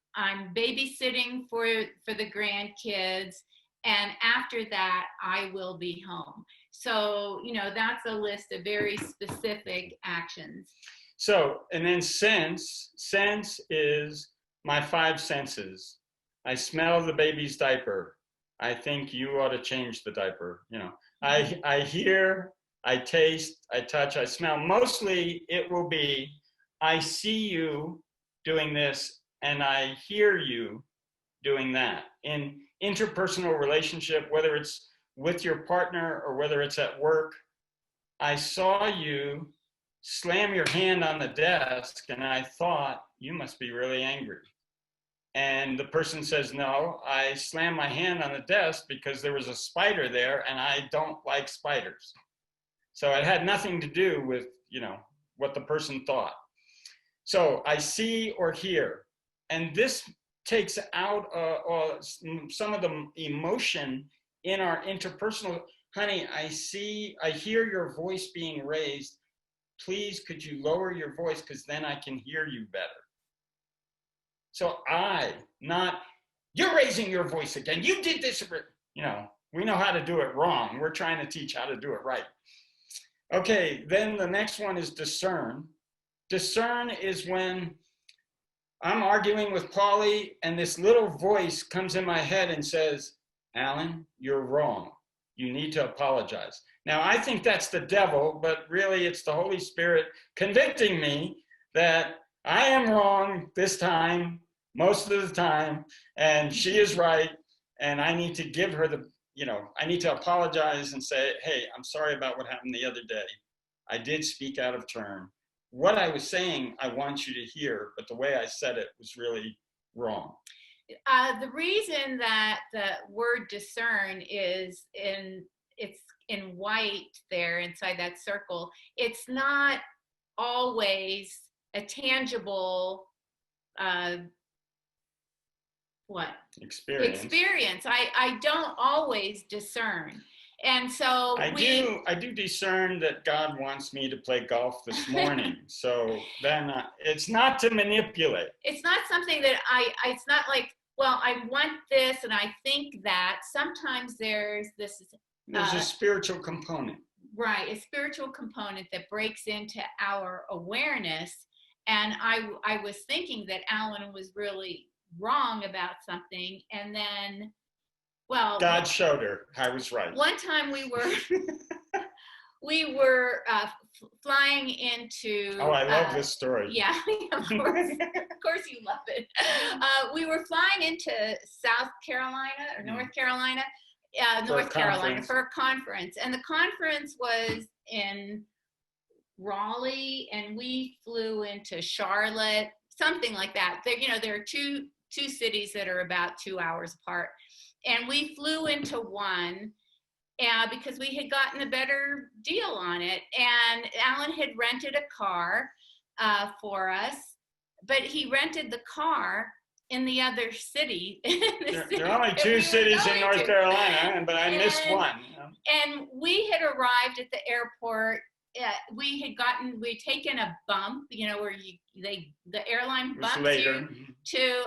babysitting for the grandkids, and after that I will be home. So, you know, that's a list of very specific actions. So, and then sense is my 5 senses. I smell the baby's diaper. I think you ought to change the diaper. You know, I hear, I taste, I touch, I smell. Mostly it will be, I see you doing this and I hear you doing that. In interpersonal relationship, whether it's with your partner or whether it's at work, I saw you slam your hand on the desk and I thought, you must be really angry. And the person says, no, I slammed my hand on the desk because there was a spider there and I don't like spiders. So it had nothing to do with, you know, what the person thought. So I see or hear, and this takes out some of the emotion in our interpersonal. Honey, I hear your voice being raised. Please, could you lower your voice, because then I can hear you better. So you're raising your voice again. You did this. You know, we know how to do it wrong. We're trying to teach how to do it right. Okay, then the next one is discern. Discern is when I'm arguing with Pauly and this little voice comes in my head and says, Alan, you're wrong. You need to apologize. Now, I think that's the devil, but really it's the Holy Spirit convicting me that I am wrong this time, most of the time, and she is right, and I need to give her I need to apologize and say, hey, I'm sorry about what happened the other day. I did speak out of turn. What I was saying, I want you to hear, but the way I said it was really wrong. The reason that the word discern is it's in white there inside that circle, it's not always a tangible experience. I don't always discern. And so I do discern that God wants me to play golf this morning. So then it's not to manipulate. It's not something that it's not like, well, I want this and I think that. Sometimes there's a spiritual component. Right, a spiritual component that breaks into our awareness. And I was thinking that Alan was really wrong about something, and then, well, God showed her I was right. One time we were flying into. Oh, I love this story. Yeah, of course you love it. We were flying into South Carolina or North Carolina, North Carolina for a conference, and the conference was in Raleigh, and we flew into Charlotte, something like that. There are two cities that are about 2 hours apart, and we flew into one because we had gotten a better deal on it, and Alan had rented a car for us, but he rented the car in the other city. There are only 2 cities in North Carolina, but I missed one. And we had arrived at the airport. We'd taken a bump, where the airline bumps you to,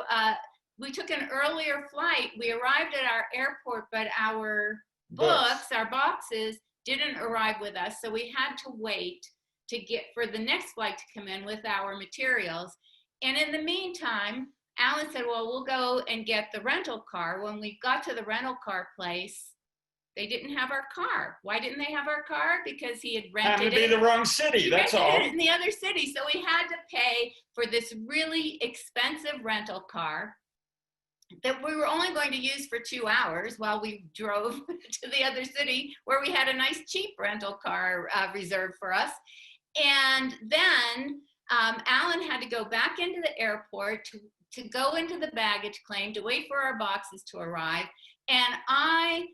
we took an earlier flight. We arrived at our airport, but our our boxes didn't arrive with us. So we had to wait for the next flight to come in with our materials. And in the meantime, Alan said, well, we'll go and get the rental car. When we got to the rental car place, they didn't have our car. Why didn't they have our car? Because he had rented Happened to be it. the wrong city, that's rented all. it in the other city. So we had to pay for this really expensive rental car that we were only going to use for 2 hours while we drove to the other city where we had a nice cheap rental car reserved for us. And then Alan had to go back into the airport to go into the baggage claim, to wait for our boxes to arrive. And I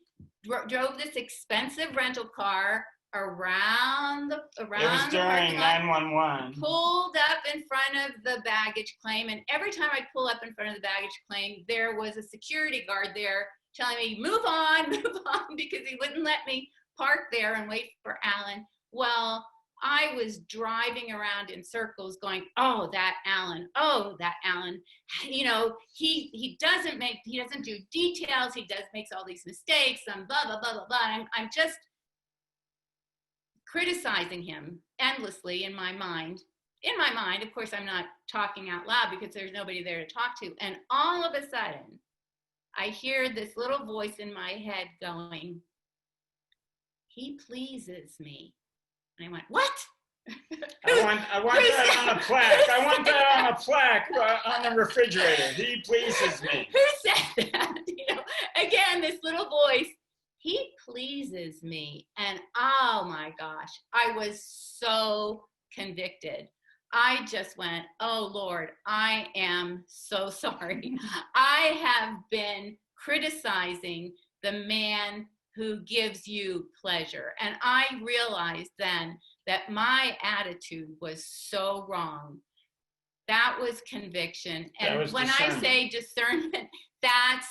drove this expensive rental car around the It was during 911. Pulled up in front of the baggage claim, and every time I'd pull up in front of the baggage claim, there was a security guard there telling me, move on, because he wouldn't let me park there and wait for Alan. Well, I was driving around in circles going, oh, that Alan, you know, he doesn't do details, makes all these mistakes, and blah, blah, blah, blah, blah. I'm just criticizing him endlessly in my mind. Of course, I'm not talking out loud because there's nobody there to talk to. And all of a sudden, I hear this little voice in my head going, he pleases me. And I went, what? I want that on a plaque. I want that on a plaque on the refrigerator. He pleases me. Who said that? You know, again, this little voice, he pleases me. And oh my gosh, I was so convicted. I just went, oh Lord, I am so sorry. I have been criticizing the man who gives you pleasure. And I realized then that my attitude was so wrong. That was conviction. And when I say discernment, that's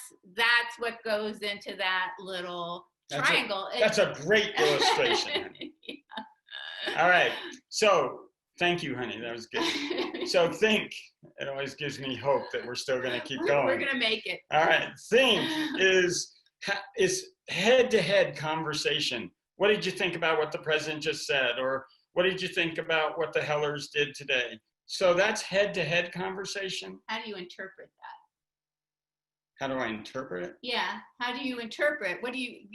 what goes into that little triangle. That's a great illustration. Yeah. All right. So thank you, honey. That was good. So think. It always gives me hope that we're still going to keep going. We're going to make it. All right. Think is head-to-head conversation. What did you think about what the president just said? Or what did you think about what the Hellers did today? So that's head-to-head conversation. How do you interpret that? How do I interpret it? Yeah. How do you interpret? What do you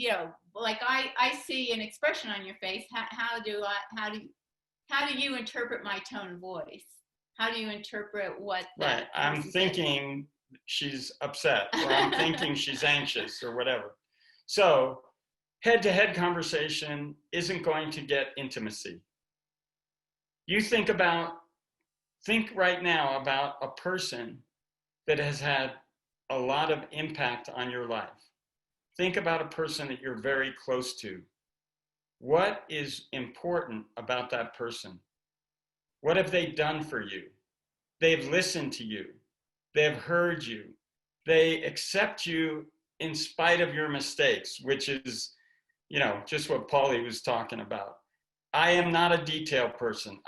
like I see an expression on your face. How do you interpret my tone of voice? How do you interpret what Right. I'm thinking she's upset, or I'm thinking she's anxious, or whatever. So head-to-head conversation isn't going to get intimacy. You think right now about a person that has had a lot of impact on your life. Think about a person that you're very close to. What is important about that person? What have they done for you? They've listened to you. They've heard you. They accept you in spite of your mistakes, which is, just what Pauly was talking about. I am not a detail person.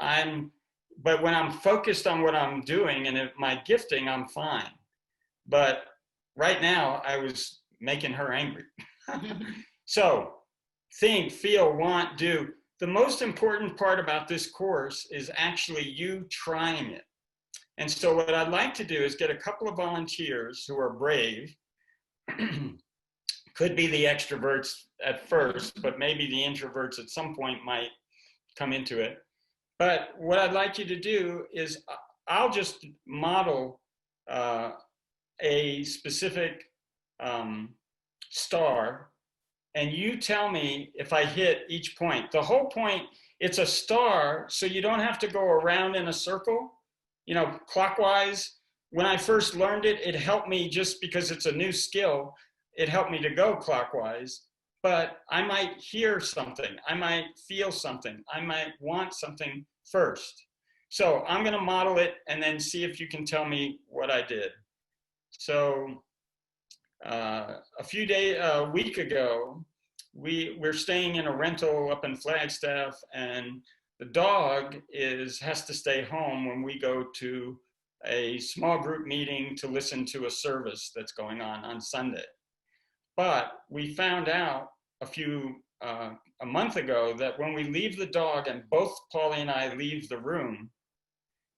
But when I'm focused on what I'm doing and my gifting, I'm fine. But right now, I was making her angry. So think, feel, want, do. The most important part about this course is actually you trying it. And so what I'd like to do is get a couple of volunteers who are brave. Could be the extroverts at first, but maybe the introverts at some point might come into it. But what I'd like you to do is I'll just model a specific star, and you tell me if I hit each point. The whole point, it's a star, so you don't have to go around in a circle, clockwise. When I first learned it, it helped me just because it's a new skill. It helped me to go clockwise, but I might hear something. I might feel something. I might want something first. So I'm going to model it and then see if you can tell me what I did. So a week ago, we're staying in a rental up in Flagstaff, and the dog has to stay home when we go to a small group meeting to listen to a service that's going on Sunday. But we found out a month ago that when we leave the dog and both Pauly and I leave the room,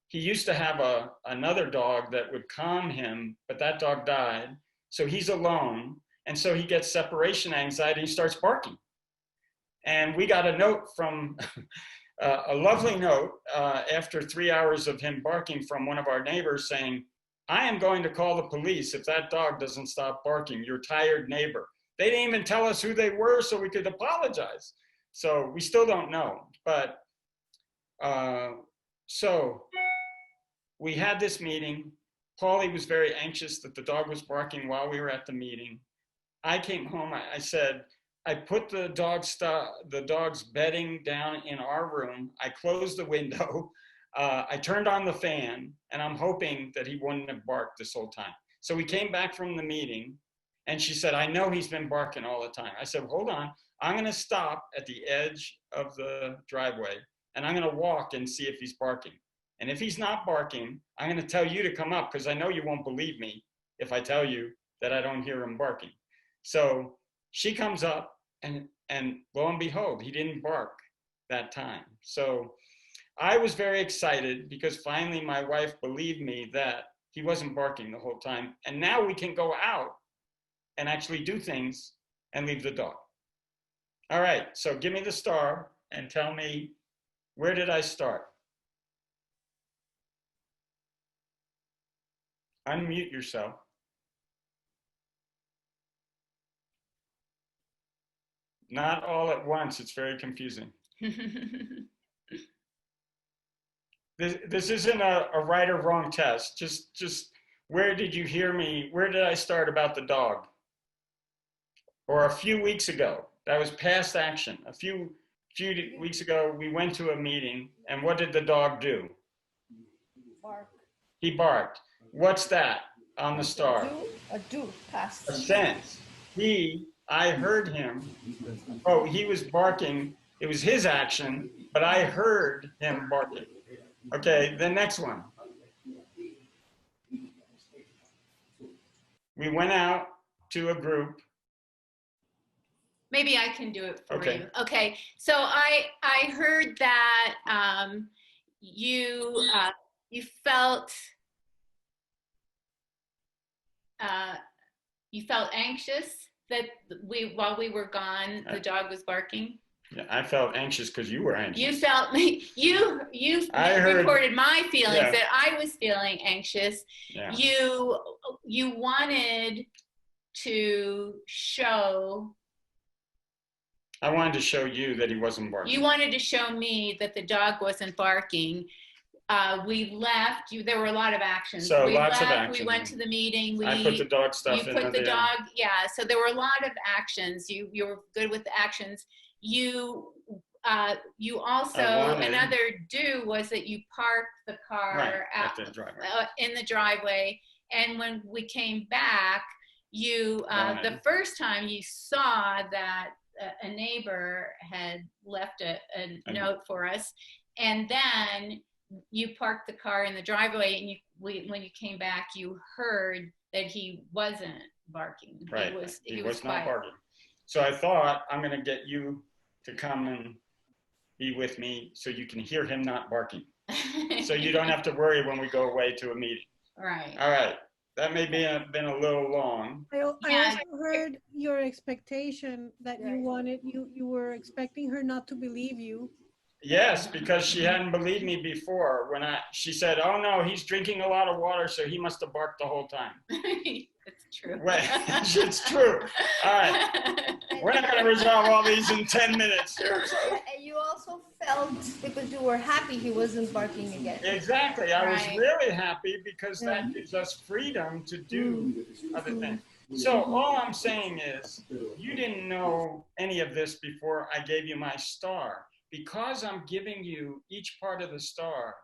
he used to have another dog that would calm him, but that dog died. So he's alone. And so he gets separation anxiety and starts barking. And we got a note from, a lovely note after 3 hours of him barking from one of our neighbors saying, I am going to call the police if that dog doesn't stop barking, your tired neighbor. They didn't even tell us who they were so we could apologize. So we still don't know. But so we had this meeting. Paulie was very anxious that the dog was barking while we were at the meeting. I came home, I said, I put the dog's bedding down in our room. I closed the window. I turned on the fan, and I'm hoping that he wouldn't have barked this whole time. So we came back from the meeting, and she said, I know he's been barking all the time. I said, hold on. I'm going to stop at the edge of the driveway, and I'm going to walk and see if he's barking. And if he's not barking, I'm going to tell you to come up because I know you won't believe me if I tell you that I don't hear him barking. So she comes up, and lo and behold, he didn't bark that time. So I was very excited because finally my wife believed me that he wasn't barking the whole time. And now we can go out and actually do things and leave the dog. All right, so give me the star and tell me, where did I start? Unmute yourself. Not all at once, it's very confusing. This isn't a right or wrong test. Just where did you hear me? Where did I start about the dog? Or a few weeks ago, that was past action. A few weeks ago, we went to a meeting, and what did the dog do? Bark. He barked. What's that on the star? Past. A sense. I heard him. Oh, he was barking. It was his action, but I heard him barking. Okay, the next one. We went out to a group. Maybe I can do it for Okay. you. Okay, so I heard that you felt anxious that while we were gone, the dog was barking. Yeah, I felt anxious because you were anxious. You felt me. You reported my feelings that I was feeling anxious. Yeah. You wanted to show. I wanted to show you that he wasn't barking. You wanted to show me that the dog wasn't barking. We left. There were a lot of actions. So we lots of left, actions. We went to the meeting. I put the dog stuff You in put the dog. Yeah. So there were a lot of actions. You were good with the actions. You also another do was that you parked the car at the driveway. In the driveway, and when we came back, the first time you saw that a neighbor had left a note for us, and then you parked the car in the driveway, and when you came back, you heard that he wasn't barking. Right. He was quiet. not barking. So I thought, I'm going to get you to come and be with me so you can hear him not barking. So you don't have to worry when we go away to a meeting. Right. All right. That may be been a little long. I also heard your expectation that you wanted, you were expecting her not to believe you. Yes, because she hadn't believed me before when she said, oh no, he's drinking a lot of water, so he must have barked the whole time. It's true. Well, it's true. All right. We're not going to resolve all these in 10 minutes here. So. And you also felt, because you were happy he wasn't barking again. Exactly. I was really happy because that gives us freedom to do other things. So all I'm saying is, you didn't know any of this before I gave you my star. Because I'm giving you each part of the star,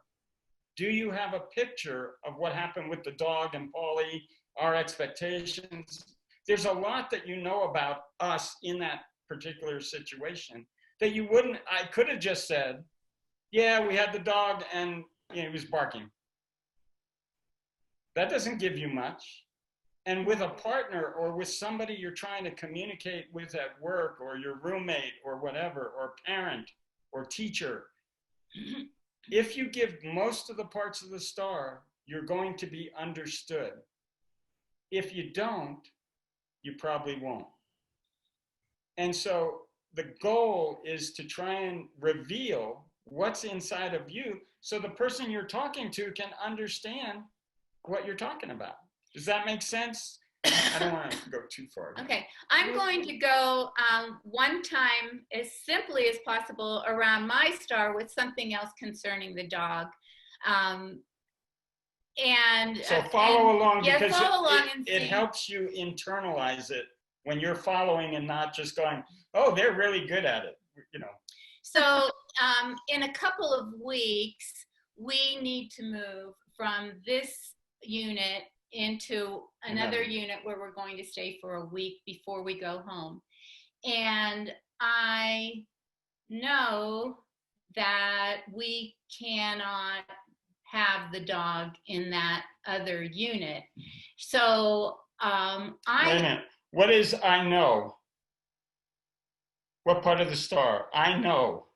do you have a picture of what happened with the dog and Paulie, our expectations? There's a lot that you know about us in that particular situation that you wouldn't. I could have just said, yeah, we had the dog and he was barking. That doesn't give you much. And with a partner or with somebody you're trying to communicate with at work or your roommate or whatever, or parent or teacher, If you give most of the parts of the star, you're going to be understood. If you don't, you probably won't. And so the goal is to try and reveal what's inside of you so the person you're talking to can understand what you're talking about. Does that make sense? I don't want to go too far. Okay, I'm going to go one time as simply as possible around my star with something else concerning the dog. So follow along, yeah, because follow along and it see. helps you internalize it when you're following and not just going, oh, they're really good at it, you know. So in a couple of weeks, we need to move from this unit into another unit where we're going to stay for a week before we go home. And I know that we cannot have the dog in that other unit. So Wait a minute. What is I know? What part of the star? I know.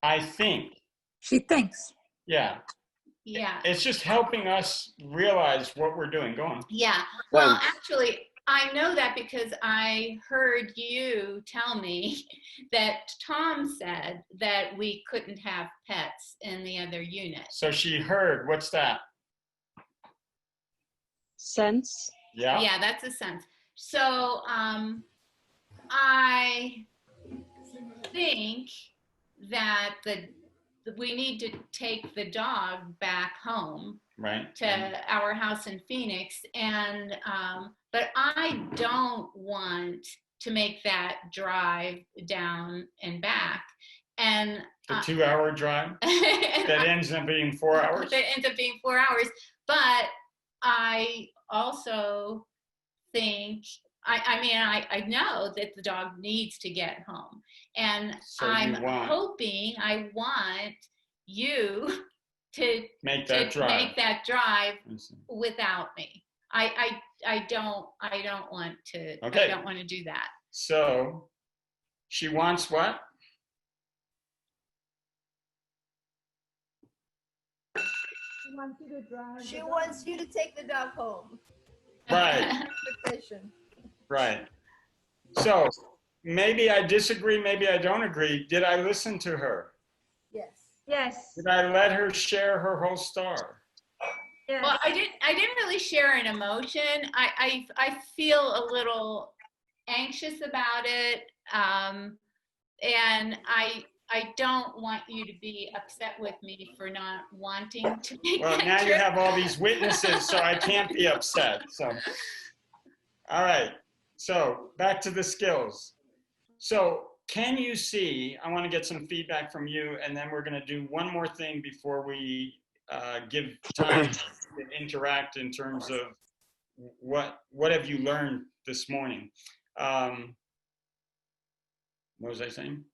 I think. She thinks. Yeah. Yeah. It's just helping us realize what we're doing. Go on. Yeah. Well, actually, I know that because I heard you tell me that Tom said that we couldn't have pets in the other unit. So she heard. What's that? Sense. Yeah. Yeah, that's a sense. So I think that we need to take the dog back home, right, to our house in Phoenix, and but I don't want to make that drive down and back, and the 2-hour drive that ends up being 4 hours. That ends up being 4 hours, but I also think I know that the dog needs to get home, and So I'm I want you to make that drive without me. I don't want to. Okay. I don't want to do that. So she wants what? She wants you to take the dog home. Right. Expectation. Right. So maybe I disagree, maybe I don't agree. Did I listen to her? Yes. Yes. Did I let her share her whole star? Yes. Well, I didn't really share an emotion. I feel a little anxious about it, and I don't want you to be upset with me for not wanting to make Well, that now you trip. have all these witnesses, so I can't be upset. So, all right. So back to the skills. So can you see, I want to get some feedback from you, and then we're going to do one more thing before we give time to interact in terms of what have you learned this morning. What was I saying?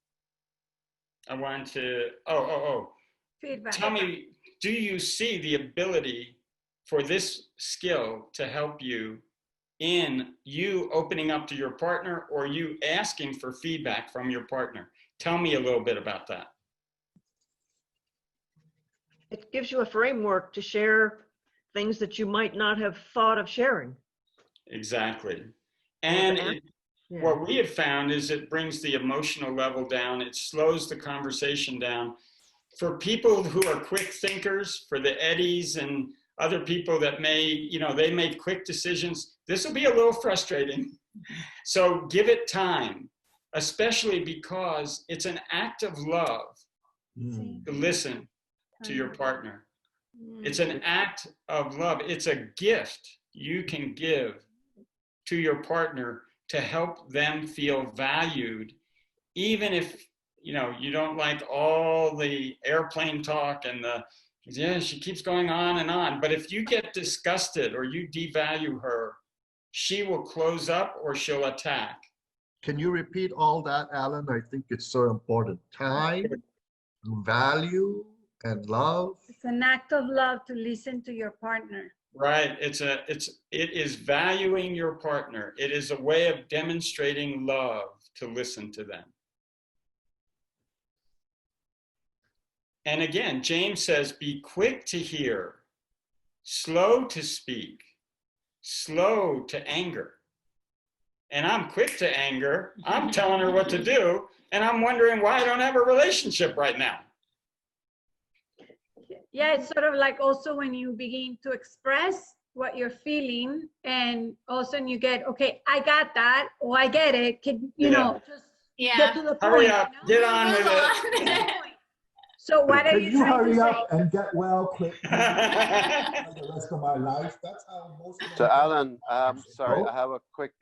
I wanted to, Feedback. Tell me, do you see the ability for this skill to help you in you opening up to your partner, or you asking for feedback from your partner? Tell me a little bit about that. It gives you a framework to share things that you might not have thought of sharing. Exactly. And what we have found is it brings the emotional level down. It slows the conversation down. For people who are quick thinkers, for the Eddies and other people that may, they make quick decisions, this will be a little frustrating. So give it time, especially because it's an act of love to listen to your partner. It's an act of love. It's a gift you can give to your partner to help them feel valued, even if you don't like all the airplane talk and she keeps going on and on. But if you get disgusted or you devalue her, she will close up or she'll attack. Can you repeat all that, Alan? I think it's so important. Time, value, and love. It's an act of love to listen to your partner. Right. It is valuing your partner. It is a way of demonstrating love to listen to them. And again, James says, be quick to hear, slow to speak, slow to anger. And I'm quick to anger. I'm telling her what to do. And I'm wondering why I don't have a relationship right now. Yeah, it's sort of like also when you begin to express what you're feeling, and all of a sudden you get, okay, I got that, or I get it. Can you know, just get to the point. Hurry up, you know? get on with it. So what are Can you you trying hurry to up say? and get well quick? For the rest of my life. That's how most of So my Alan, sorry, Oh. I have a quick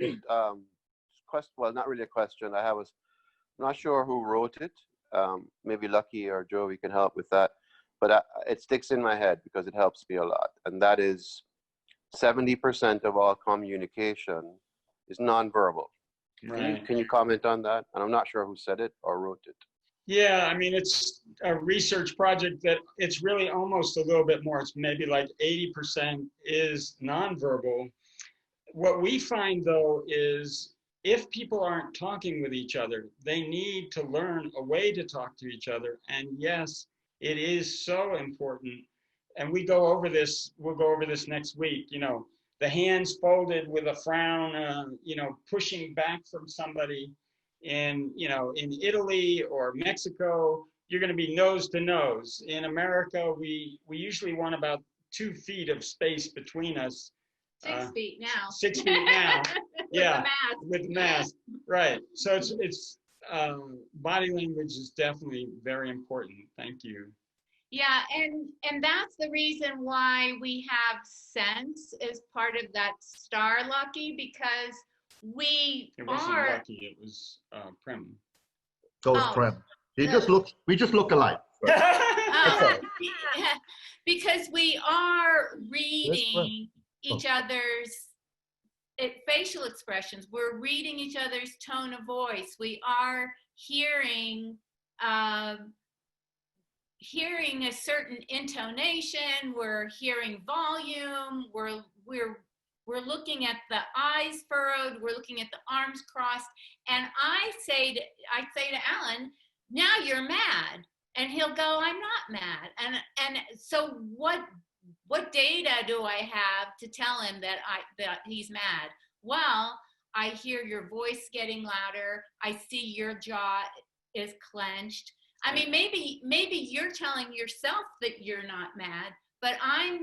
question. Well, not really a question. I'm not sure who wrote it. Maybe Lucky or Joey can help with that. But it sticks in my head because it helps me a lot. And that is 70% of all communication is nonverbal. Right. Can you comment on that? And I'm not sure who said it or wrote it. Yeah, I mean, it's a research project that it's really almost a little bit more. It's maybe like 80% is nonverbal. What we find, though, is if people aren't talking with each other, they need to learn a way to talk to each other. And yes, it is so important. And we'll go over this next week, you know, the hands folded with a frown, you know, pushing back from somebody in, you know, in Italy or Mexico, you're going to be nose to nose. In America, we usually want about 2 feet of space between us. 6 feet now. 6 feet now. Yeah, with with the mask, right? So it's body language is definitely very important. Thank you. Yeah, and that's the reason why we have sense as part of that star, Lucky, because we It wasn't are. Lucky, it was Prem. So it's Prem. We just look alike. Because we are reading each other's facial expressions. We're reading each other's tone of voice. We are hearing a certain intonation. We're hearing volume. We're looking at the eyes furrowed. We're looking at the arms crossed. And I say to Alan, now you're mad. And he'll go, I'm not mad. And so what data do I have to tell him that he's mad? Well, I hear your voice getting louder. I see your jaw is clenched. I mean, maybe you're telling yourself that you're not mad, but I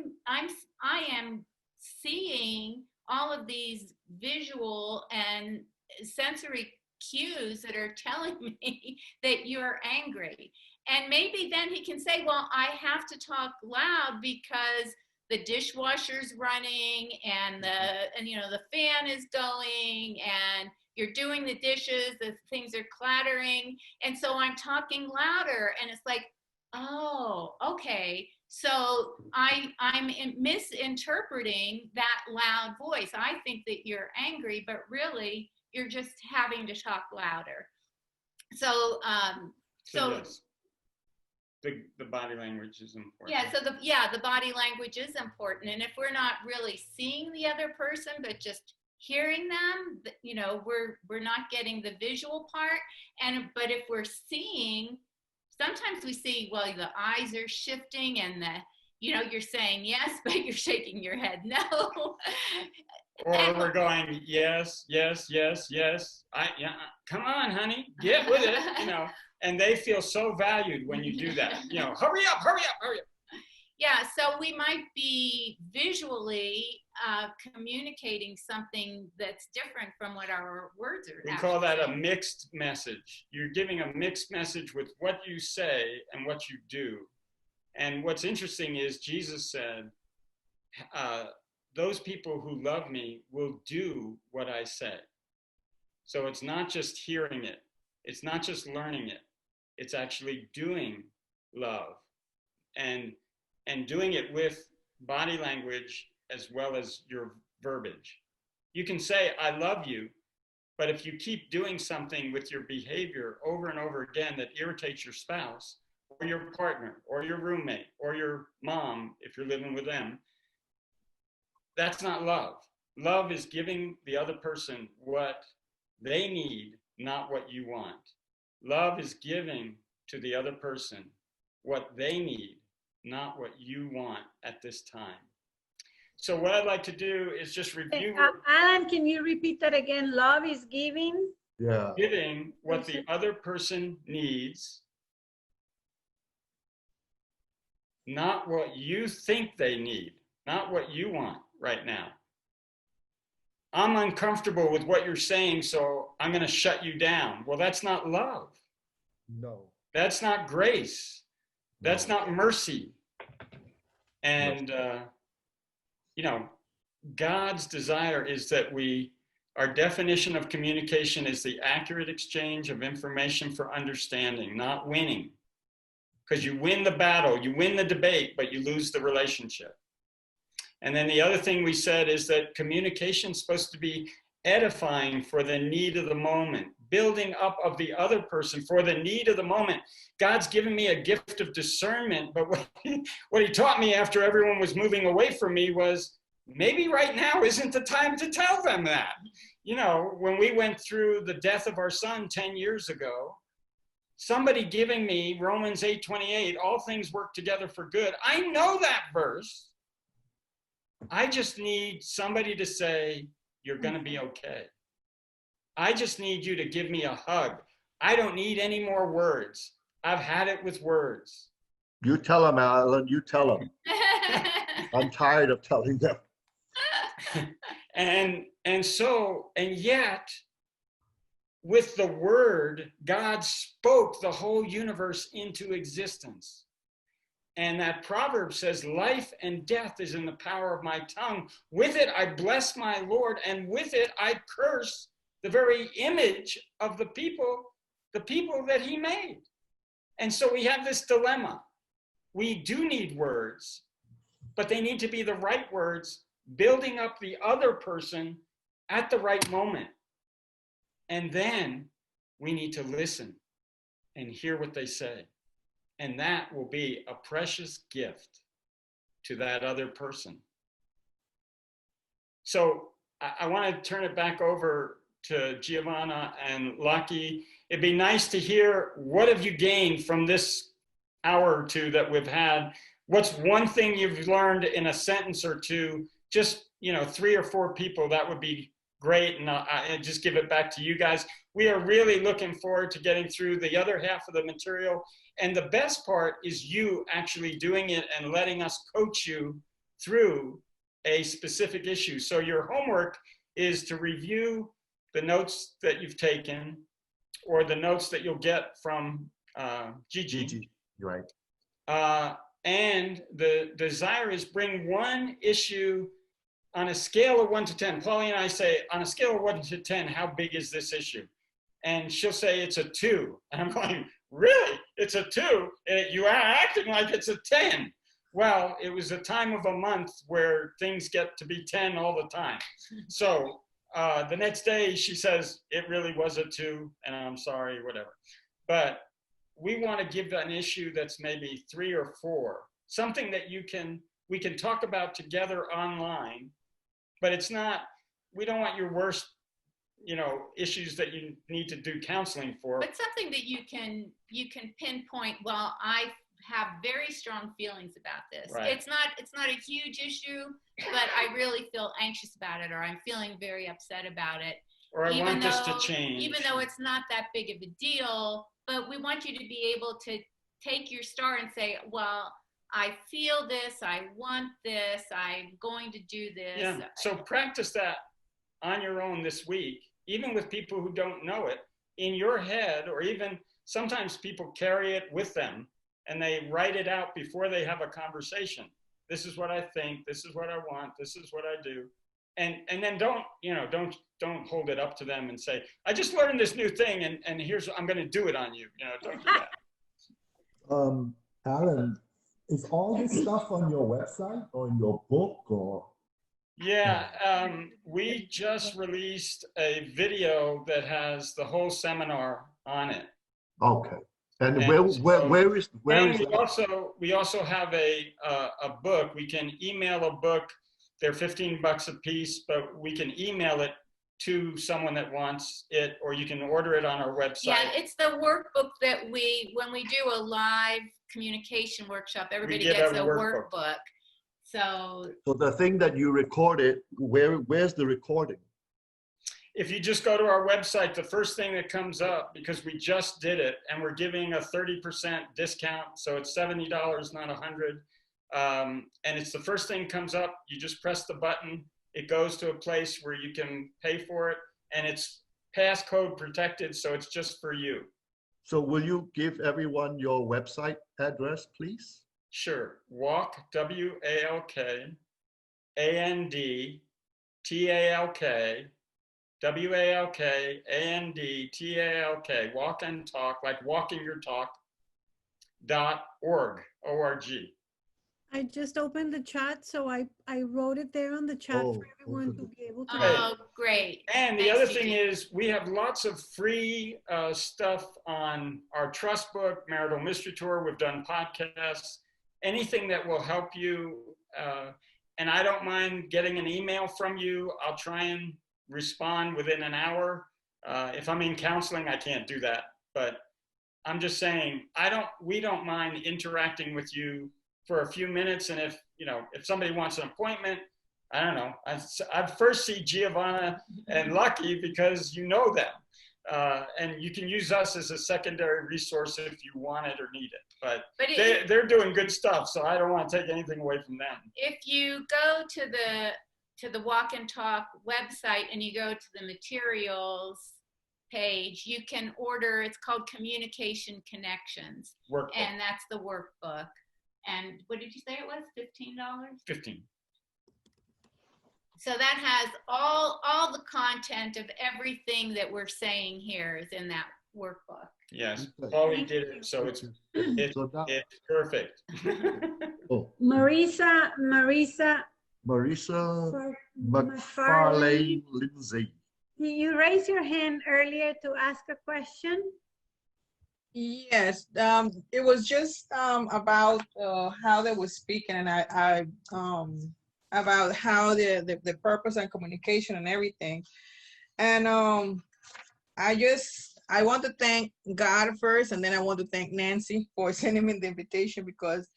am seeing all of these visual and sensory cues that are telling me that you're angry. And maybe then he can say, well, I have to talk loud because the dishwasher's running and the fan is going and you're doing the dishes, the things are clattering. And so I'm talking louder, and it's like, oh, okay. So I'm misinterpreting that loud voice. I think that you're angry, but really you're just having to talk louder. So yes. The body language is important. Yeah, so the body language is important. And if we're not really seeing the other person, but just hearing them, you know, we're not getting the visual part. But if we're seeing, sometimes we see, well, the eyes are shifting and you're saying yes, but you're shaking your head no. Or we're going, yes, yes, yes, yes. Come on, honey, get with it, you know. And they feel so valued when you do that. You know, hurry up, hurry up, hurry up. Yeah, so we might be visually communicating something that's different from what our words are. We call that a mixed message. You're giving a mixed message with what you say and what you do. And what's interesting is Jesus said, those people who love me will do what I say. So it's not just hearing it. It's not just learning it. It's actually doing love and doing it with body language as well as your verbiage. You can say, I love you, but if you keep doing something with your behavior over and over again that irritates your spouse or your partner or your roommate or your mom, if you're living with them, that's not love. Love is giving the other person what they need, not what you want. Love is giving to the other person what they need, not what you want at this time. So what I'd like to do is just review. Alan, can you repeat that again? Love is giving? Yeah. Giving what the other person needs, not what you think they need, not what you want right now. I'm uncomfortable with what you're saying, so I'm going to shut you down. Well, that's not love. No. That's not grace. That's not mercy. And, you know, God's desire is that our definition of communication is the accurate exchange of information for understanding, not winning. Because you win the battle, you win the debate, but you lose the relationship. And then the other thing we said is that communication is supposed to be edifying for the need of the moment, building up of the other person for the need of the moment. God's given me a gift of discernment, but what he taught me after everyone was moving away from me was, maybe right now isn't the time to tell them that. You know, when we went through the death of our son 10 years ago, somebody giving me Romans 8:28, all things work together for good. I know that verse. I just need somebody to say, you're going to be okay. I just need you to give me a hug. I don't need any more words. I've had it with words. You tell them, Alan, you tell them. I'm tired of telling them. And yet, with the word, God spoke the whole universe into existence. And that proverb says, life and death is in the power of my tongue. With it, I bless my Lord, and with it, I curse the very image of the people that he made. And so we have this dilemma. We do need words, but they need to be the right words, building up the other person at the right moment. And then we need to listen and hear what they say. And that will be a precious gift to that other person. So I want to turn it back over to Giovanna and Lucky. It'd be nice to hear, what have you gained from this hour or two that we've had? What's one thing you've learned in a sentence or two? Just, 3 or 4 people, that would be great. And I'll just give it back to you guys. We are really looking forward to getting through the other half of the material. And the best part is you actually doing it and letting us coach you through a specific issue. So your homework is to review the notes that you've taken, or the notes that you'll get from Gigi. Right. And the desire is bring one issue on a scale of 1 to 10. Paulie and I say, on a scale of 1 to 10, how big is this issue? And she'll say it's a 2. And I'm going, really? It's a 2? You are acting like it's a 10. Well, it was a time of a month where things get to be 10 all the time. So the next day she says, it really was a 2, and I'm sorry, whatever. But we want to give an issue that's maybe 3 or 4, something that we can talk about together online, but it's not, we don't want your worst, issues that you need to do counseling for. But something that you can pinpoint, well, I have very strong feelings about this. Right. It's not a huge issue, but I really feel anxious about it, or I'm feeling very upset about it. Or I want this to change. Even though it's not that big of a deal, but we want you to be able to take your star and say, well, I feel this, I want this, I'm going to do this. Yeah. So practice that on your own this week, even with people who don't know it, in your head, or even sometimes people carry it with them and they write it out before they have a conversation. This is what I think, this is what I want, this is what I do. And then don't hold it up to them and say, I just learned this new thing and here's, I'm going to do it on you. Don't do that. Alan, is all this stuff on your website or in your book or? Yeah, we just released a video that has the whole seminar on it. Okay. And where is that? We also have a book. We can email a book. They're $15 a piece, but we can email it to someone that wants it, or you can order it on our website. Yeah, it's the workbook that when we do a live communication workshop, everybody give gets out a a workbook. workbook. So So the thing that you recorded, where's the recording? If you just go to our website, the first thing that comes up, because we just did it, and we're giving a 30% discount, so it's $70, not $100. And it's the first thing comes up. You just press the button. It goes to a place where you can pay for it, and it's passcode protected, so it's just for you. So will you give everyone your website address, please? Sure. Walk, W-A-L-K, A-N-D-T-A-L-K, W-A-L-K-A-N-D-T-A-L-K, walk and talk, like walking your talk, .org, O-R-G. I just opened the chat, so I wrote it there on the chat for everyone to be able to. Oh, great. And the Thanks, other thing Gigi. is we have lots of free stuff on our trust book, Marital Mystery Tour. We've done podcasts, anything that will help you. And I don't mind getting an email from you. I'll try and respond within an hour. If I'm in counseling, I can't do that. But I'm just saying, we don't mind interacting with you for a few minutes. And if somebody wants an appointment, I don't know, I'd first see Giovanna and Lucky because you know them. And you can use us as a secondary resource if you want it or need it. But they're doing good stuff, so I don't want to take anything away from them. If you go to the Walk and Talk website and you go to the materials page, you can order, it's called Communication Connections. Workbook. And that's the workbook. And what did you say it was? $15? 15. So that has all the content of everything that we're saying here is in that workbook. Yes, Pauly did it, so it's perfect. Marisa McFarlane Lindsay. You raised your hand earlier to ask a question. Yes, it was just about how they were speaking, and I about how the purpose and communication and everything. And I want to thank God first, and then I want to thank Nancy for sending me the invitation, because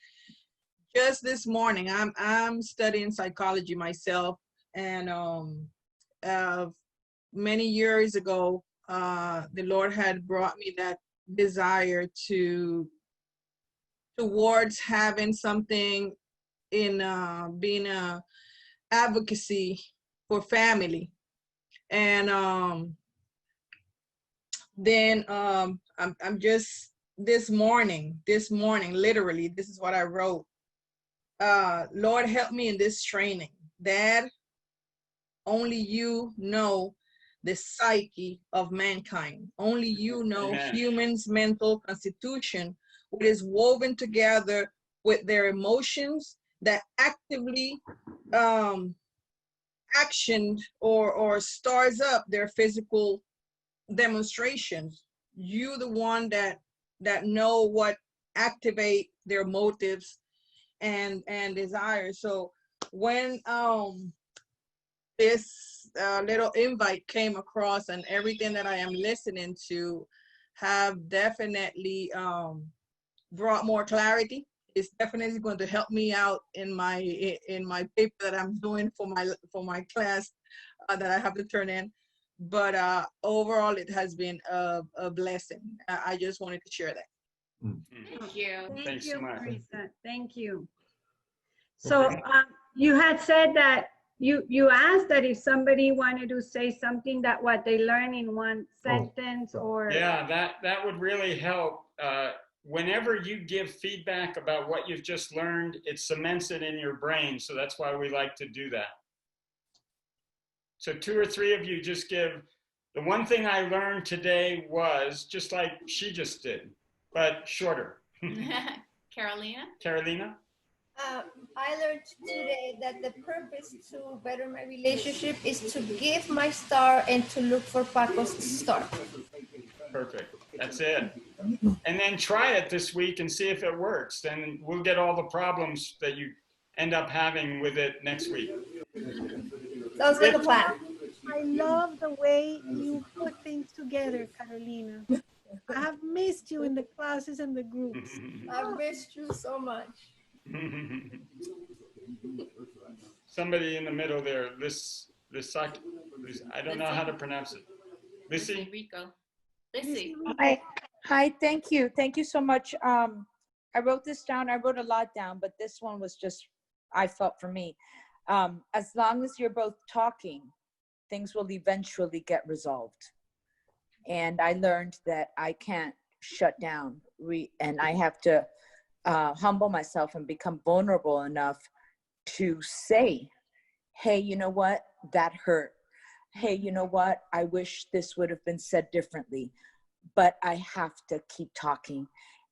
just this morning I'm studying psychology myself, and many years ago the Lord had brought me that desire towards having something in being a advocacy for family. And then I'm just this morning literally, this is what I wrote. Lord, help me in this training. Dad, only you know the psyche of mankind. Only you know humans' mental constitution, which is woven together with their emotions that actively actioned or stars up their physical demonstrations. You the one that know what activate their motives and desires. So when this little invite came across, and everything that I am listening to have definitely brought more clarity. It's definitely going to help me out in my paper that I'm doing for my class that I have to turn in. But overall, it has been a blessing. I just wanted to share that. Thank you. Thank you, Marisa. Thank you. Okay. So you had said that you asked that if somebody wanted to say something that what they learn in one sentence or. Yeah, that would really help. Whenever you give feedback about what you've just learned, it cements it in your brain. So that's why we like to do that. So 2 or 3 of you just give, the one thing I learned today was, just like she just did, but shorter. Carolina? I learned today that the purpose to better my relationship is to give my star and to look for Paco's star. Perfect. That's it. And then try it this week and see if it works. Then we'll get all the problems that you end up having with it next week. Sounds like a plan. I love the way you put things together, Carolina. I have missed you in the classes and the groups. I've missed you so much. Somebody in the middle there, I don't know how to pronounce it. Lissy? Rico. Lissy. Hi, thank you. Thank you so much. I wrote this down. I wrote a lot down, but this one was just, I felt for me. As long as you're both talking, things will eventually get resolved. And I learned that I can't shut down and I have to humble myself and become vulnerable enough to say, hey, you know what? That hurt. Hey, you know what? I wish this would have been said differently, but I have to keep talking.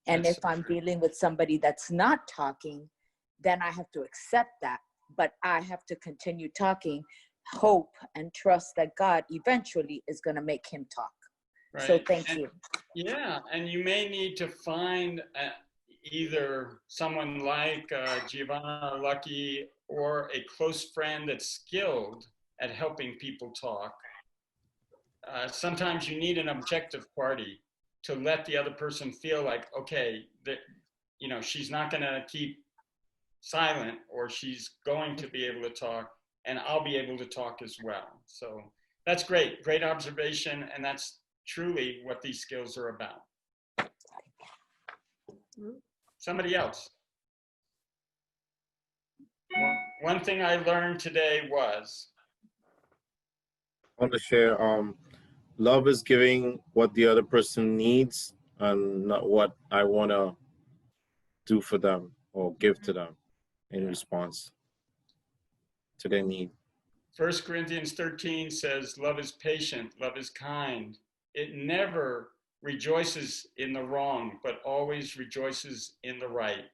And if I'm dealing with somebody that's not talking, then I have to accept that, but I have to continue talking, hope and trust that God eventually is going to make him talk. Right. So thank you. Yeah, and you may need to find either someone like Giovanna or Lucky or a close friend that's skilled at helping people talk. Sometimes you need an objective party to let the other person feel like, okay, that, you know, she's not going to keep silent, or she's going to be able to talk, and I'll be able to talk as well. So that's great. Great observation. And that's truly what these skills are about. Somebody else. One thing I learned today was, I want to share, love is giving what the other person needs and not what I want to do for them or give to them in response to their need. 1 Corinthians 13 says, love is patient, love is kind. It never rejoices in the wrong, but always rejoices in the right.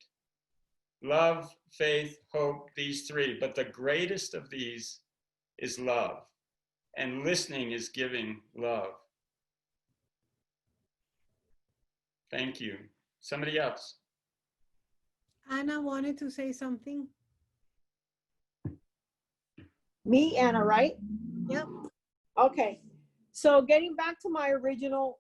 Love, faith, hope, these three, but the greatest of these is love. And listening is giving love. Thank you. Somebody else. Anna wanted to say something. Me, Anna, right? Yep. Okay. So getting back to my original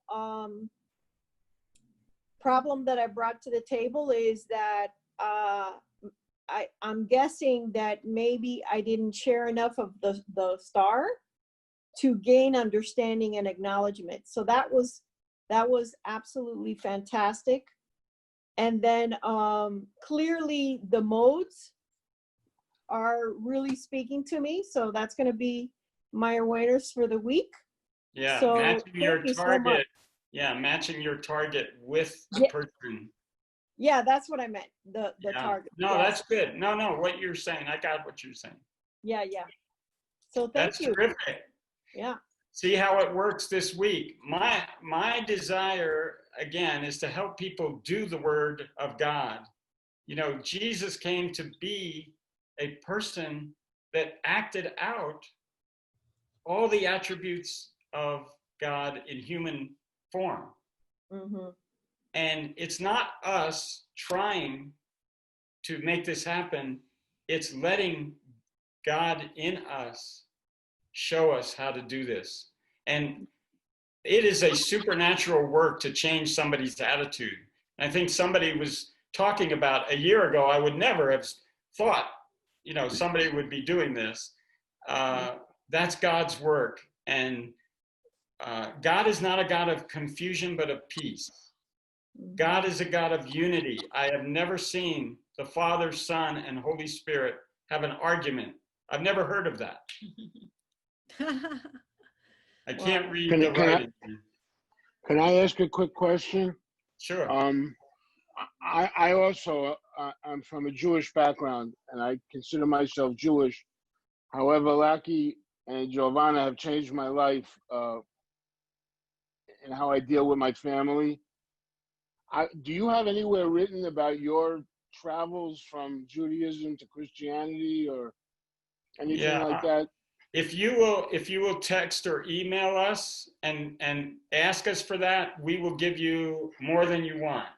problem that I brought to the table is that I'm guessing that maybe I didn't share enough of the star to gain understanding and acknowledgement. So that was absolutely fantastic. And then clearly the modes are really speaking to me. So that's going to be my awareness for the week. Yeah, so matching your thank you so target. much. Yeah, matching your target with the person. Yeah, that's what I meant. The Yeah. target. No, Yes. that's good. No, what you're saying, I got what you're saying. Yeah. So thank That's you. terrific. Yeah. See how it works this week. My desire, again, is to help people do the word of God. You know, Jesus came to be a person that acted out all the attributes of God in human form. Mm-hmm. And it's not us trying to make this happen. It's letting God in us show us how to do this. And it is a supernatural work to change somebody's attitude. And I think somebody was talking about a year ago, I would never have thought, you know, somebody would be doing this. That's God's work. And God is not a God of confusion, but of peace. God is a God of unity. I have never seen the Father, Son, and Holy Spirit have an argument. I've never heard of that. I can't read the writing. Can I ask a quick question? Sure. I also, I'm from a Jewish background, and I consider myself Jewish. However, Lucky and Giovanna have changed my life and how I deal with my family. Do you have anywhere written about your travels from Judaism to Christianity or anything like that? If you will text or email us and ask us for that, we will give you more than you want.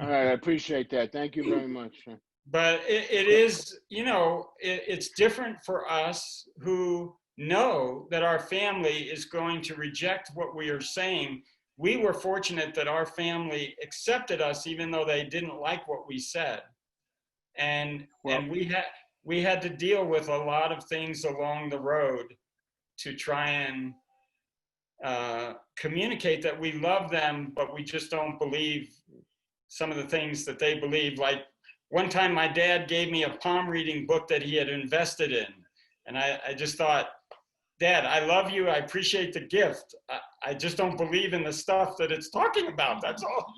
All right, I appreciate that. Thank you very much. But it is, you know, it's different for us who know that our family is going to reject what we are saying. We were fortunate that our family accepted us even though they didn't like what we said. And we had to deal with a lot of things along the road to try and communicate that we love them, but we just don't believe some of the things that they believe. Like one time my dad gave me a palm reading book that he had invested in. And I just thought, Dad, I love you. I appreciate the gift. I just don't believe in the stuff that it's talking about. That's all.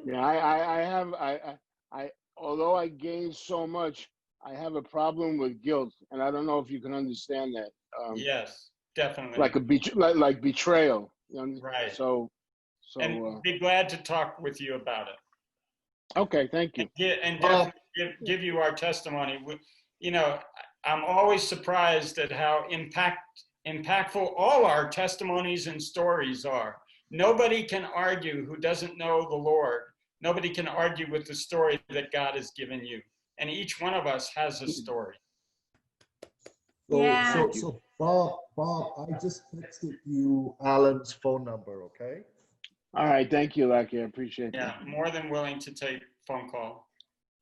Yeah, I although I gained so much, I have a problem with guilt, and I don't know if you can understand that. Yes, definitely. Like betrayal. You know? Right. So and be glad to talk with you about it. Okay, thank you. And definitely give you our testimony. You know, I'm always surprised at how impactful all our testimonies and stories are. Nobody can argue who doesn't know the Lord. Nobody can argue with the story that God has given you. And each one of us has a story. So Bob, I just texted you Alan's phone number, okay? All right, thank you, Lucky. I appreciate that. Yeah, more than willing to take phone call.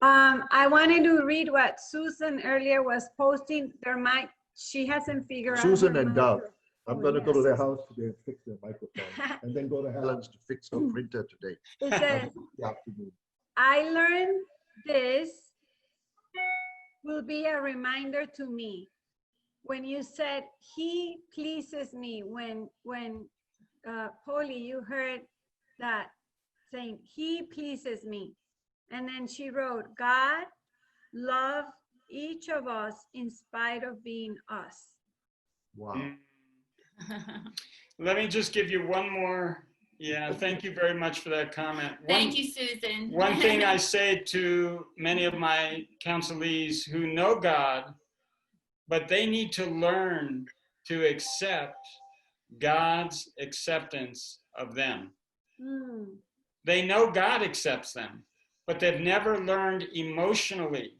I wanted to read what Susan earlier was posting. She hasn't figured out. Susan and Doug. I'm going to go to their yes. house today and fix their microphone, and then go to Helen's to fix her printer today. It says, Afternoon. I learned this will be a reminder to me. When you said he pleases me, when Pauly, you heard that saying he pleases me. And then she wrote, God love each of us in spite of being us. Wow. Let me just give you one more. Yeah, thank you very much for that comment. Thank you, Susan. One thing I say to many of my counselees who know God, but they need to learn to accept God's acceptance of them. They know God accepts them, but they've never learned emotionally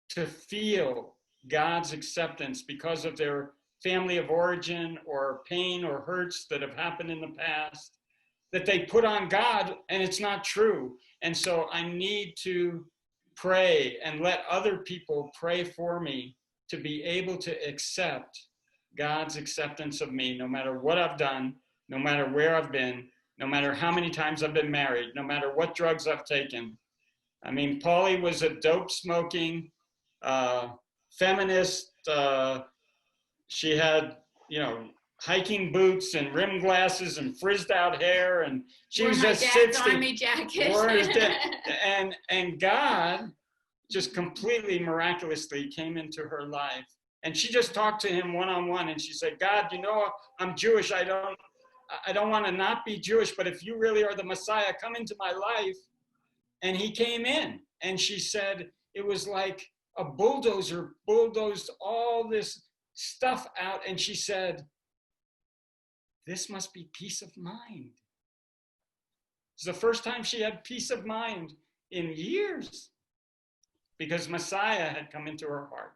to feel God's acceptance because of their family of origin or pain or hurts that have happened in the past that they put on God, and it's not true. And so I need to pray and let other people pray for me to be able to accept God's acceptance of me, no matter what I've done, no matter where I've been, no matter how many times I've been married, no matter what drugs I've taken. I mean, Pauly was a dope smoking feminist. She had, you know, hiking boots and rim glasses and frizzed out hair, and she was just 60. Army jacket. and God just completely miraculously came into her life, and she just talked to him one-on-one, and she said, God, you know, I'm Jewish. I don't want to not be Jewish, but if you really are the Messiah, come into my life. And he came in, and she said it was like a bulldozer bulldozed all this stuff out, and she said, this must be peace of mind. It's the first time she had peace of mind in years because Messiah had come into her heart.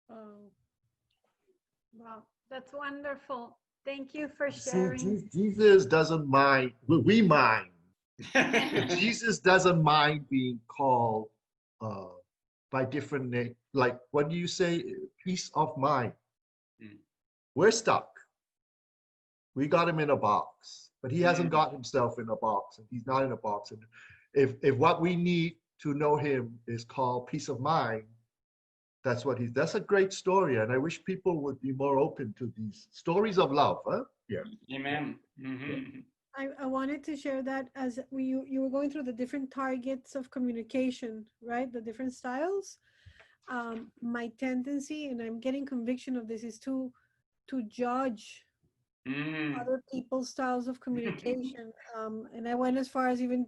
Oh, wow, that's wonderful. Thank you for sharing. Jesus doesn't mind. We mind. Jesus doesn't mind being called by different names. Like when you say peace of mind, we're stuck. We got him in a box, but he hasn't got himself in a box, and he's not in a box. And if what we need to know him is called peace of mind, that's a great story. And I wish people would be more open to these stories of love. Huh? Yeah. Amen. Mm-hmm. I wanted to share that as you were going through the different targets of communication, right? The different styles. My tendency, and I'm getting conviction of this, is to judge other people's styles of communication. And I went as far as even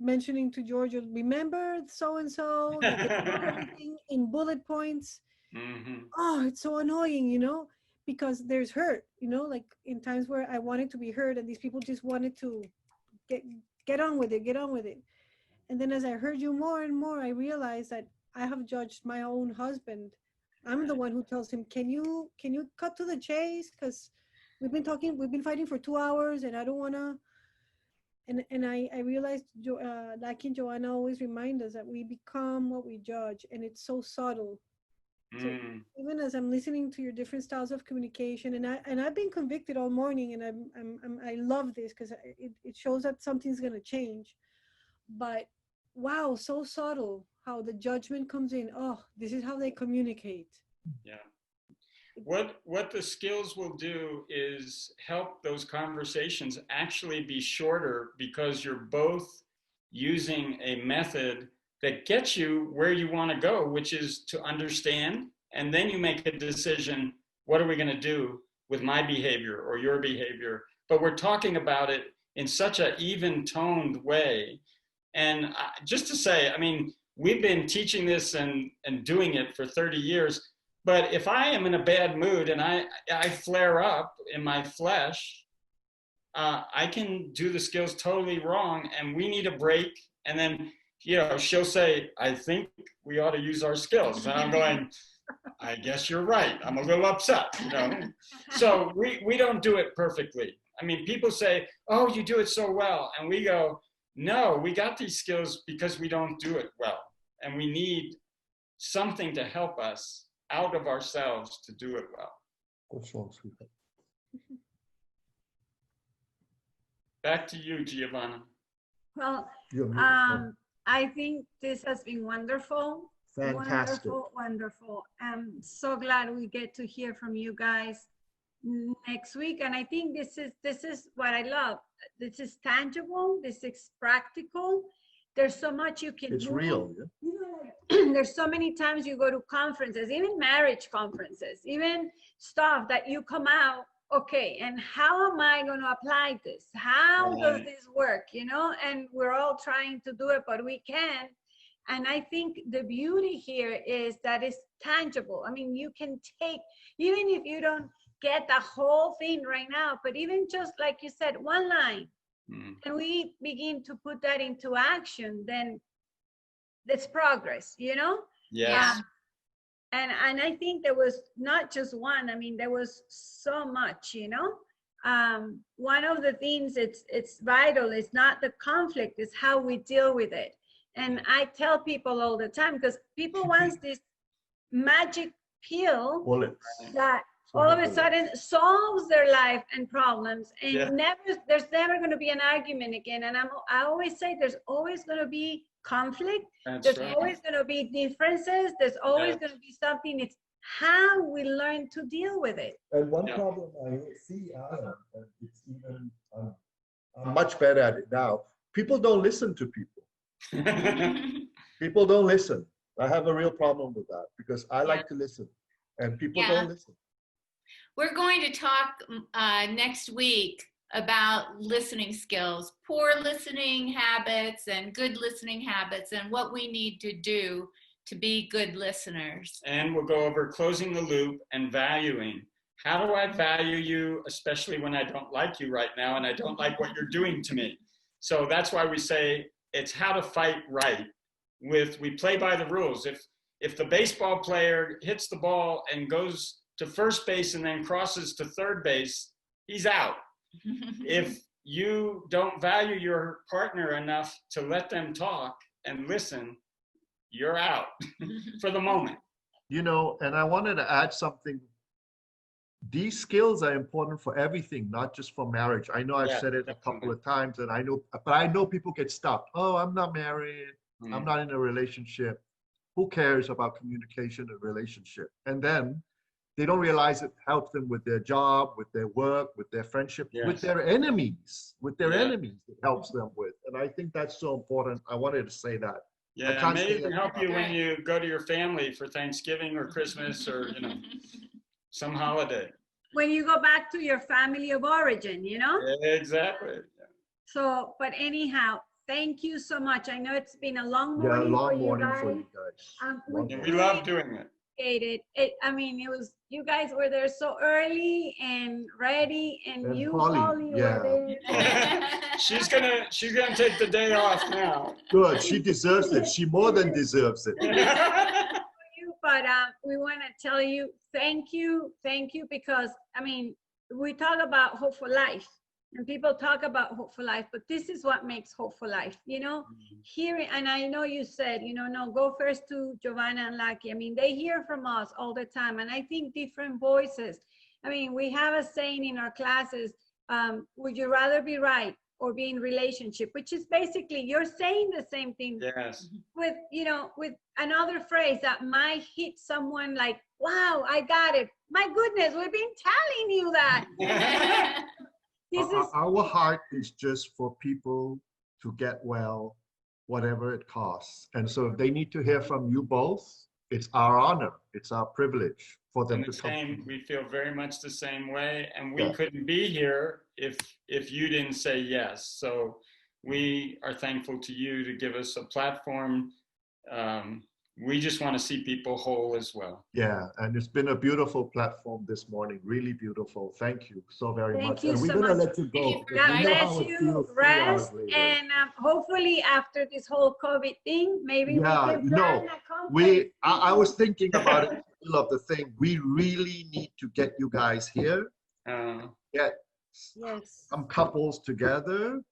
mentioning to Georgia, remember so-and-so, that they put everything in bullet points. Oh, it's so annoying, you know, because there's hurt, you know, like in times where I wanted to be heard and these people just wanted to get on with it. And then as I heard you more and more, I realized that I have judged my own husband I'm the one who tells him, can you cut to the chase? Because we've been fighting for 2 hours, and I don't want to. And I realized, like in Joanna always reminds us that we become what we judge, and it's so subtle. So even as I'm listening to your different styles of communication, and I've been convicted all morning, and I love this because it shows that something's gonna change. But wow, so subtle how the judgment comes in. Oh, this is how they communicate. Yeah. What the skills will do is help those conversations actually be shorter, because you're both using a method that gets you where you want to go, which is to understand, and then you make a decision, what are we going to do with my behavior or your behavior? But we're talking about it in such an even-toned way. And just to say, I mean, we've been teaching this and doing it for 30 years, but if I am in a bad mood and I flare up in my flesh, I can do the skills totally wrong, and we need a break. And then, you know, she'll say, I think we ought to use our skills. And I'm going, I guess you're right. I'm a little upset, you know. So we don't do it perfectly. I mean, people say, oh, you do it so well. And we go, no, we got these skills because we don't do it well. And we need something to help us out of ourselves to do it well. Back to you, Giovanna. Well, I think this has been wonderful. Fantastic. Wonderful, wonderful. I'm so glad we get to hear from you guys next week. And I think this is what I love. This is tangible. This is practical. There's so much you can do. It's real. There's so many times you go to conferences, even marriage conferences, even stuff that you come out, okay, and how am I going to apply this? How does this work? You know, and we're all trying to do it, but we can. And I think the beauty here is that it's tangible. I mean, you can take, even if you don't get the whole thing right now, but even just like you said, one line, and we begin to put that into action, then that's progress, you know? Yes. And I think there was not just one, I mean, there was so much, you know? One of the things it's vital is not the conflict, it's how we deal with it. And I tell people all the time, because people want this magic pill that all of a sudden solves their life and problems, and there's never going to be an argument again. And I always say there's always going to be conflict. There's always going to be differences. There's always going to be something. It's how we learn to deal with it. And one problem I see, Alan, and it's even, I'm much better at it now. People don't listen to people. People don't listen. I have a real problem with that because I like to listen, and people don't listen. We're going to talk next week about listening skills, poor listening habits and good listening habits, and what we need to do to be good listeners. And we'll go over closing the loop and valuing. How do I value you, especially when I don't like you right now and I don't like what you're doing to me? So that's why we say it's how to fight right. We play by the rules. If the baseball player hits the ball and goes to first base and then crosses to third base, he's out. If you don't value your partner enough to let them talk and listen, you're out for the moment. You know, and I wanted to add something. These skills are important for everything, not just for marriage. I know I've said it a couple of times, and I know people get stuck. Oh, I'm not married. I'm not in a relationship. Who cares about communication and relationship? And then they don't realize it helps them with their job, with their work, with their friendship, with their enemies, it helps them with. And I think that's so important. I wanted to say that. Yeah, it may even help you when you go to your family for Thanksgiving or Christmas or, you know, some holiday. When you go back to your family of origin, you know? Exactly. So, but anyhow, thank you so much. I know it's been a long morning, for you guys. We love doing it. I mean, you guys were there so early and ready, and you, Pauly, were there. She's gonna take the day off now. Good. She deserves it. She more than deserves it. You, but we want to tell you thank you, because I mean, we talk about Hope for Life, and people talk about Hope for Life, but this is what makes Hope for Life, you know. Hearing, and I know you said, you know, no, go first to Giovanna and Lucky. I mean, they hear from us all the time, and I think different voices. I mean, we have a saying in our classes, would you rather be right or be in relationship, which is basically you're saying the same thing. Yes. With, you know, with another phrase that might hit someone like, wow, I got it. My goodness, we've been telling you that. Our heart is just for people to get well, whatever it costs. And so if they need to hear from you both, it's our honor, it's our privilege for them to come. We feel very much the same way, and we Yeah. couldn't be here if you didn't say yes. So we are thankful to you to give us a platform. We just want to see people whole as well. Yeah, and it's been a beautiful platform this morning, really beautiful. Thank you so very Thank much. you And we're so gonna much. let you go. God You know how bless it you, feels 3 hours rest, later. and hopefully after this whole COVID thing, maybe we Yeah, can you plan know, a conference. I was thinking about it in the middle of the thing. We really need to get you guys here, get some couples together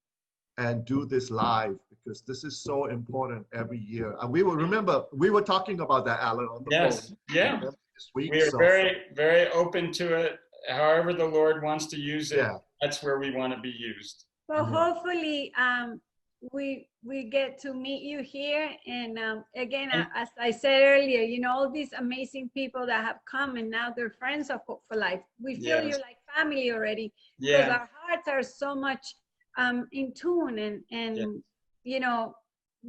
and do this live, because this is so important every year. And we will remember, we were talking about that, Alan, on the phone. Yeah. This week, We are so- very, very open to it. However the Lord wants to use it, Yeah. that's where we want to be used. So hopefully we get to meet you here. And again, as I said earlier, you know, all these amazing people that have come and now they're friends of Hope for Life. We feel Yes. you're like family already, because Yeah. our hearts are so much in tune and you know,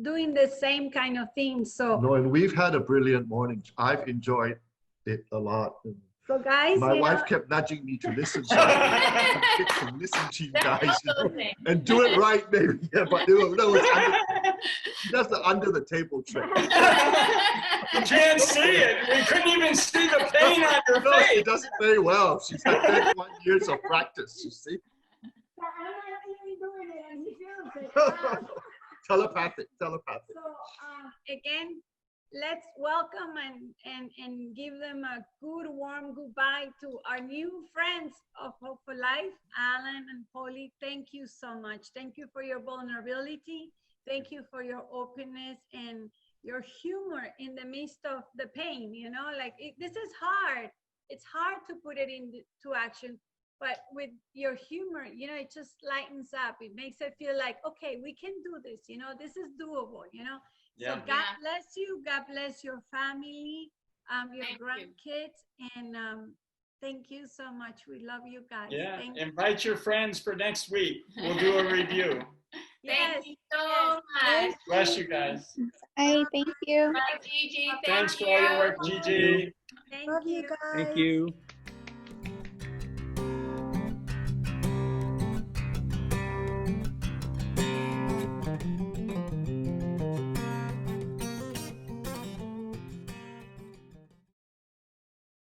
doing the same kind of things. So No, and we've had a brilliant morning. I've enjoyed it a lot. And so guys, my you wife know, kept nudging me to listen to and listen to you guys, you know, and do it right, maybe. Yeah, but she does the under the table trick. You can't see it. We couldn't even see the pain on your No, face. she does it very well. She's had 31 years of practice, you see. Telepathic. So again, let's welcome and give them a good warm goodbye to our new friends of Hope for Life, Alan and Pauly. Thank you so much. Thank you for your vulnerability. Thank you for your openness and your humor in the midst of the pain. You know, like this is hard. It's hard to put it into action. But with your humor, you know, it just lightens up. It makes it feel like, okay, we can do this. You know, this is doable, you know. Yeah. So God bless you. God bless your family, your grandkids. And thank you so much. We love you guys. Yeah. Thank you. Invite your friends for next week. We'll do a review. Yes. Thank you so much. Bless you guys. Hey, thank you. Bye, Gigi. Thanks for all your work, Gigi. Thank you. Guys. Thank you.